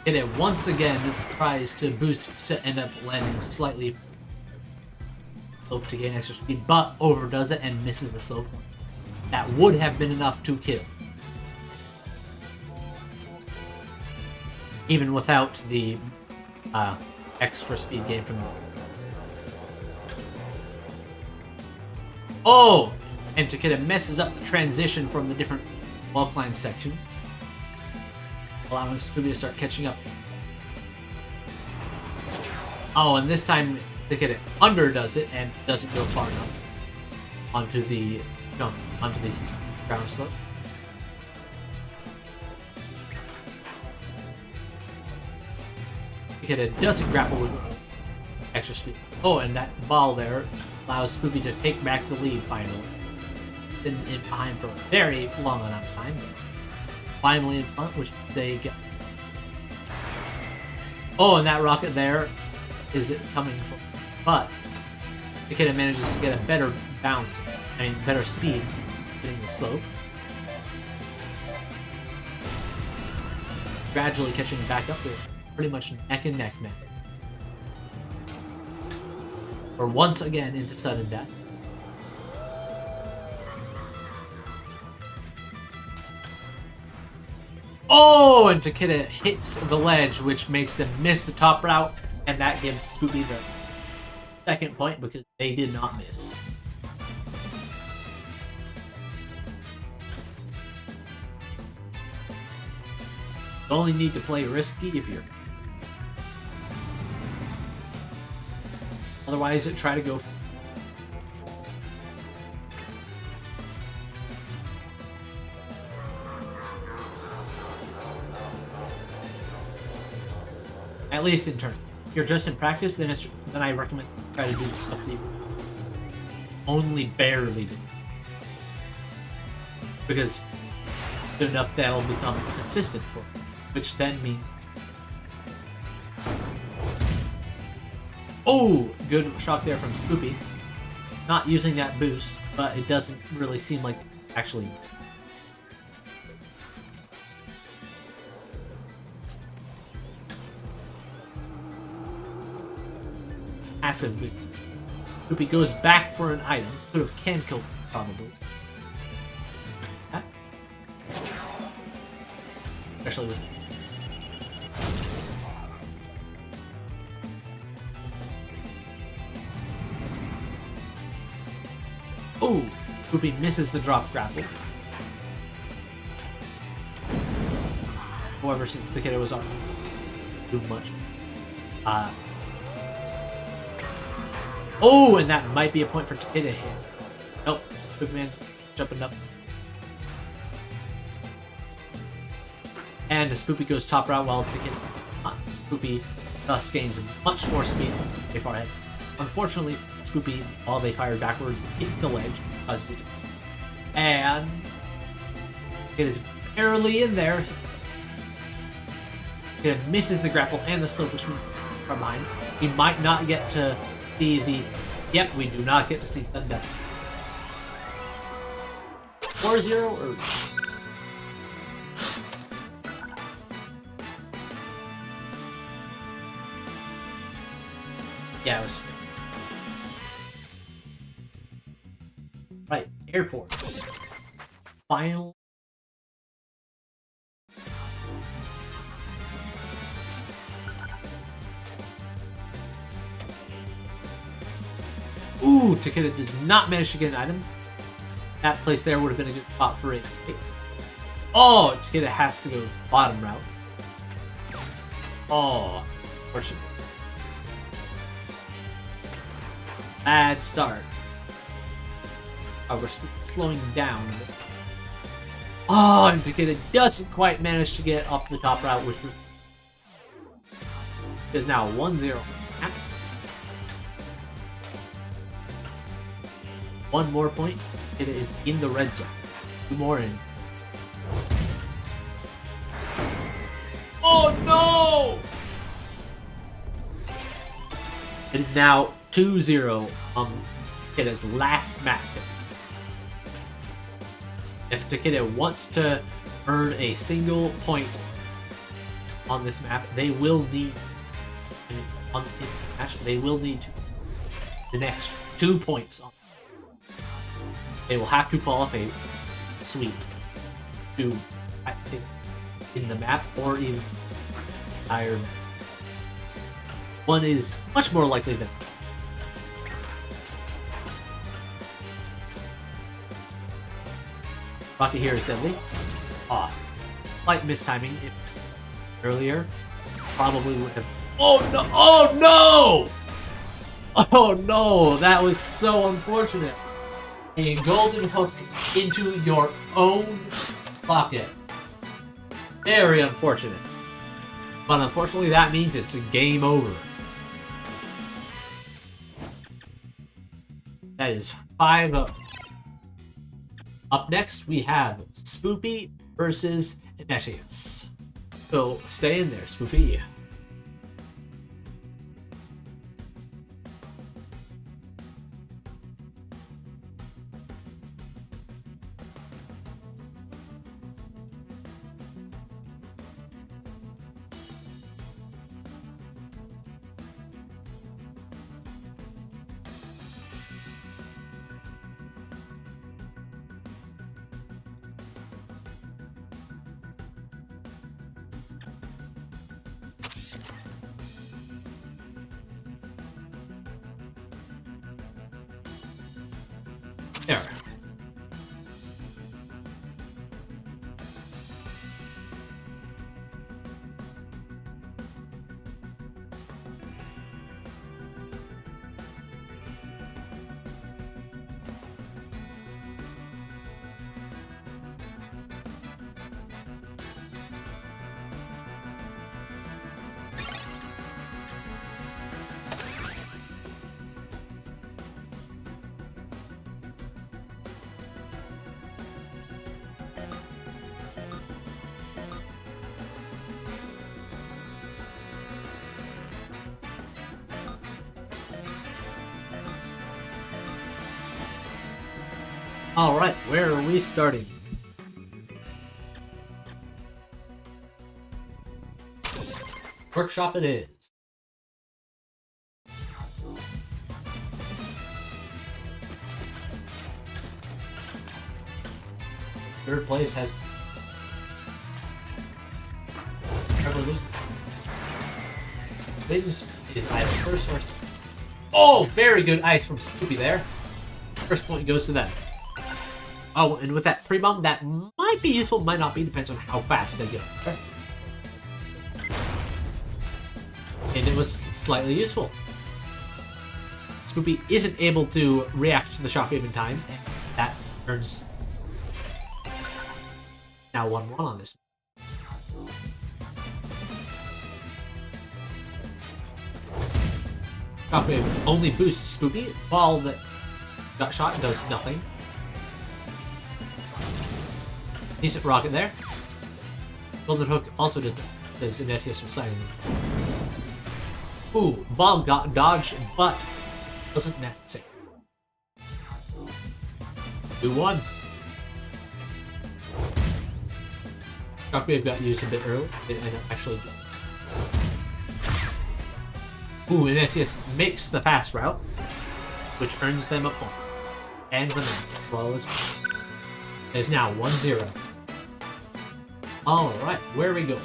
And it once again tries to boost to end up landing slightly slope to gain extra speed, but overdoes it and misses the slope. That would have been enough to kill. Even without the extra speed gain from the... Oh! And TehKitteh messes up the transition from the different wall climb section, allowing Spoopy to start catching up. Oh, and this time TehKitteh underdoes it and doesn't go far enough onto the jump, onto the ground slope. TehKitteh doesn't grapple with extra speed. Oh, and that ball there allows Spoopy to take back the lead finally. Been in behind for a very long amount of time. Finally in front, which means they get Oh, and that rocket there is it coming from, but TehKitteh manages to get a better bounce, better speed getting the slope. Gradually catching back up there. Pretty much neck and neck, man. We're once again into sudden death. Oh, and TehKitteh hits the ledge, which makes them miss the top route, and that gives Spoopy the second point because they did not miss. You only need to play risky if you're. Otherwise, try to go. At least in turn. If you're just in practice, then I recommend try to do stuff that you only barely do. Because good enough that'll become consistent for you. Which then means... Oh! Good shock there from Spoopy. Not using that boost, but it doesn't really seem like actually... Massive boost. Spoopy goes back for an item. Could have can killed probably. Huh? Especially with... Oh! Spoopy misses the drop grapple. However, since TehKitteh was on too much. Oh, and that might be a point for TehKitteh here. Nope, Spoopy managed to jump enough. And Spoopy goes top route while TehKitteh. Spoopy thus gains much more speed way far ahead. Unfortunately, Spoopy, while they fire backwards, hits the ledge, causes it. And it is barely in there. It misses the grapple and the slope, which means from behind. He might not get to see the... Yep, we do not get to see sudden death. 4-0 or... Yeah, it was... Right, airport. Final... Ooh, TehKitteh does not manage to get an item. That place there would have been a good spot for it. Oh, TehKitteh has to go bottom route. Oh, unfortunate. Bad start. Oh, we're slowing down. Oh, and TehKitteh doesn't quite manage to get up the top route, which is now 1-0. One more point, it is in the red zone. 2 more innings. Oh no! It is now 2-0 on TehKitteh's last match. If TehKitteh wants to earn a single point on this map, they will need they will need the next 2 points. They will have to pull off a sweep to, I think, in the map or even higher. One is much more likely than. Rocket here is deadly. Ah, slight mistiming earlier. Probably would have. Oh no! Oh no! Oh no! That was so unfortunate. A golden hook into your own pocket. Very unfortunate. But unfortunately, that means it's a game over. That is 5-0. Up next, we have Spoopy versus Ineteous. So stay in there, Spoopy. There. Alright, where are we starting? Workshop it is. Third place has Trevor losing. Wins is either first or second. Oh, very good ice from Spoopy there. First point goes to them. Oh, and with that pre-bomb, that might be useful, might not be, depends on how fast they go. And it was slightly useful. Spoopy isn't able to react to the shockwave in time, and that turns now 1-1 on this. Shockwave only boosts Spoopy, while the got shot does nothing. Decent rocket there. Golden Hook also does Ineteous from signing. Ooh, ball got dodged, but wasn't necessary. 2-1. Shockwave got used a bit early. It ended up actually. Ooh, Ineteous makes the fast route, which earns them a point. And the flawless. It's now 1-0. Alright, where we go?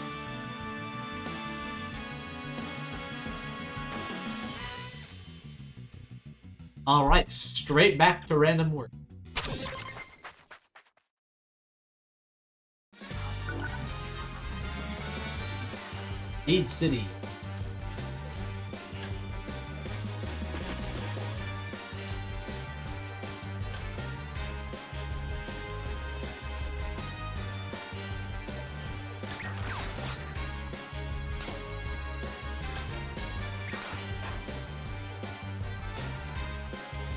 Alright, straight back to random work. Seed City.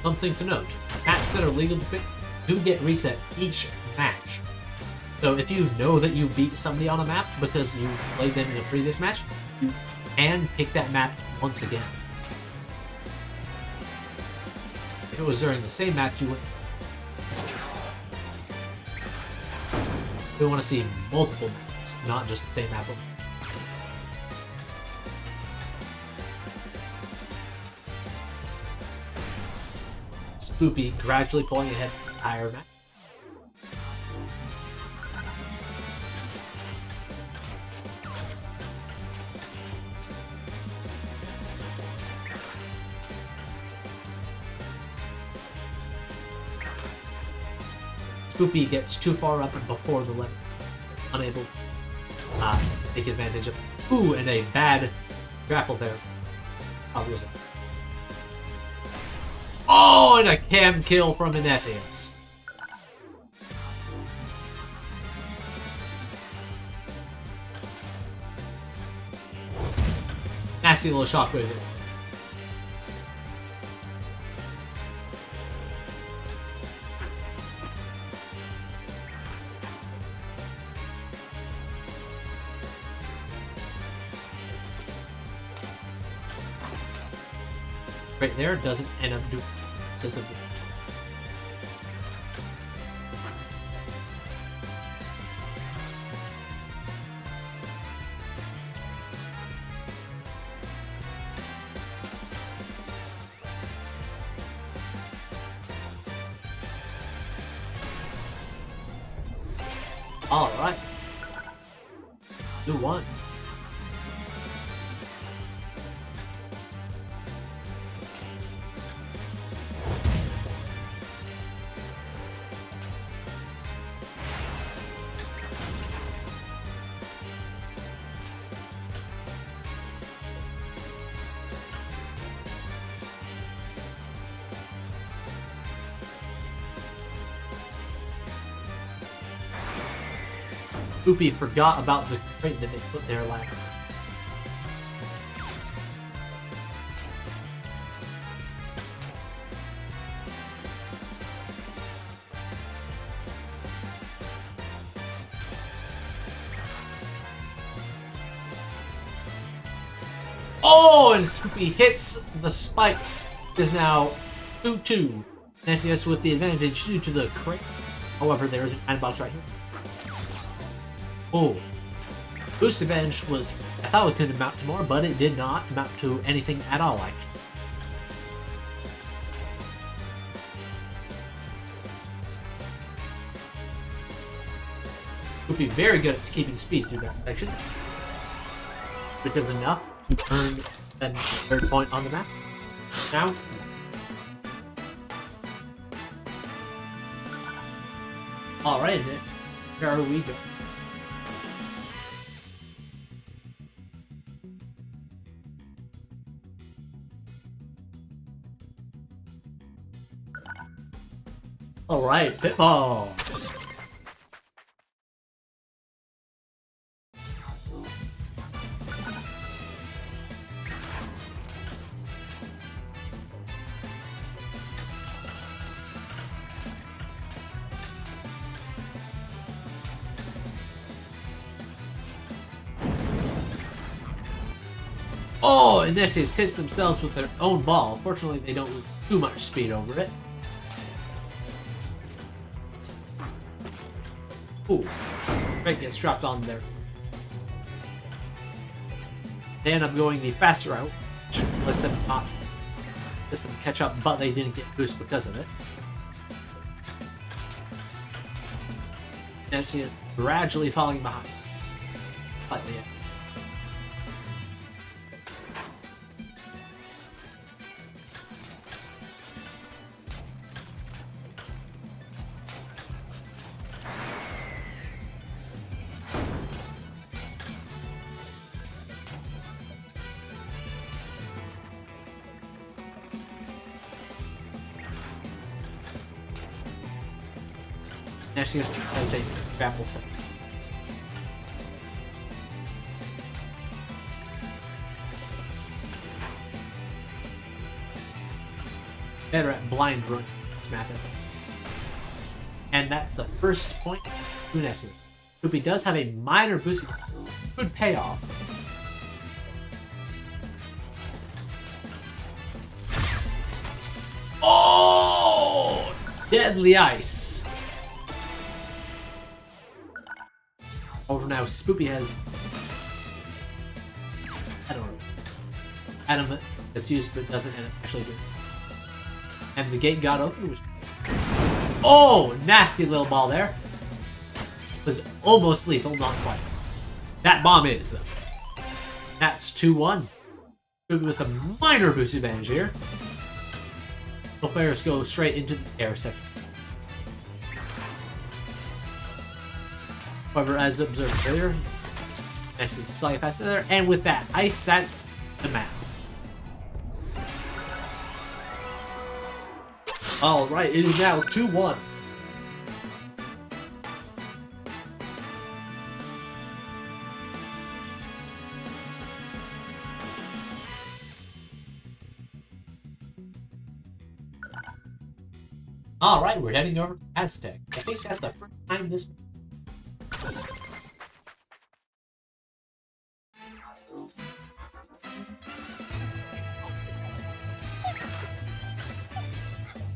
Something to note, maps that are legal to pick do get reset each match. So if you know that you beat somebody on a map because you played them in a previous match, you can pick that map once again. If it was during the same match, you would. We want to see multiple maps, not just the same map. Spoopy gradually pulling ahead the entire map. Spoopy gets too far up and before the left, unable to take advantage of. Ooh, and a bad grapple there. Oh, and a cam kill from Ineteous. Nasty little shockwave there. Right there, doesn't end up doing because of it. All right, 2-1. Spoopy forgot about the crate that they put there last. Oh, and Spoopy hits the spikes. It is now 2-2. Ineteous with the advantage due to the crate. However, there is an item box right here. Oh. Boost advantage was, I thought it was going to amount to more, but it did not amount to anything at all, actually. Would be very good at keeping speed through that section. Because enough to earn that third point on the map. Now, alright, here we go. Alright, pitfall. Oh, Ineteous hits themselves with their own ball. Fortunately, they don't lose too much speed over it. Ooh, Greg gets dropped on there. They end up going the faster route, which lets them catch up, but they didn't get boost because of it. Ineteous gradually falling behind. Slightly, yeah. Ineteous has a grapple set. Better at blind run this map. And that's the first point to Ineteous. Spoopy does have a minor boost. Good payoff. Oh! Deadly ice. Over now, Spoopy has, I don't know, item that's used but doesn't actually do it. And the gate got open. Oh, nasty little ball there. It was almost lethal, not quite. That bomb is, though. That's 2-1. Spoopy with a minor boost advantage here. The players go straight into the air section. However, as observed earlier, Ineteous is slightly faster there, and with that ice, that's the map. Alright, it is now 2-1. Alright, we're heading over to Aztec. I think that's the first time this.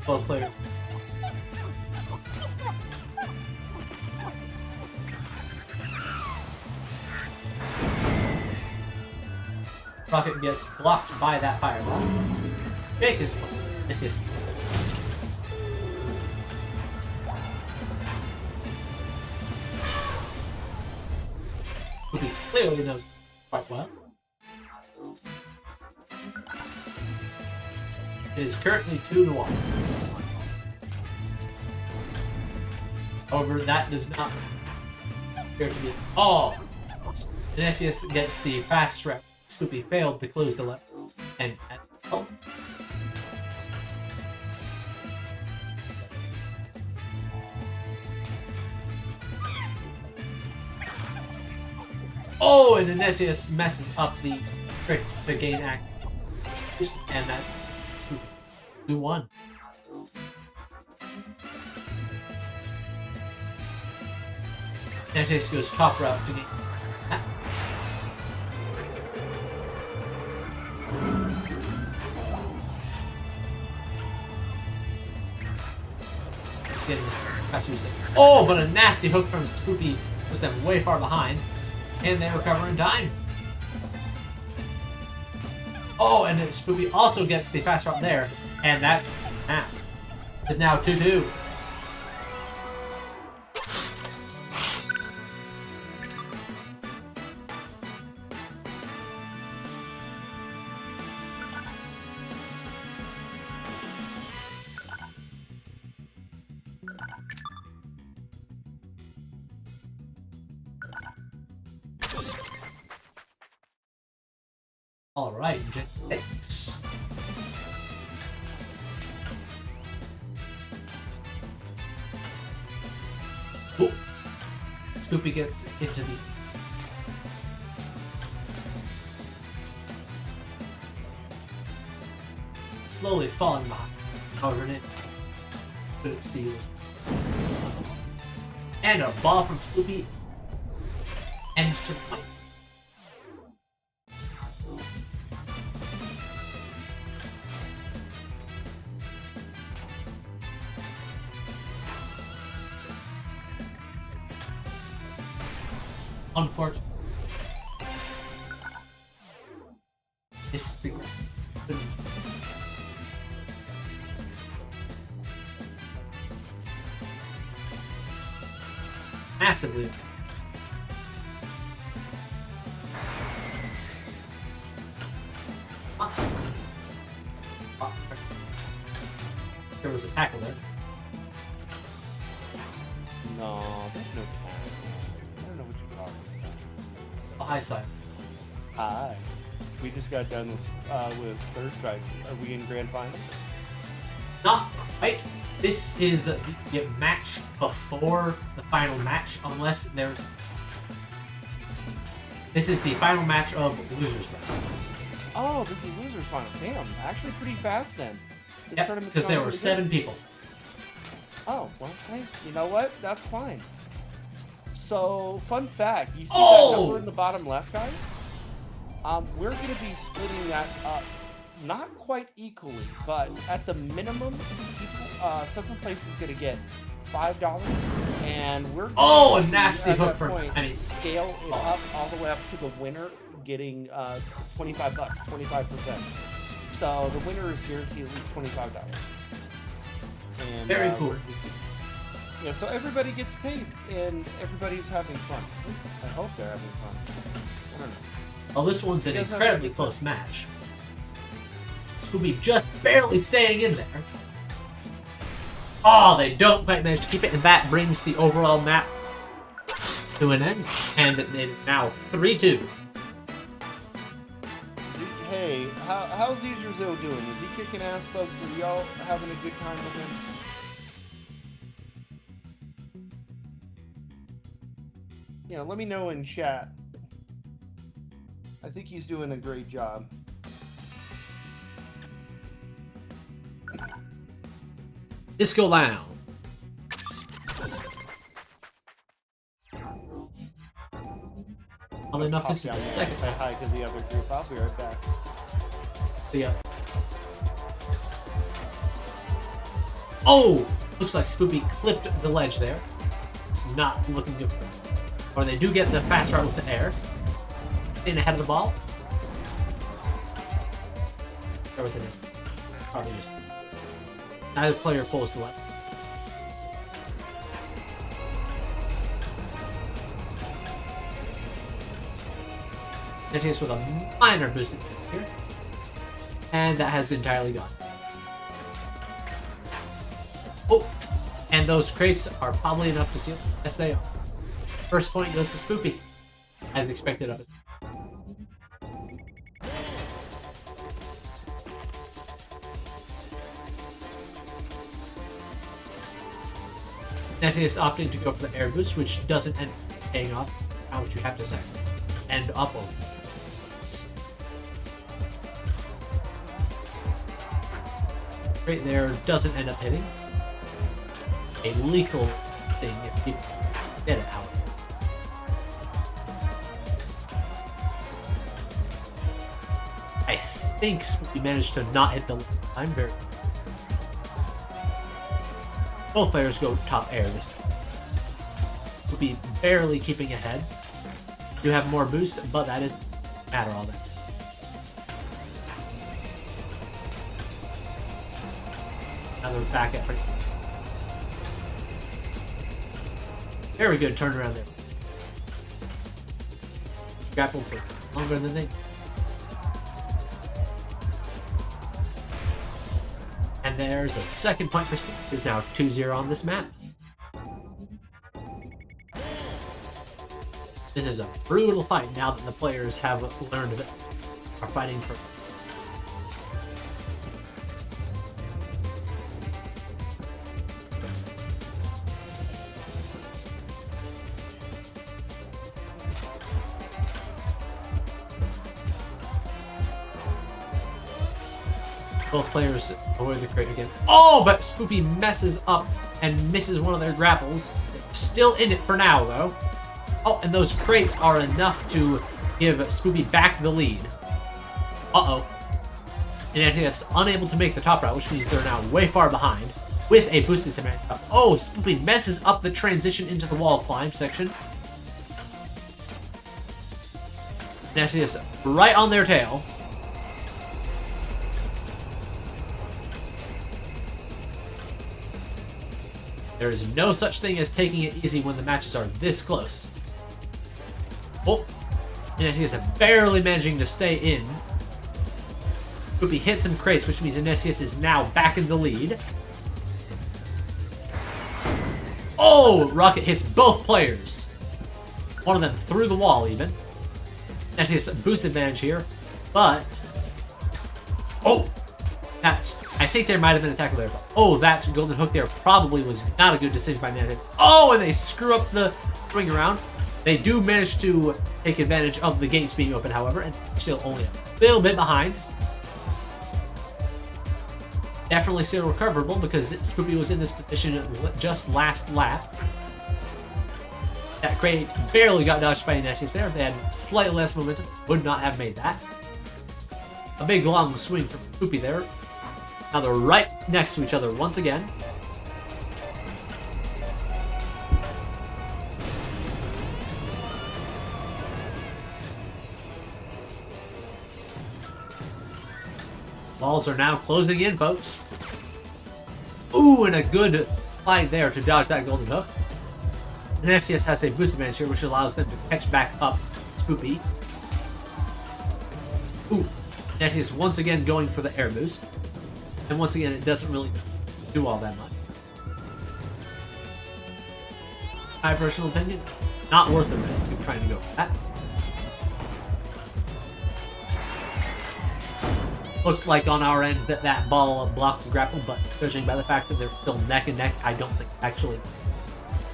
Both players. Rocket gets blocked by that fireball. Make his point. It's his. He clearly knows quite well. It is currently 2-1. However, that does not appear to be. Oh! Ineteous gets the fast route. Spoopy failed to close the left. And. Oh. Oh, and Ineteous messes up the gain act. And that's 2-1. Ineteous goes top route to gain that. It's getting this fast as we say. Oh, but a nasty hook from Spoopy puts them way far behind. And they recover in time. Oh, and then Spoopy also gets the fast route there. And that's map. It's now 2-2. Alright, Gen 6. Oh. Spoopy gets into the... slowly falling behind. Covered it. But it seals. And a ball from Spoopy. And to the point. Unfortunately. This thing. Massively. There was a tackle there. No, there's no tackle. I don't know what you're talking about. A high side. Hi. We just got done with third strikes. Are we in grand final? Not quite. This is the match before the final match, unless there. This is the final match of losers battle. Oh, this is losers final. Damn, actually pretty fast then. Yep, because there were 7 people. Oh, well, hey, you know what? That's fine. So, fun fact, you see Oh! that number in the bottom left, guys? We're going to be splitting that up, not quite equally, but at the minimum, people, second place is going to get $5, and we're Oh, a nasty hook for, point, I mean, scale it up all the way up to the winner getting $25, 25%. So the winner is guaranteed at least $25. And, very cool. Yeah, so everybody gets paid, and everybody's having fun. I hope they're having fun. I don't know. Well, this one's an You guys have incredibly a good close match. Spoopy just barely staying in there. Oh, they don't quite manage to keep it, and that brings the overall map to an end. And it is now 3-2. Hey, how's Zeadrasil doing? Is he kicking ass, folks? Are y'all having a good time with him? Yeah, let me know in chat. I think he's doing a great job. Disco Lounge. Well, enough, this is the second. Say hi to the other group. I'll be right back. Yeah. Oh! Looks like Spoopy clipped the ledge there. It's not looking good. Or they do get the fast route with the air. In ahead of the ball. Everything. Probably just. Neither player pulls the left. Ineteous with a minor boost here. And that has entirely gone. Oh! And those crates are probably enough to seal. Yes, they are. First point goes to Spoopy. As expected of us. Ineteous opting to go for the air boost, which doesn't end up paying off. How would you have to say? end up over. Right there doesn't end up hitting. A lethal thing if you get it out. I think Spoopy managed to not hit the time very. Both players go top air this time. Spoopy barely keeping ahead. You have more boost, but that doesn't matter all that. Now they're back at pretty. Very good turnaround there. Grappled for longer than they. And there's a second point for Speed. Is now 2-0 on this map. This is a brutal fight now that the players have learned that are fighting for. Both players avoid the crate again. Oh, but Spoopy messes up and misses one of their grapples. They're still in it for now, though. Oh, and those crates are enough to give Spoopy back the lead. Uh-oh. Ineteous unable to make the top route, which means they're now way far behind with a boosted cement. Oh, Spoopy messes up the transition into the wall climb section. Ineteous right on their tail. There is no such thing as taking it easy when the matches are this close. Oh, Ineteous barely managing to stay in. Spoopy hits some crates, which means Ineteous is now back in the lead. Oh, Rocket hits both players. One of them through the wall, even. Ineteous boost advantage here, but... Oh! I think there might have been a tackle there. But oh, that golden hook there probably was not a good decision by Ineteous. Oh, and they screw up the swing around. They do manage to take advantage of the gates being open, however, and still only a little bit behind. Definitely still recoverable because Spoopy was in this position just last lap. That crate barely got dodged by Ineteous there. If they had slightly less momentum, would not have made that. A big long swing from Spoopy there. Now they're right next to each other once again. Balls are now closing in, folks. Ooh, and a good slide there to dodge that golden hook. Ineteous has a boost advantage here, which allows them to catch back up Spoopy. Ooh, Ineteous once again going for the air boost. And once again, it doesn't really do all that much. My personal opinion, not worth the risk of trying to go for that. Looked like on our end that that ball blocked the grapple, but judging by the fact that they're still neck and neck, I don't think actually.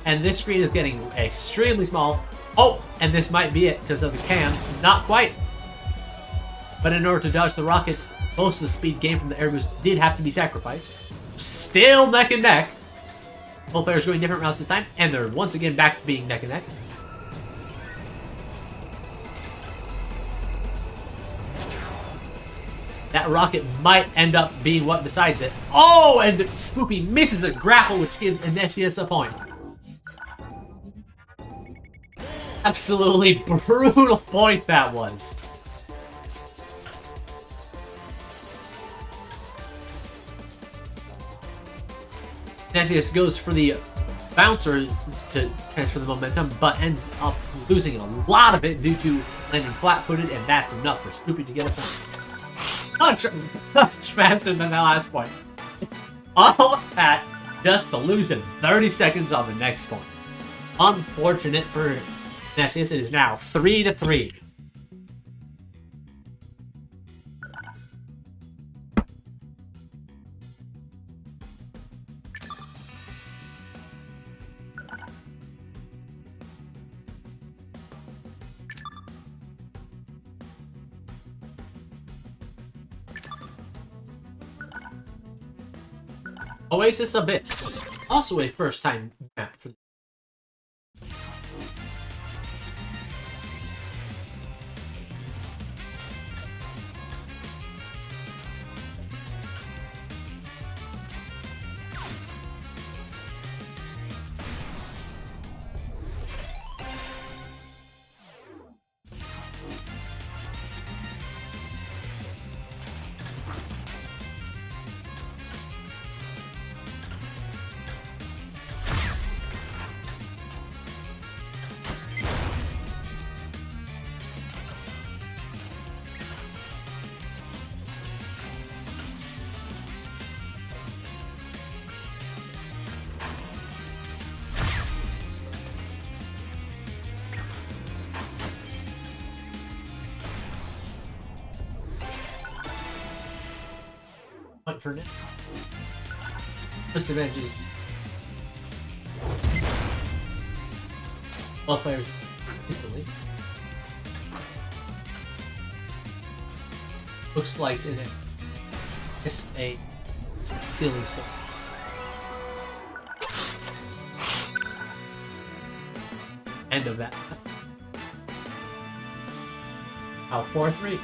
And this screen is getting extremely small. Oh, and this might be it because of the cam. Not quite. But in order to dodge the rocket, most of the speed gained from the air boost did have to be sacrificed. Still neck and neck. Both players going different routes this time, and they're once again back to being neck and neck. That rocket might end up being what decides it. Oh, and Spoopy misses a grapple, which gives Ineteous a point. Absolutely brutal point that was. Ineteous goes for the bouncer to transfer the momentum, but ends up losing a lot of it due to landing flat-footed, and that's enough for Spoopy to get a point. Much faster than that last point. All of that just to lose in 30 seconds on the next point. Unfortunate for Ineteous. It is now 3-3. Oasis Abyss. Also a first-time map for. Point for now. Disadvantages. Both players instantly. Looks like it missed a ceiling sword. End of that. Oh, 4-3.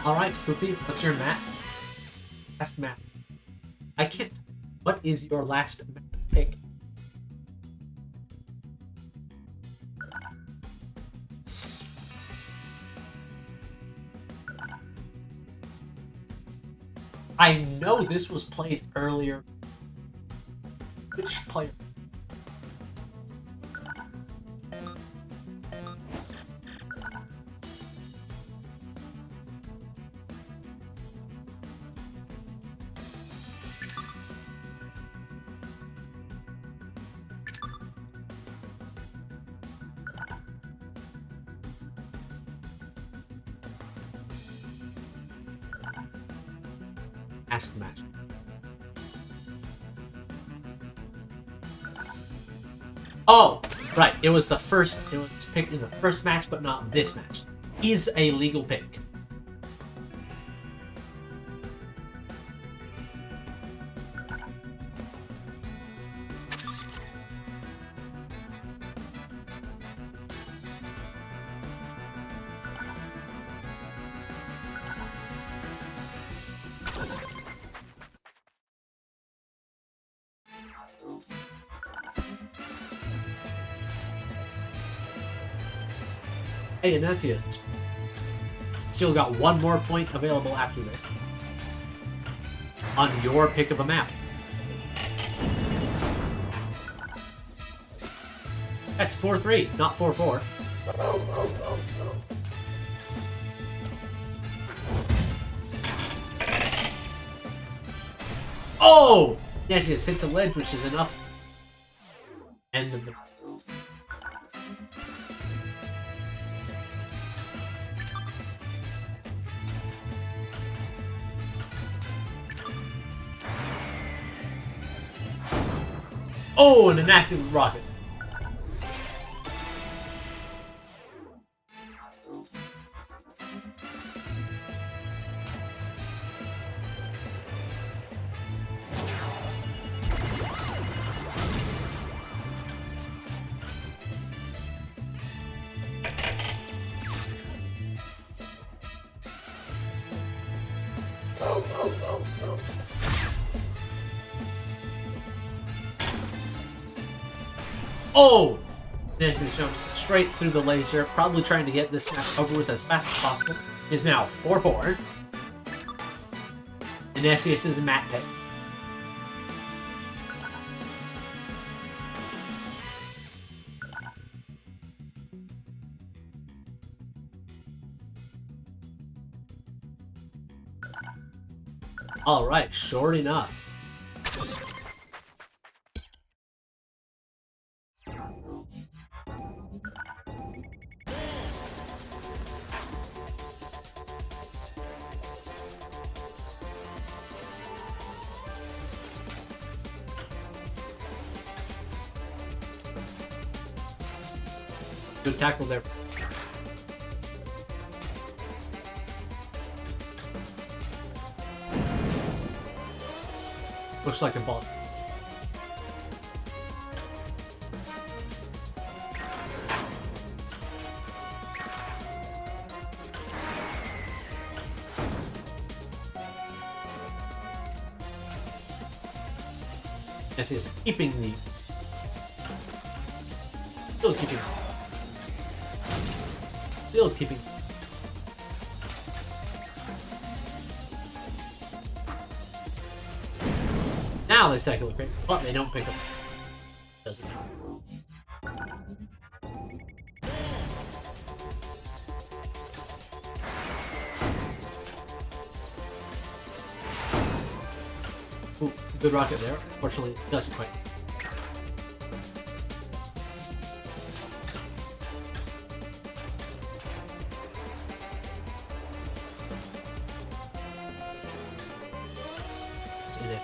Alright, Spoopy, what's your map? Last map. I can't. What is your last map pick? I know this was played earlier. Which player? Last match. Oh, right. It was the first. It was picked in the first match, but not this match. Is a legal pick. Hey, Ineteous. Still got one more point available after this. On your pick of a map. That's 4-3, not 4-4. Oh! Ineteous hits a ledge, which is enough. End of the... Oh, and a nasty rocket. Oh! Ineteous jumps straight through the laser, probably trying to get this match over with as fast as possible. Is now 4-4. Ineteous is a map pick. Alright, sure enough. Good tackle there. Looks like a ball. That is keeping the... Still keeping... Still keeping... Now they cycle great, but they don't pick up. Doesn't matter. Ooh, good rocket there. Unfortunately, it doesn't quite. It's in it.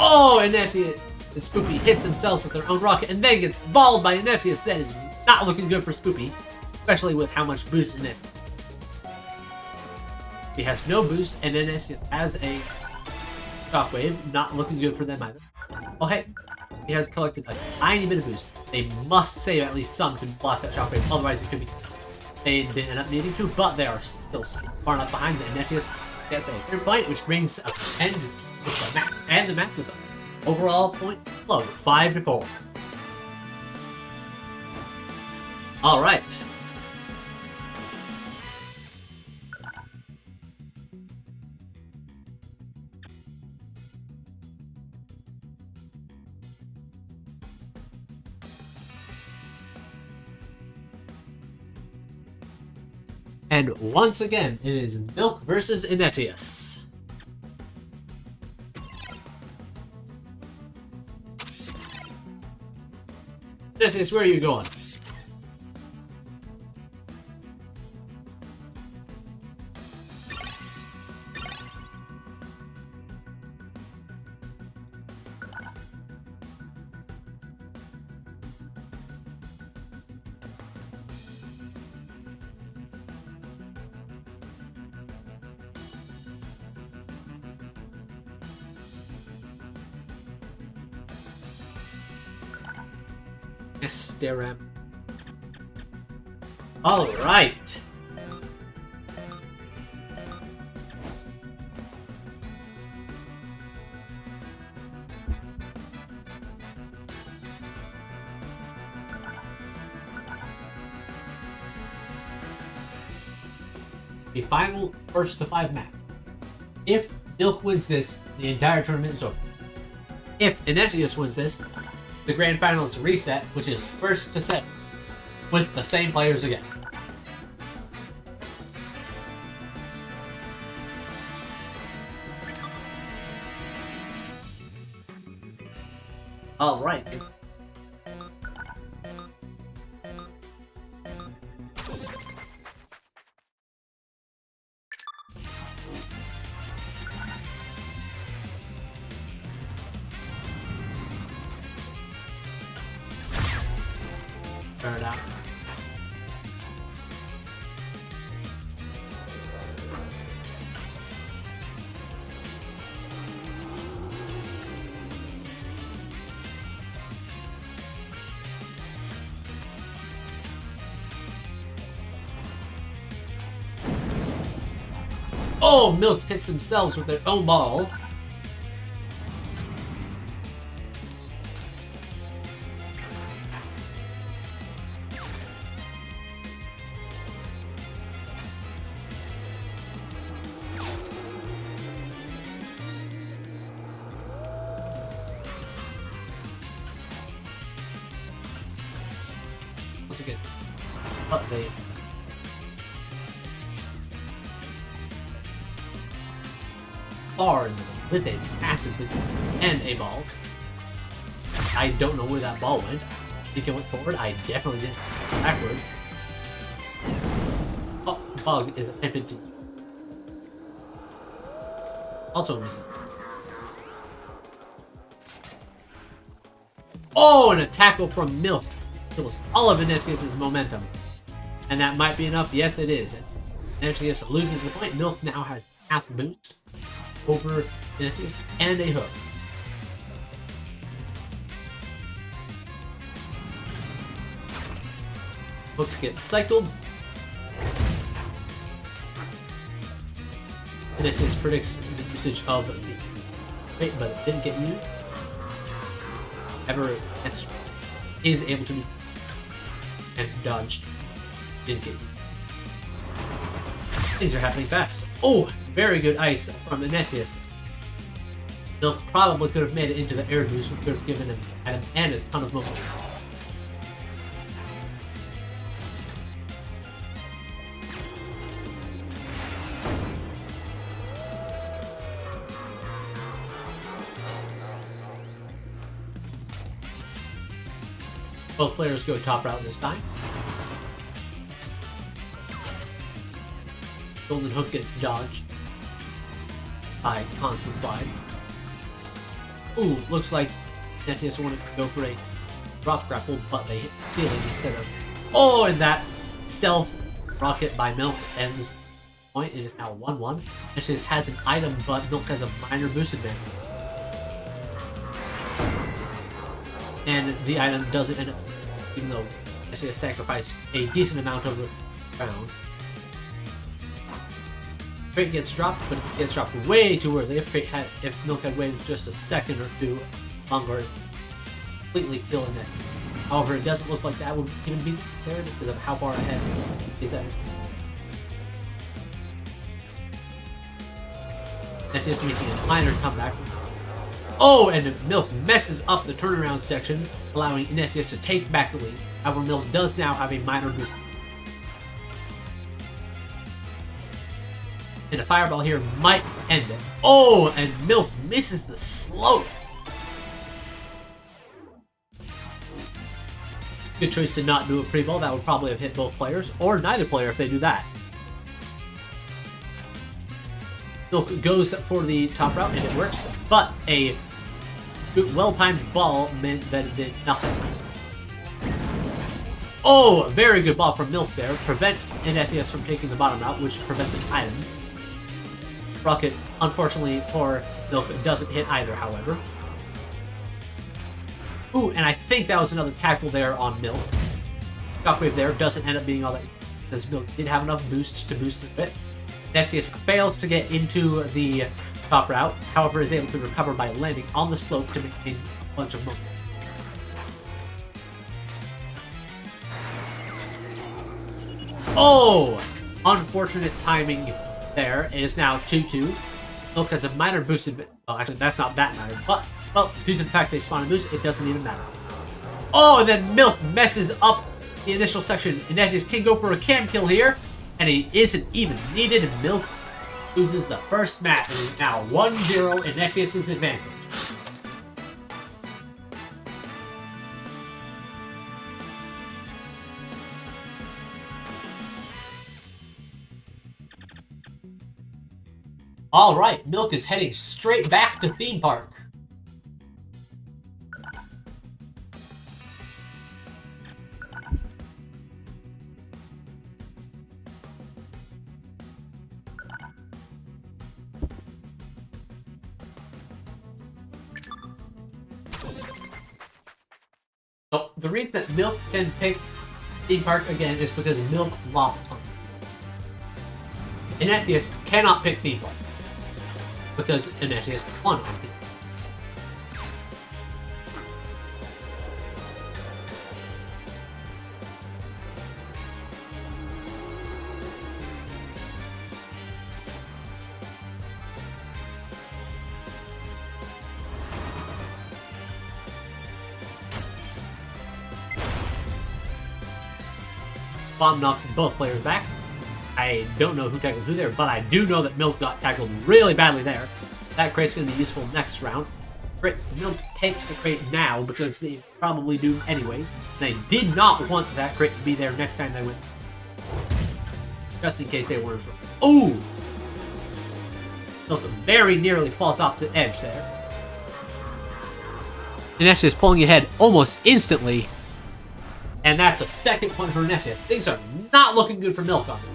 Oh, Ineteous and Spoopy hits themselves with their own rocket and then gets balled by Ineteous. That is not looking good for Spoopy, especially with how much boost in it. He has no boost, and Ineteous has a shockwave. Not looking good for them either. Oh, hey. He has collected a tiny bit of boost. They must save at least some to block that shockwave, otherwise it could be... They didn't end up needing to, but they are still far enough behind that Ineteous gets a third point, which brings an end to the match, and the match with them. Overall point low, 5-4. All right. And once again, it is Milk versus Ineteous. Ineteous, where are you going? Yes, Deram. All right. The final first to 5 match. If Milk wins this, the entire tournament is over. If Ineteous wins this, the grand finals reset, which is first to 7, with the same players again. All right. Turn it out. Oh, Milk hits themselves with their own ball. Once again, but they far in the middle with a massive business and a ball. I don't know where that ball went. I think it went forward. I definitely didn't see it backward. Oh, Bug is attempted to also misses. Oh, and a tackle from Milk kills all of Ineteous' momentum. And that might be enough. Yes, it is. Ineteous loses the point. Milk now has half boost. over Ineteous and a hook. Hook gets cycled. Ineteous predicts the usage of the crate, but it didn't get used. Ever is able to be and dodged. Didn't get used. Things are happening fast. Oh, very good ice from Ineteous. Milk probably could have made it into the air boost, which could have given him and a ton of momentum. Both players go top route this time. Golden hook gets dodged by constant slide. Ooh, looks like Ineteous wanted to go for a drop grapple, but they hit the ceiling instead of. Oh, and that self rocket by Milk ends the point. It is now 1-1. Ineteous has an item, but Milk has a minor boost advantage. And the item doesn't end up, even though Ineteous sacrificed a decent amount of the round. Crate gets dropped, but it gets dropped way too early. If Milk had waited just a second or two longer, completely killing it. However, it doesn't look like that would even be necessary because of how far ahead he's at. Ineteous making a minor comeback. Oh, and Milk messes up the turnaround section, allowing Ineteous to take back the lead. However, Milk does now have a minor boost. And a fireball here might end it. Oh, and Milk misses the slope. Good choice to not do a pre-ball. That would probably have hit both players, or neither player if they do that. Milk goes for the top route, and it works, but a well-timed ball meant that it did nothing. Oh, very good ball from Milk there. Prevents Ineteous from taking the bottom route, which prevents an item. Rocket, unfortunately for Milk, doesn't hit either, however. Ooh, and I think that was another tackle there on Milk. Shockwave there doesn't end up being all that, because Milk did have enough boosts to boost it a bit. Ineteous fails to get into the top route, however is able to recover by landing on the slope to maintain a bunch of momentum. Oh! Unfortunate timing there. It is now 2-2. Milk has a minor boosted. Well, actually, that's not that minor, but, well, due to the fact they spawn a boost, it doesn't even matter. Oh, and then Milk messes up the initial section. Ineteous can go for a cam kill here, and he isn't even needed, and Milk loses the first match. It is now 1-0 Ineteous' advantage. Alright, Milk is heading straight back to Theme Park. So, the reason that Milk can pick Theme Park again is because Milk lost time. Ineteous cannot pick Theme Park because Ineteous won on Theme Park. Bomb knocks both players back. I don't know who tackled who there, but I do know that Milk got tackled really badly there. That crate's going to be useful next round. Milk takes the crate now because they probably do anyways. They did not want that crate to be there next time they went. Just in case they weren't. Ooh! Milk very nearly falls off the edge there. Ineteous is pulling ahead almost instantly. And that's a second point for Ineteous. Things are not looking good for Milk on this.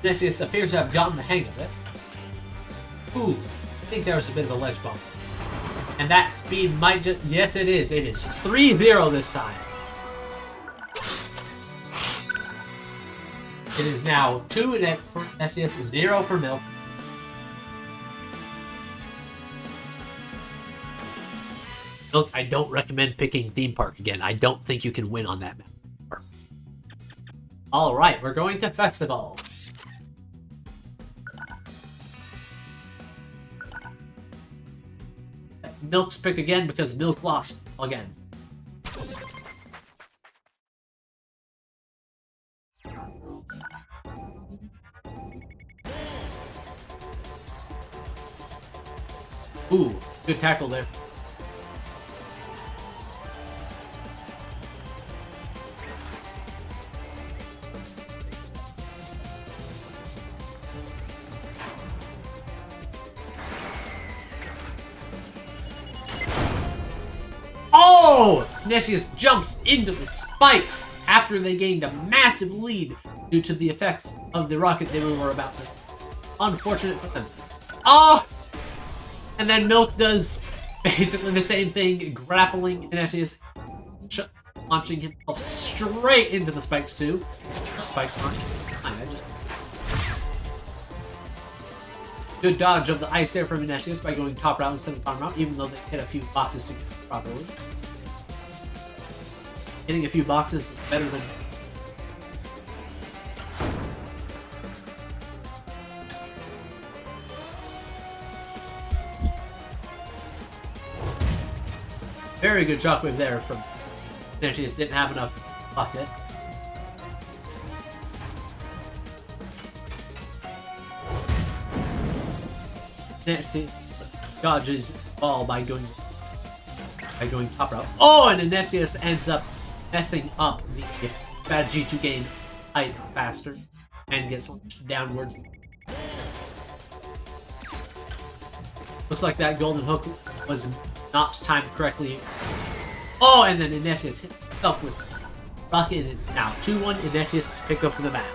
Ineteous appears to have gotten the hang of it. Ooh, I think there was a bit of a ledge bump. And that speed might just... Yes, it is. It is 3-0 this time. It is now 2 for Ineteous, 0 for Milk. Milk, I don't recommend picking Theme Park again. I don't think you can win on that map. Alright, we're going to Festival. Milk's pick again because Milk lost again. Ooh, good tackle there. Oh! Ineteous jumps into the spikes after they gained a massive lead due to the effects of the rocket they were about to... Unfortunate for them. Oh! And then Milk does basically the same thing, grappling Ineteous, launching himself straight into the spikes too. Spikes aren't fine, Good dodge of the ice there from Ineteous by going top route instead of bottom route, even though they hit a few boxes to get it properly. Hitting a few boxes is better than... Very good shockwave there from Ineteous. Didn't have enough bucket. Ineteous dodges ball by going top route. Oh, and Ineteous ends up messing up the strategy to gain height faster and gets launched downwards. Looks like that golden hook was not timed correctly. Oh, and then Ineteous hit himself with rocket. And now 2-1 Ineteous' pick up for the map.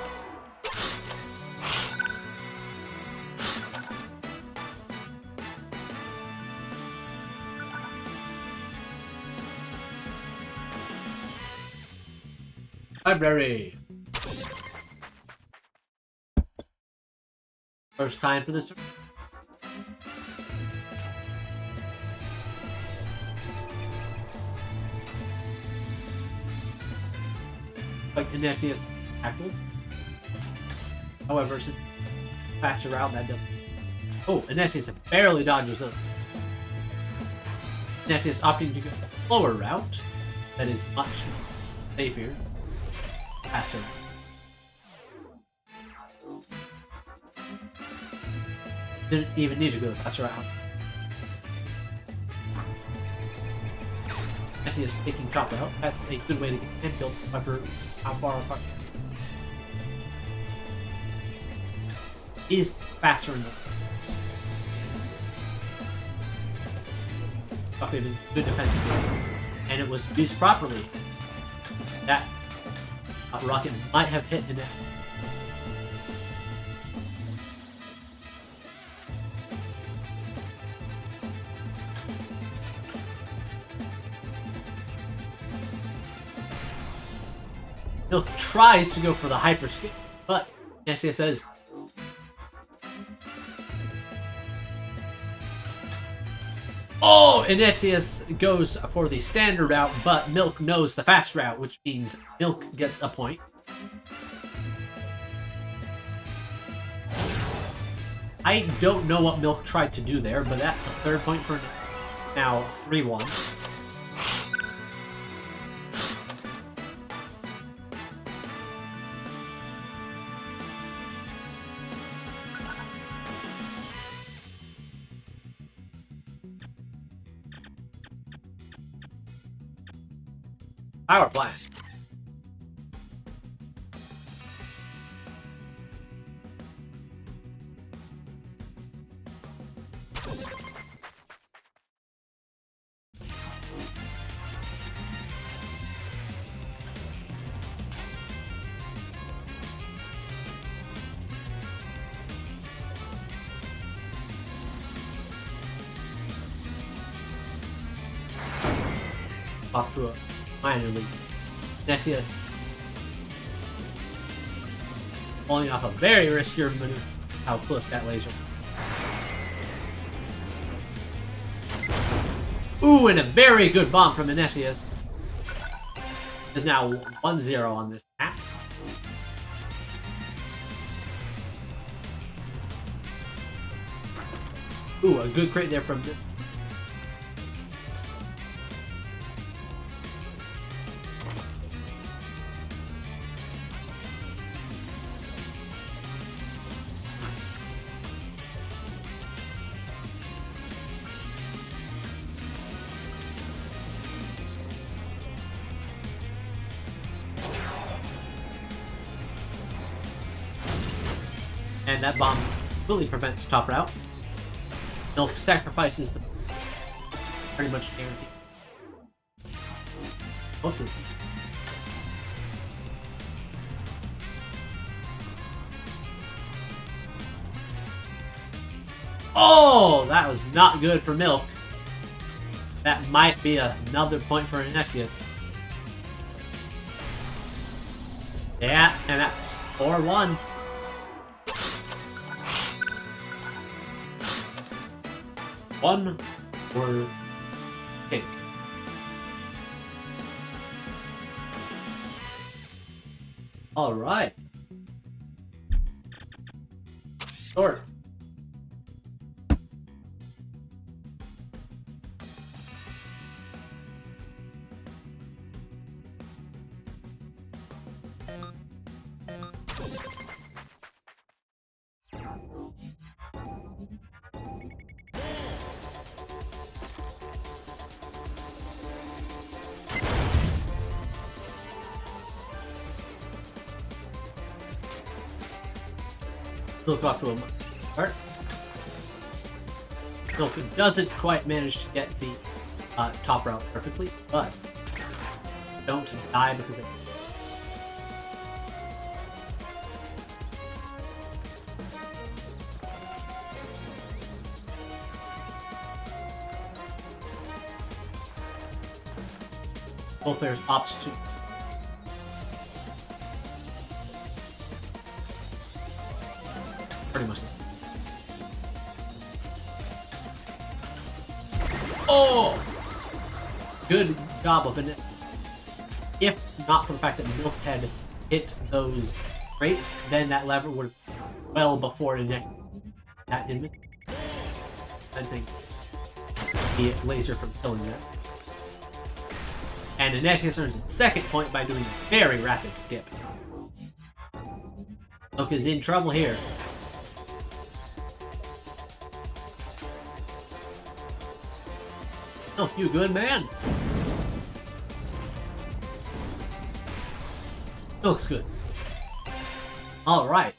Library. First time for this. Like Ineteous tackled. However, since faster route, that doesn't. Oh, Ineteous barely dodges those. Ineteous opting to go the slower route. That is much safer. Faster. Didn't even need to go the faster route. Ineteous taking top route. That's a good way to get him killed. However, how far apart? He's faster in the shockwave is good defensive, and it was used properly. That rocket might have hit in it. Milk tries to go for the hyper skip, but Ineteous says, oh, Ineteous goes for the standard route, but Milk knows the fast route, which means Milk gets a point. I don't know what Milk tried to do there, but that's a third point for now 3-1. Power plant. off to a minor league. Ineteous pulling off a very risky maneuver. How close that laser. Ooh, and a very good bomb from Ineteous. There's now 1-0 on this map. Ooh, a good crate there from... And that bomb completely prevents top route. Milk sacrifices the pretty much guaranteed. Focus. Oh, that was not good for Milk. That might be another point for Ineteous. Yeah, and that's 4-1. One word pink. All right. Short. Milk off to a start. Milk doesn't quite manage to get the top route perfectly, but don't die because it. Both players opts to. Pretty much. Oh! Good job of it. If not for the fact that Milk had hit those rates, then that lever would well before the next that inmate. I think the laser from killing that. And Ineteous earns its second point by doing a very rapid skip. Milk is in trouble here. Oh, you good man? Looks good. Alright.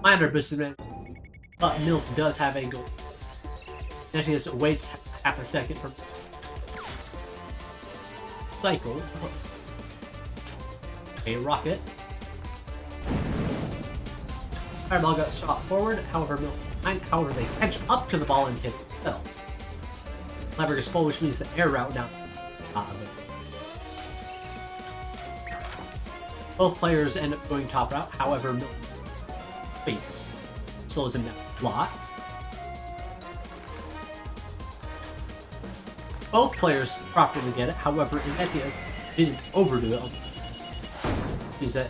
Minor disadvantage, but Milk does have a goal. Ineteous waits half a second for cycle. A rocket. Fireball got shot forward, however they catch up to the ball and hit themselves. Lever gets pulled, which means the air route now. Both players end up going top route, however, Milk faints. Slows him down a lot. Both players properly get it, however, Ineteous didn't overdo it. Means that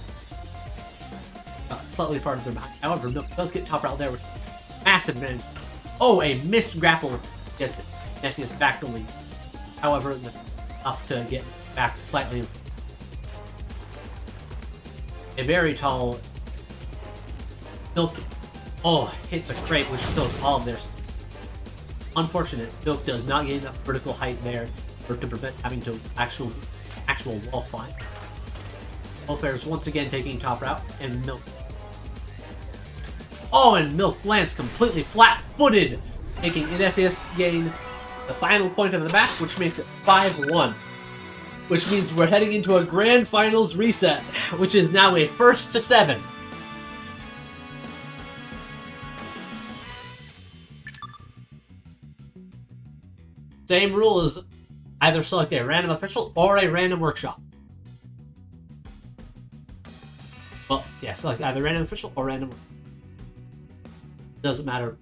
slightly farther behind. However, Milk does get top route there, which is massive advantage. Oh, a missed grapple gets Ineteous back the lead. However, enough to get back slightly in front. A very tall Milk hits a crate which kills all of theirs. Unfortunate, Milk does not gain enough vertical height there to prevent having to actual wall climb. Both players once again taking top route, and Milk. Oh, and Milk lands completely flat-footed, making Ineteous gain the final point of the match, which makes it 5-1. Which means we're heading into a grand finals reset, which is now a 1st to 7. Same rule as Either select a random official or a random workshop. Well, yeah, select either random official or random workshop. Doesn't matter.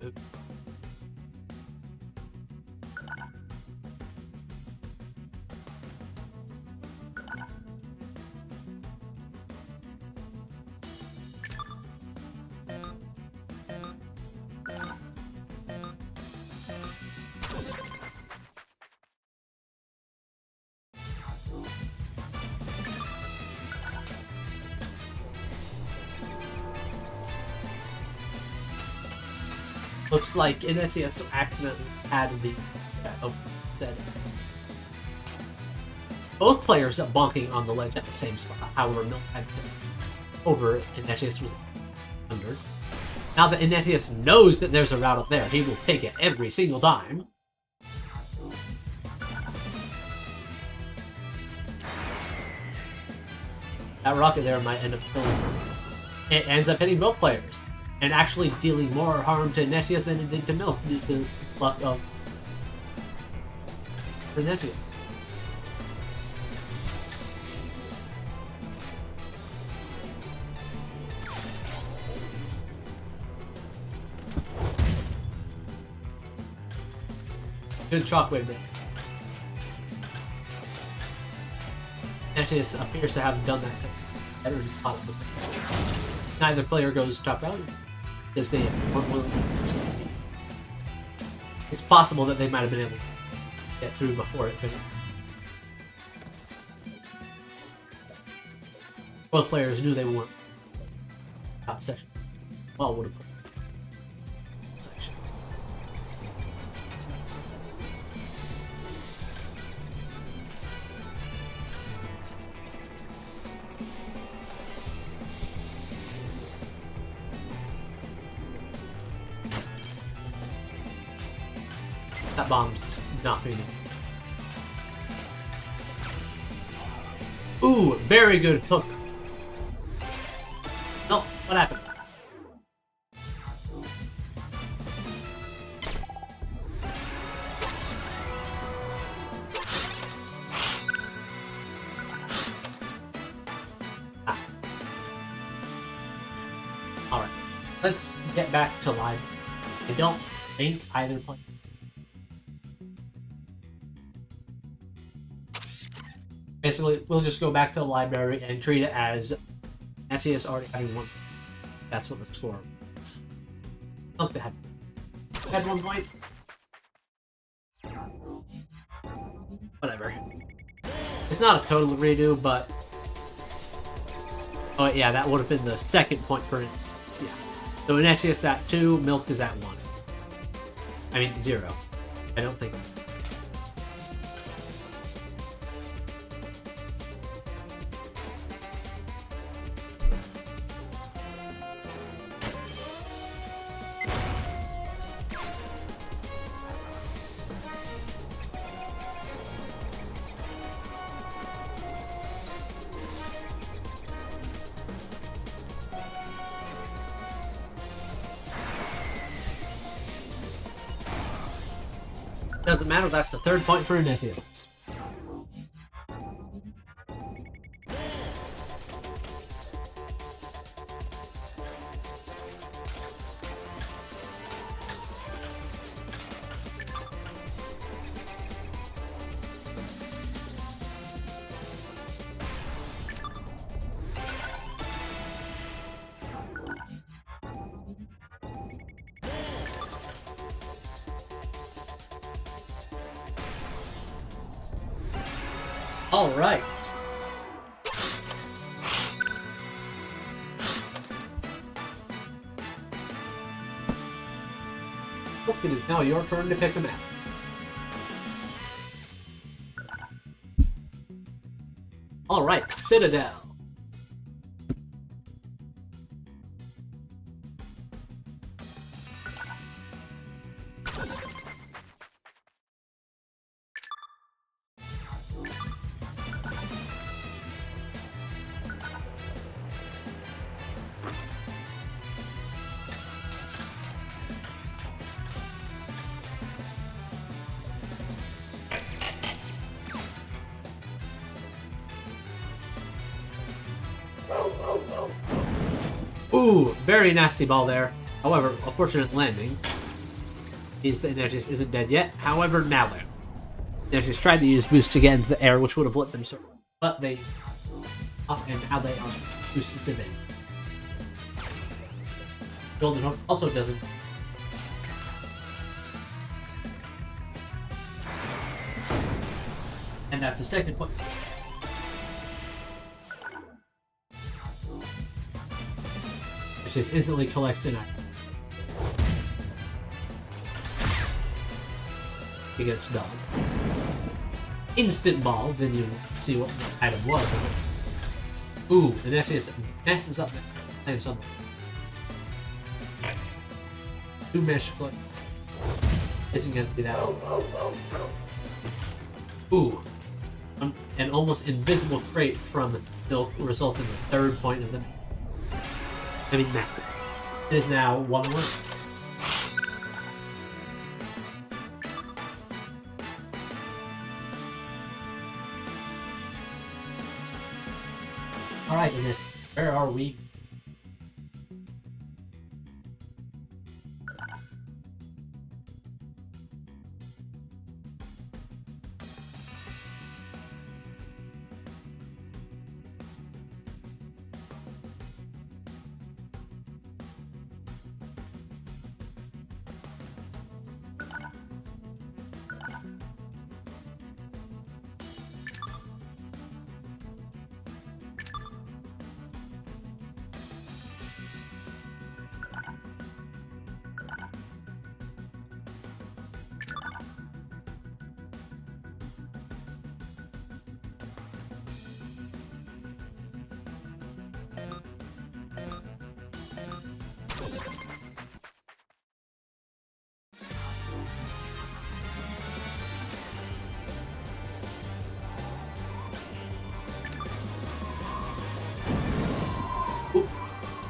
Looks like Ineteous accidentally added the instead. Both players are bonking on the ledge at the same spot. However, Milk had over, Ineteous was under. Now that Ineteous knows that there's a route up there, he will take it every single time. That rocket there might end up killing him. It ends up hitting both players, and actually dealing more harm to Ineteous than it did to Milk due to luck of Ineteous. Good shockwave there. Ineteous appears to have done that second better than top of the point. Neither player goes top value because they weren't willing to. It's possible that they might have been able to get through before it finished. Both players knew they weren't top section. Well, would have put section. That bomb's not being. Ooh, very good hook. No, what happened? Ah. Alright, let's get back to live. I don't think either player. Basically, we'll just go back to the library and treat it as Ineteous already having one. That's what the score was. Look, they had 1 point. Whatever. It's not a total redo, but... Oh, yeah, that would have been the second point for Ineteous. Yeah. So Ineteous at 2, Milk is at 1. I mean, 0. I don't think... Doesn't matter, that's the third point for Ineteous. All right. Look, it is now your turn to pick a map. All right, Citadel. Very nasty ball there. However, a fortunate landing is that Ineteous isn't dead yet. However, now there. Ineteous tried to use boost to get into the air, which would have let them survive. But they off, and now they are boosted in. Golden Hook also doesn't. And that's a second point. Which just instantly collects an item. He gets done. Instant ball, didn't even see what the item was before. Ooh, and that just messes up the lands on the 2 mesh click. Isn't gonna be that. Ooh. An almost invisible crate from Milk results in the 3rd point of the map. It is now 1-1. Alright, Ineteous, where are we?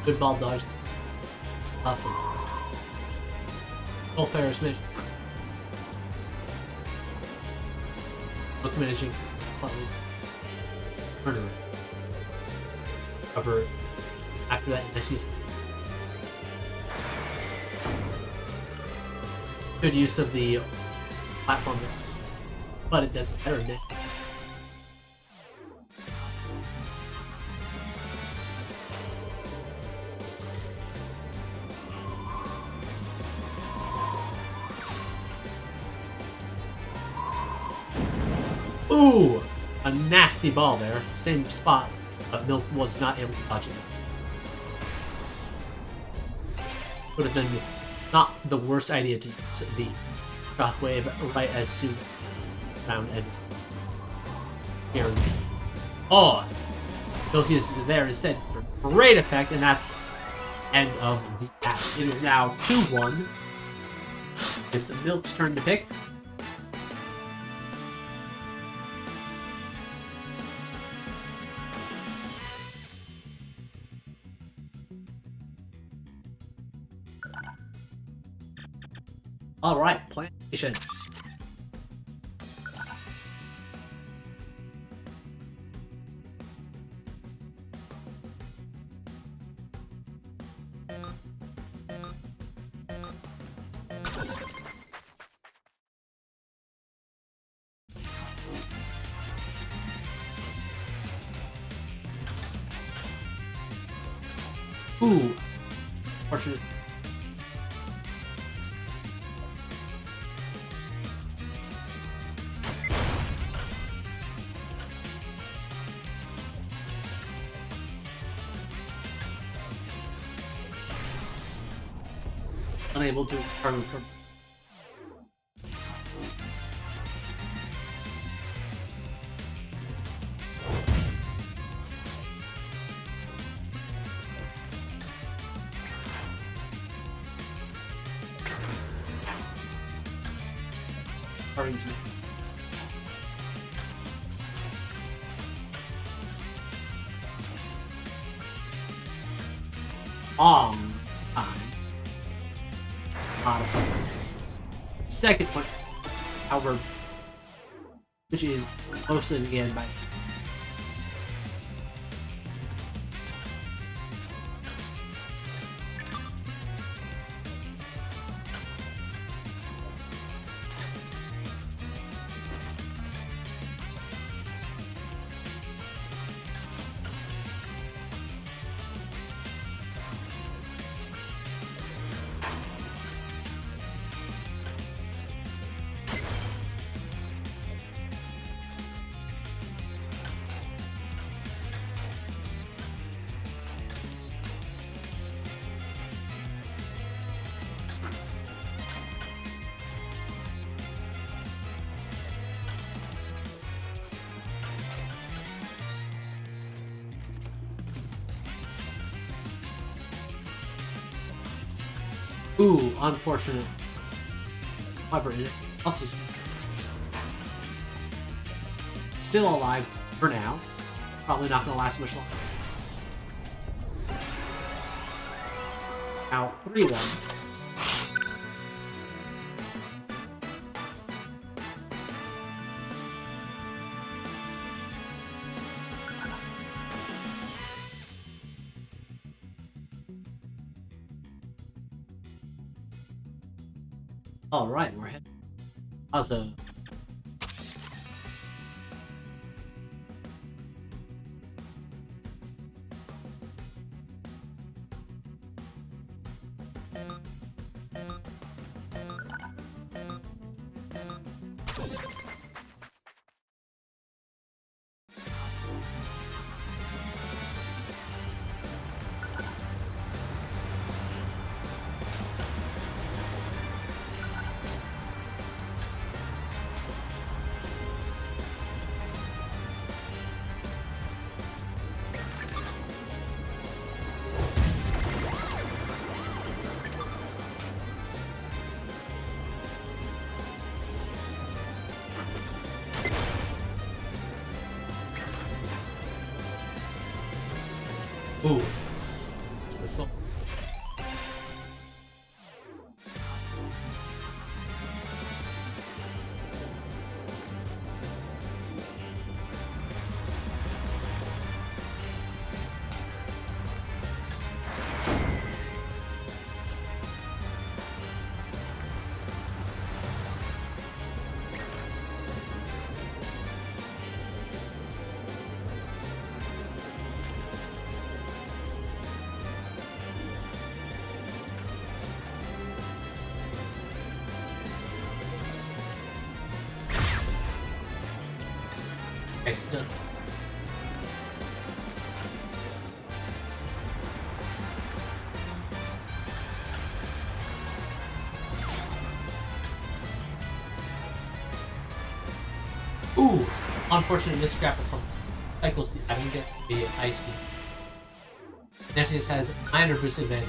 Good ball dodge. Awesome. Both players mission. Look managing slightly. Murder. Cover. After that, Ineteous. Good use of the platform there. But it does better than it. Ooh! A nasty ball there. Same spot, but Milk was not able to dodge it. Would have been not the worst idea to use the shockwave right as soon as round end. Here. Oh! Milk uses it there instead for great effect, and that's end of the match. It is now 2-1. It's Milk's turn to pick. Alright, plantation. Ooh. Fortunate. Unable to return from. Starting to. Long time. Second point, however, which is mostly again by Ooh, unfortunate. However, it also still alive for now. Probably not going to last much longer. Now 3-1. All right, we're heading. Also, ooh, it's this one. Nice done. Ooh, unfortunate misgrapple from Cycles. I didn't get the ice speed. Ineteous has minor boost advantage.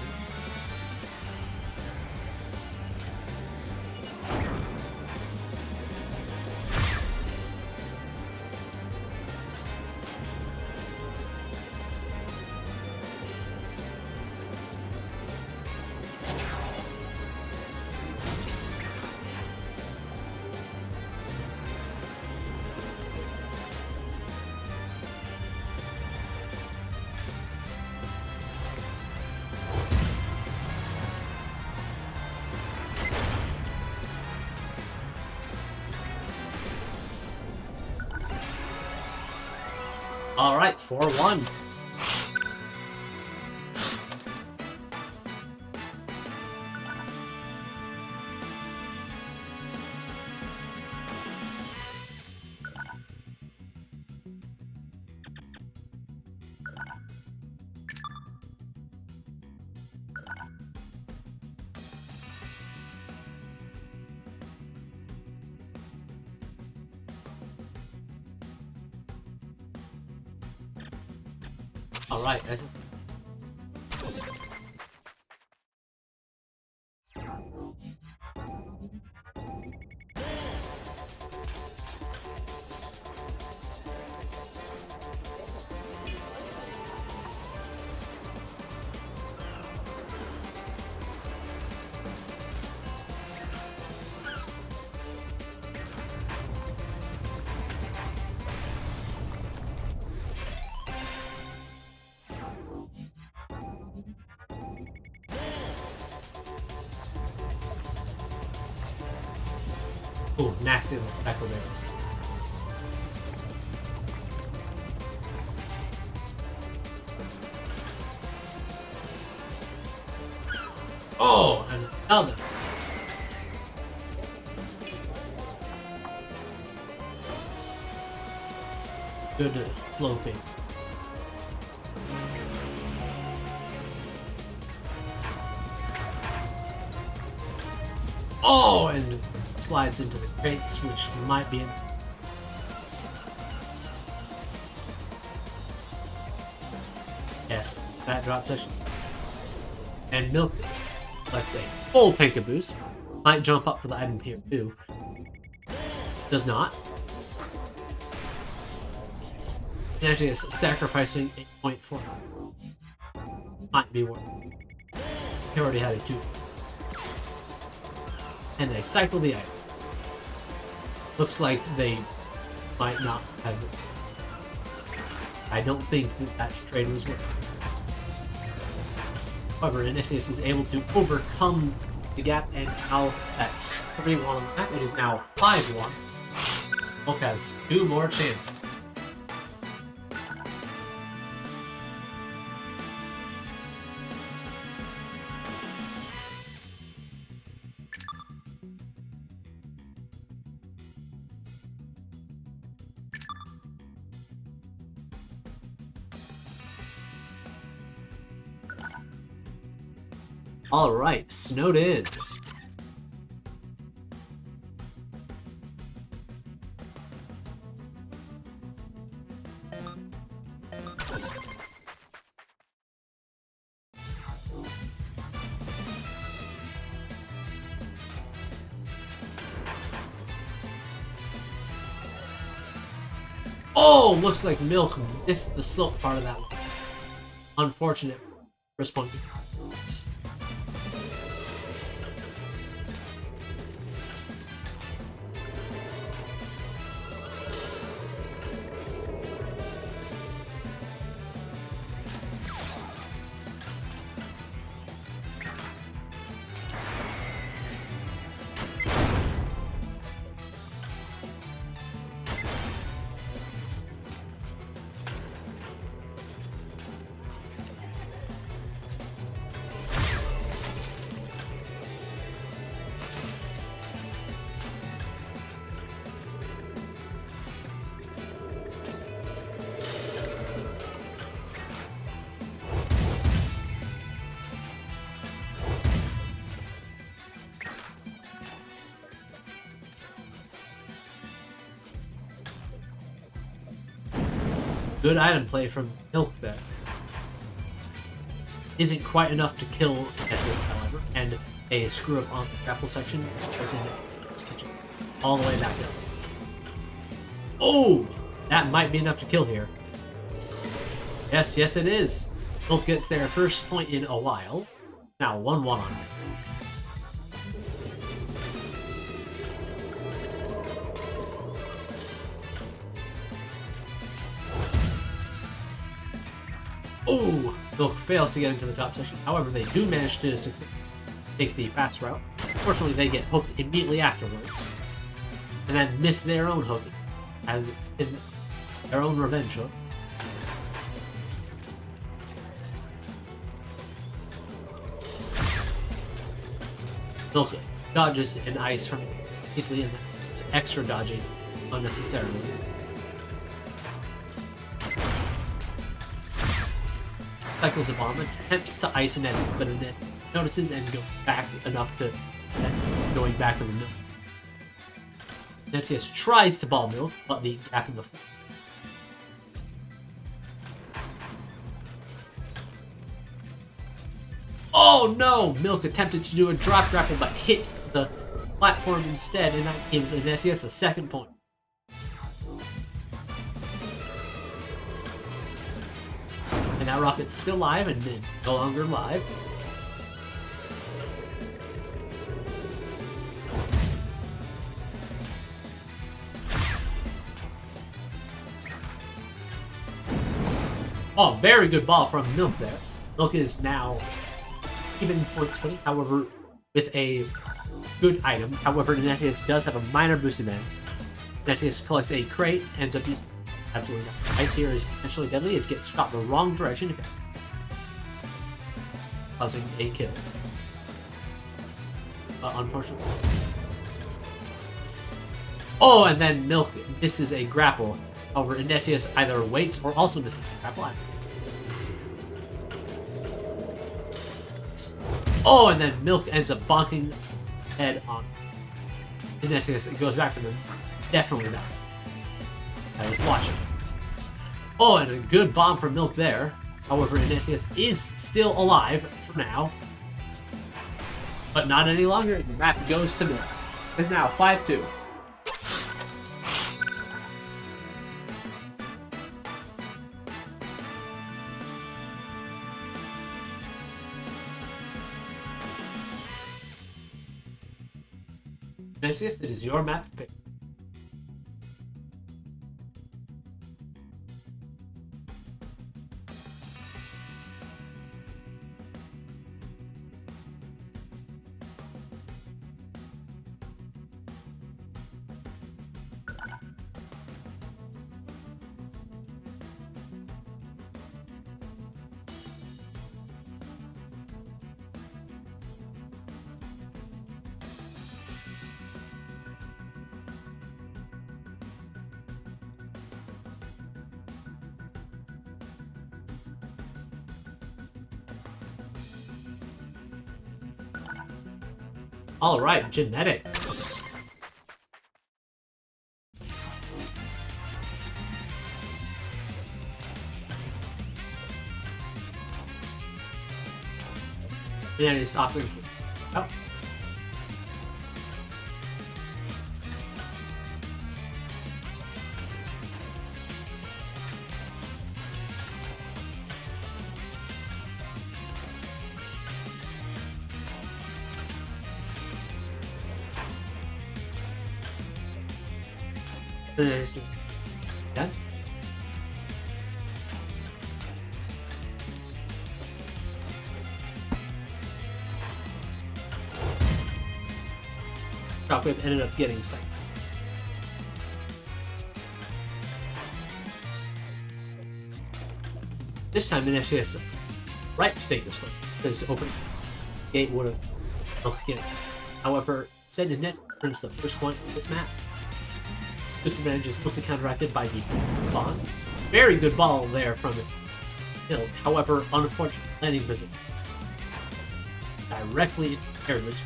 All right, 4-1. All right, guys. Ooh, nasty little tackle there. Oh, another. Good slow pick. Oh, and slides into the crates, which might be in. Yes, that drop touches. And milked it. Let's say full tank of boost. Might jump up for the item here too. Does not. Ineteous is sacrificing a point for him. Might be worth it. He already had a 2. And they cycle the item. Looks like they might not have it. I don't think that trade was worth it. However, Ineteous is able to overcome the gap, and now that's 3-1 on that. It is now 5-1. Hulk has 2 more chances. Alright, snowed in. Oh, looks like Milk missed the slope part of that one. Unfortunate response. Good item play from Milk there. Isn't quite enough to kill Ineteous, however, and a screw up on the grapple section is put in his kitchen. All the way back up. Oh! That might be enough to kill here. Yes, yes it is. Milk gets their first point in a while. Now 1-1 on this. Oh! Milk fails to get into the top section. However, they do manage to succeed. Take the fast route. Unfortunately, they get hooked immediately afterwards. And then miss their own hook. As in their own revenge hook. Milk dodges an ice from easily, and it's extra dodging unnecessarily. Cycles a bomb, attempts to ice Ineteous, but Ineteous notices and goes back enough to going back on the Milk. Ineteous tries to ball Milk, but the gap in the floor. Oh no! Milk attempted to do a drop grapple, but hit the platform instead, and that gives Ineteous a second point. And that rocket's still live and then no longer live. Oh, very good ball from Milk there. Milk is now even points footing, however, with a good item. However, Ineteous does have a minor boost event. Ineteous collects a crate, ends up using absolutely nothing. Ice here is potentially deadly. It gets shot the wrong direction, causing a kill. Unfortunately. Oh, and then Milk misses a grapple. However, Ineteous either waits or also misses a grapple. Oh, and then Milk ends up bonking head on Ineteous. It goes back for them. Definitely not. I was watching. Oh, and a good bomb from Milk there. However, Ineteous is still alive for now. But not any longer. The map goes to Milk. It's now 5-2. Ineteous, it is your map to pick. All right, genetics. And it's opting for. Oh. Done. Shockwave ended up getting sight. This time Ineteous right to take this lane, because open gate would have again. However, said Inet turns the first point of this map. Disadvantage is mostly counteracted by the bond. Very good ball there from Milk. However, unfortunate landing position. Directly careless.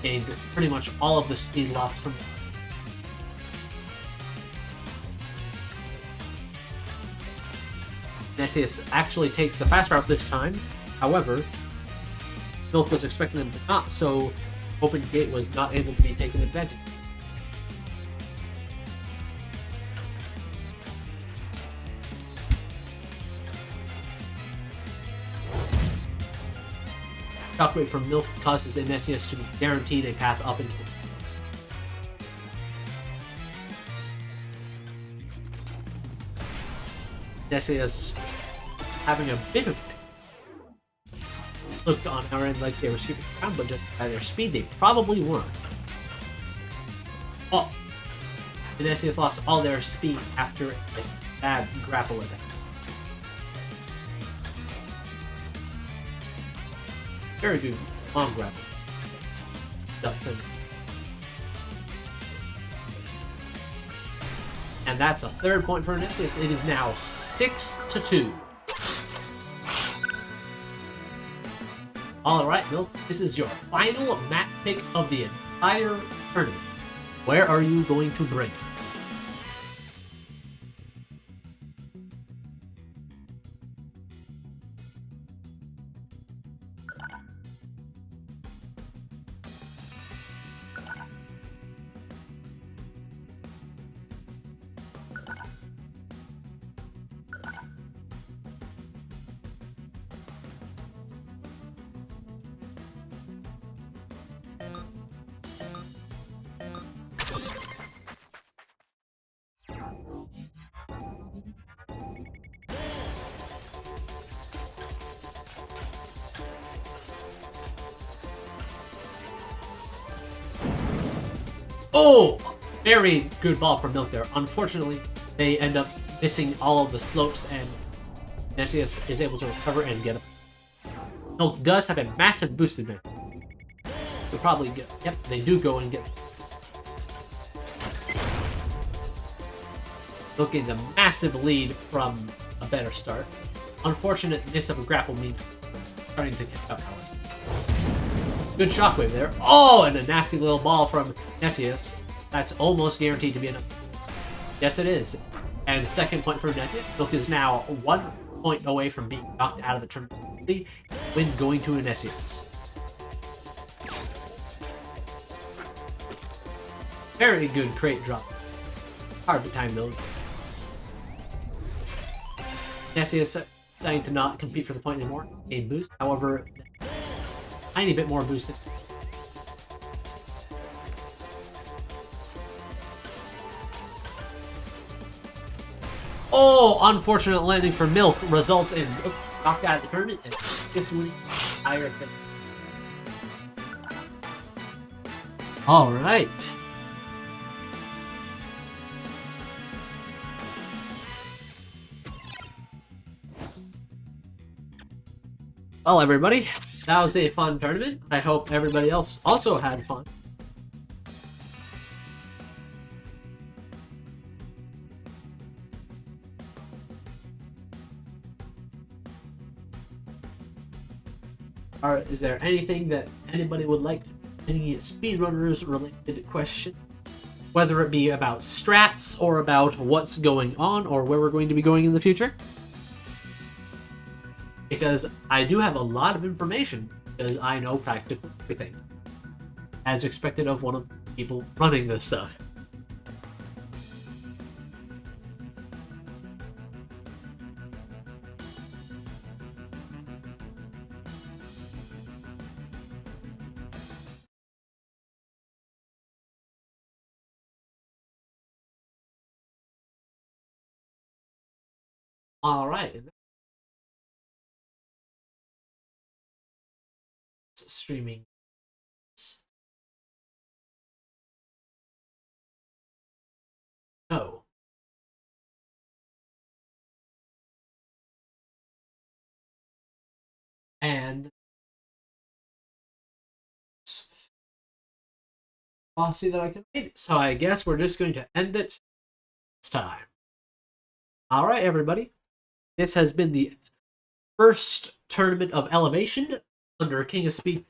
Gained pretty much all of the speed lost from Ineteous actually takes the fast route this time. However, Milk was expecting them to not, so open gate was not able to be taken advantage of. Shockwave from Milk causes Ineteous to be guaranteed a path up into the Ineteous having a bit of looked on our end like they were skipping around, but just by their speed they probably weren't. Oh, Ineteous lost all their speed after a bad grapple attack. Very good long grapple. Dustin. And that's a third point for Ineteous. It is now 6-2. Alright, Milk, this is your final map pick of the entire tournament. Where are you going to bring us? Oh! Very good ball from Milk there. Unfortunately, they end up missing all of the slopes, and Ineteous is able to recover and get up. Milk does have a massive boost advantage. They'll probably get. Yep, they do go and get. Milk gains a massive lead from a better start. Unfortunate miss of a grapple means starting to catch up. Good shockwave there. Oh, and a nasty little ball from Ineteous. That's almost guaranteed to be enough. Yes, it is. And second point for Ineteous. Milk is now 1 point away from being knocked out of the tournament when going to Ineteous. Very good crate drop. Hard to time those. Ineteous deciding to not compete for the point anymore. Gain boost. However, tiny bit more boosted. Oh, unfortunate landing for Milk results in knocked out of the tournament and this winning higher than. All right. Well, everybody, that was a fun tournament. I hope everybody else also had fun. Is there anything that anybody would like? Any speedrunners related question? Whether it be about strats or about what's going on or where we're going to be going in the future? Because I do have a lot of information, because I know practically everything, as expected of one of the people running this stuff. All right. Streaming. No. And I'll see that I can make it. So I guess we're just going to end it this time. All right, everybody. This has been the first tournament of Elevation under King of Speed